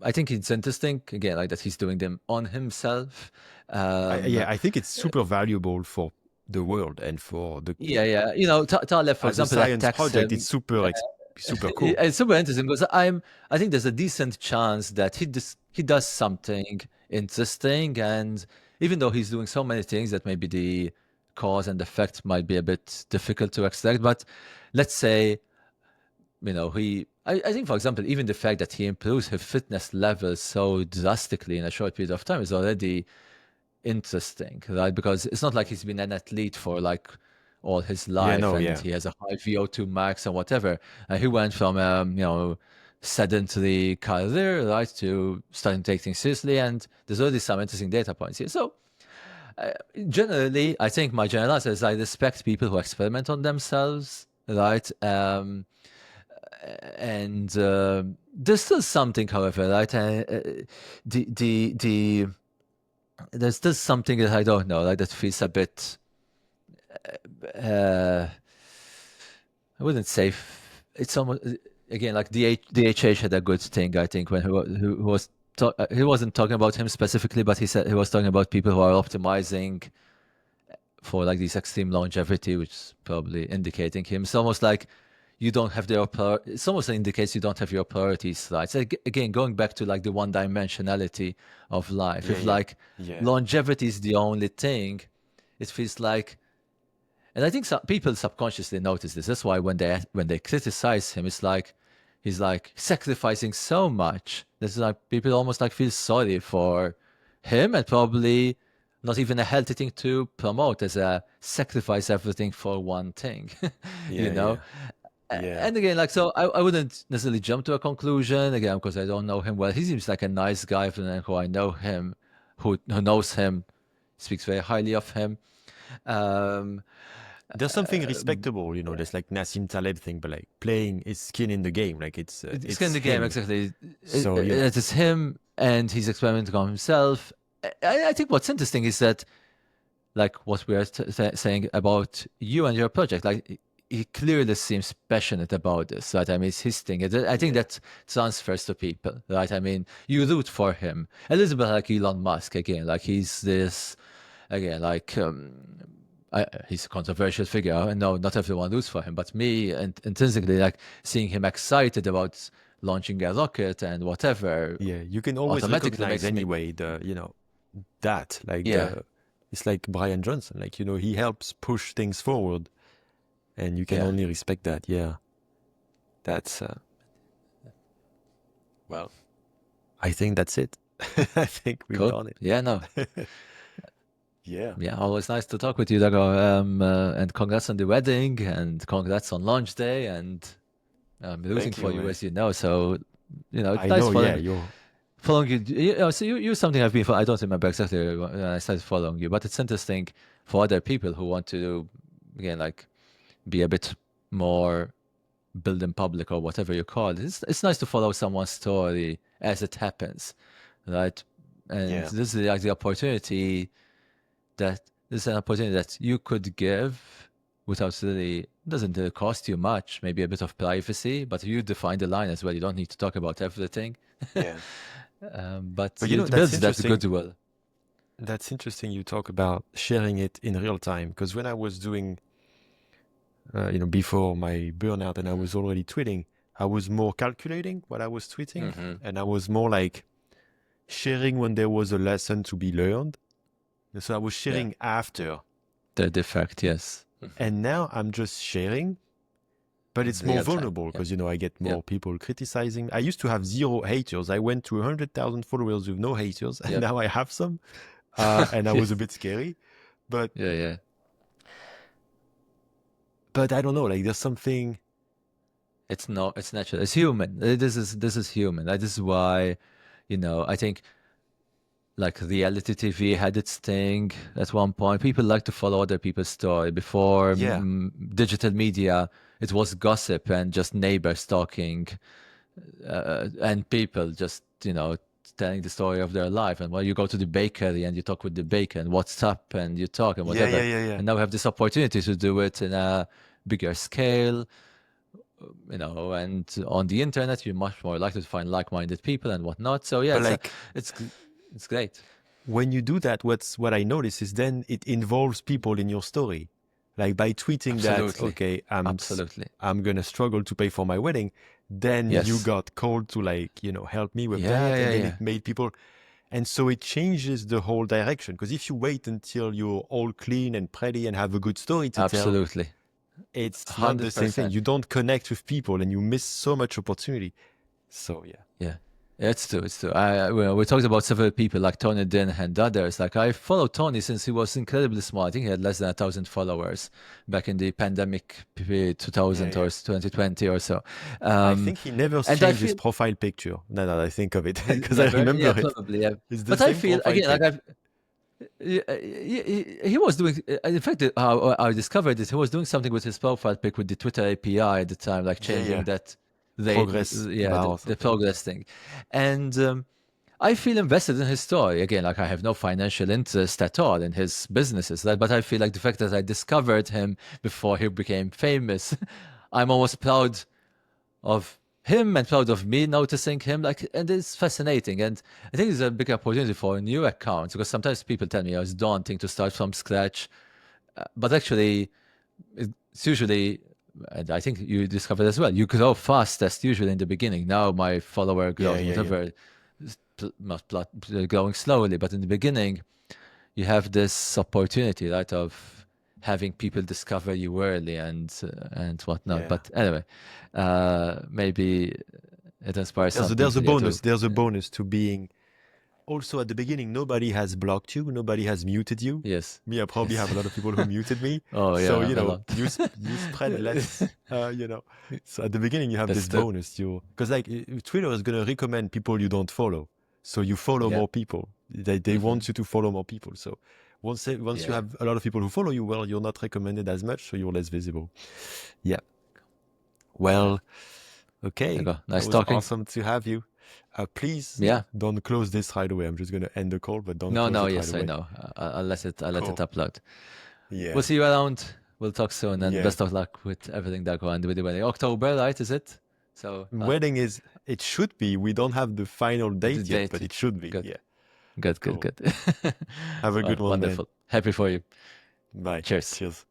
Speaker 1: I think it's interesting again, like that he's doing them on himself.
Speaker 2: Yeah,
Speaker 1: Um,
Speaker 2: I think it's super valuable for the world and for the
Speaker 1: Yeah, yeah. Taleb, for
Speaker 2: as a
Speaker 1: example, that
Speaker 2: science
Speaker 1: text
Speaker 2: project. It's
Speaker 1: him.
Speaker 2: super cool.
Speaker 1: It's super interesting because I think there's a decent chance that he does something interesting, and even though he's doing so many things that maybe the cause and effect might be a bit difficult to extract, but let's say, I think, for example, even the fact that he improves his fitness levels so drastically in a short period of time is already interesting, right? Because it's not like he's been an athlete for like all his
Speaker 2: Yeah,
Speaker 1: life
Speaker 2: no,
Speaker 1: and
Speaker 2: yeah,
Speaker 1: he has a high VO2 max and whatever. And he went from sedentary career, right, to starting to take things seriously. And there's already some interesting data points here. So generally, I think my general answer is I respect people who experiment on themselves, right? And there's still something, however, right? The there's still something that I don't know, like that feels a bit. Uh, I wouldn't say it's almost again like DHH had a good thing, I think, when who was he wasn't talking about him specifically, but he said he was talking about people who are optimizing for like this extreme longevity, which is probably indicating him. It's almost like you don't have it's almost indicates you don't have your priorities right. So again, going back to like the one dimensionality of life,
Speaker 2: Yeah,
Speaker 1: if
Speaker 2: yeah,
Speaker 1: like
Speaker 2: yeah,
Speaker 1: longevity is the only thing, it feels like, and I think some people subconsciously notice this. That's why when they criticize him, it's like he's like sacrificing so much. That's like people almost like feel sorry for him, and probably not even a healthy thing to promote as a sacrifice everything for one thing, you
Speaker 2: yeah,
Speaker 1: know.
Speaker 2: yeah, yeah.
Speaker 1: And again, like so, I wouldn't necessarily jump to a conclusion again because I don't know him well. He seems like a nice guy, and who I know him, who knows him, speaks very highly of him. Um,
Speaker 2: There's something respectable, there's like Nassim Taleb thing, but like playing his skin in the game, like
Speaker 1: it's kind
Speaker 2: it's
Speaker 1: of game,
Speaker 2: him.
Speaker 1: exactly.
Speaker 2: So,
Speaker 1: It is him, and he's experimenting on himself. I think what's interesting is that, like what we are saying about you and your project, like he clearly seems passionate about this, right? I mean, it's his thing. I think
Speaker 2: yeah,
Speaker 1: that transfers to people, right? I mean, you root for him a little bit like Elon Musk again. Like he's this again, like he's a controversial figure. I know not everyone roots for him, but me and intrinsically, like seeing him excited about launching a rocket and whatever,
Speaker 2: yeah, you can always
Speaker 1: automatically
Speaker 2: recognize
Speaker 1: makes me,
Speaker 2: anyway that, like
Speaker 1: yeah,
Speaker 2: it's like Brian Johnson, like, he helps push things forward, and you can
Speaker 1: yeah,
Speaker 2: only respect that. Yeah, that's, well, I think that's it. I think we've
Speaker 1: cool,
Speaker 2: done
Speaker 1: yeah, no.
Speaker 2: it. Yeah.
Speaker 1: Yeah, always nice to talk with you, Dago. And congrats on the wedding, and congrats on launch day, and I'm rooting
Speaker 2: Thank
Speaker 1: for
Speaker 2: you,
Speaker 1: you,
Speaker 2: man.
Speaker 1: as you know. So, it's
Speaker 2: I
Speaker 1: nice
Speaker 2: know, yeah,
Speaker 1: following you. So you something I've been. I don't remember exactly when I started following you, but it's interesting for other people who want to, again, like be a bit more build in public or whatever you call it. It's nice to follow someone's story as it happens, right? And
Speaker 2: yeah.
Speaker 1: this is like the opportunity that this is an opportunity that you could give without really doesn't cost you much, maybe a bit of privacy, but you define the line as well. You don't need to talk about everything,
Speaker 2: Yeah.
Speaker 1: but
Speaker 2: But
Speaker 1: it
Speaker 2: that's
Speaker 1: builds that
Speaker 2: interesting.
Speaker 1: goodwill.
Speaker 2: That's interesting you talk about sharing it in real time, because when I was doing, before my burnout and I was already tweeting, I was more calculating what I was tweeting,
Speaker 1: Hmm.
Speaker 2: and I was more like sharing when there was a lesson to be learned. And so I was
Speaker 1: Yeah,
Speaker 2: sharing after.
Speaker 1: the defect, yes.
Speaker 2: And now I'm just sharing, but
Speaker 1: In
Speaker 2: it's more
Speaker 1: real time.
Speaker 2: vulnerable
Speaker 1: Yeah,
Speaker 2: because, I get
Speaker 1: yep,
Speaker 2: more people criticizing. I used to have 0 haters. I went to 100,000 followers with no haters, and
Speaker 1: yep.
Speaker 2: now I have some. And that
Speaker 1: Yeah,
Speaker 2: was a bit scary. But
Speaker 1: yeah, yeah.
Speaker 2: I don't know, like there's something.
Speaker 1: It's no, it's natural. It's human. This is human. This is why, I think like reality TV had its thing at one point. People like to follow other people's story. Before
Speaker 2: Yeah,
Speaker 1: digital media, it was gossip and just neighbors talking, and people just, telling the story of their life. And you go to the bakery and you talk with the baker and what's up and you talk and
Speaker 2: yeah, yeah,
Speaker 1: whatever.
Speaker 2: yeah, yeah.
Speaker 1: And now we have this opportunity to do it in a bigger scale, and on the internet, you're much more likely to find like-minded people and whatnot. So yeah,
Speaker 2: But like
Speaker 1: it's it's great.
Speaker 2: when you do that, what I notice is then it involves people in your story. Like by tweeting that,
Speaker 1: Absolutely.
Speaker 2: okay,
Speaker 1: Absolutely.
Speaker 2: I'm gonna struggle to pay for my wedding, then you
Speaker 1: Yes.
Speaker 2: got called to, like, help me with
Speaker 1: Yeah, yeah,
Speaker 2: that, and
Speaker 1: yeah,
Speaker 2: then
Speaker 1: yeah.
Speaker 2: it made people, and so it changes the whole direction. Because if you wait until you're all clean and pretty and have a good story to tell,
Speaker 1: Absolutely.
Speaker 2: it's not the same thing.
Speaker 1: 100%.
Speaker 2: You don't connect with people, and you miss so much opportunity. So yeah,
Speaker 1: Yeah. Yeah, it's true. It's true. We talked about several people like Tony Din and others. Like I followed Tony since he was incredibly small. I think he had less than 1,000 followers back in the pandemic period,
Speaker 2: yeah,
Speaker 1: 2000 or
Speaker 2: yeah.
Speaker 1: 2020 or so.
Speaker 2: I
Speaker 1: Um,
Speaker 2: think he never
Speaker 1: and I
Speaker 2: changed his
Speaker 1: feel
Speaker 2: profile picture. Now that I think of it,
Speaker 1: he
Speaker 2: because I
Speaker 1: never, yeah,
Speaker 2: remember it.
Speaker 1: probably, yeah.
Speaker 2: It's the
Speaker 1: But I
Speaker 2: same
Speaker 1: feel
Speaker 2: profile
Speaker 1: again like
Speaker 2: pic.
Speaker 1: he was doing. In fact, how I discovered it, he was doing something with his profile pic with the Twitter API at the time, like
Speaker 2: Yeah,
Speaker 1: changing
Speaker 2: yeah.
Speaker 1: that
Speaker 2: Progress
Speaker 1: yeah,
Speaker 2: bar or
Speaker 1: the
Speaker 2: something.
Speaker 1: progress thing, and I feel invested in his story. Again, like I have no financial interest at all in his businesses, right? But I feel like the fact that I discovered him before he became famous, I'm almost proud of him and proud of me noticing him. Like, and it's fascinating. And I think it's a big opportunity for new accounts because sometimes people tell me, oh, it's daunting to start from scratch. But actually, it's usually and I think you discovered as well, you grow fastest usually in the beginning. Now my follower
Speaker 2: Yeah,
Speaker 1: growth,
Speaker 2: yeah, yeah.
Speaker 1: whatever, is growing slowly, but in the beginning, you have this opportunity, right, of having people discover you early and whatnot.
Speaker 2: Yeah.
Speaker 1: But anyway, maybe it inspires
Speaker 2: There's
Speaker 1: some
Speaker 2: a, there's a
Speaker 1: people here
Speaker 2: bonus.
Speaker 1: to,
Speaker 2: There's a
Speaker 1: yeah.
Speaker 2: bonus to being also at the beginning. Nobody has blocked you. Nobody has muted you.
Speaker 1: Yes.
Speaker 2: Me, I probably
Speaker 1: Yes.
Speaker 2: have a lot of people who muted me.
Speaker 1: Oh
Speaker 2: So
Speaker 1: yeah, a lot.
Speaker 2: you spread less. So at the beginning you have
Speaker 1: That's
Speaker 2: this
Speaker 1: true.
Speaker 2: bonus. Because like Twitter is gonna recommend people you don't follow, so you follow
Speaker 1: Yeah.
Speaker 2: more people. They
Speaker 1: Hmm.
Speaker 2: want you to follow more people. So once you
Speaker 1: Yeah.
Speaker 2: have a lot of people who follow you, well, you're not recommended as much, so you're less visible. Yeah.
Speaker 1: Yeah.
Speaker 2: Well, okay.
Speaker 1: Okay.
Speaker 2: That
Speaker 1: Nice
Speaker 2: was
Speaker 1: talking.
Speaker 2: awesome to have you. Please
Speaker 1: Yeah.
Speaker 2: don't close this right away. I'm just gonna end the call, but don't
Speaker 1: No,
Speaker 2: close
Speaker 1: no,
Speaker 2: it right
Speaker 1: yes, I
Speaker 2: away.
Speaker 1: know. I'll let it
Speaker 2: Cool.
Speaker 1: upload. We'll
Speaker 2: Yeah.
Speaker 1: see you around. We'll talk soon, and
Speaker 2: Yeah.
Speaker 1: best of luck with everything that go on with the wedding. October, right? Is it? So
Speaker 2: Wedding is, it should be. We don't have the final
Speaker 1: the
Speaker 2: date yet, but
Speaker 1: date.
Speaker 2: it should be.
Speaker 1: Good,
Speaker 2: Yeah.
Speaker 1: good, good,
Speaker 2: Cool.
Speaker 1: good.
Speaker 2: Have a good one, man.
Speaker 1: Wonderful. Happy for you.
Speaker 2: Bye.
Speaker 1: Cheers.
Speaker 2: Cheers.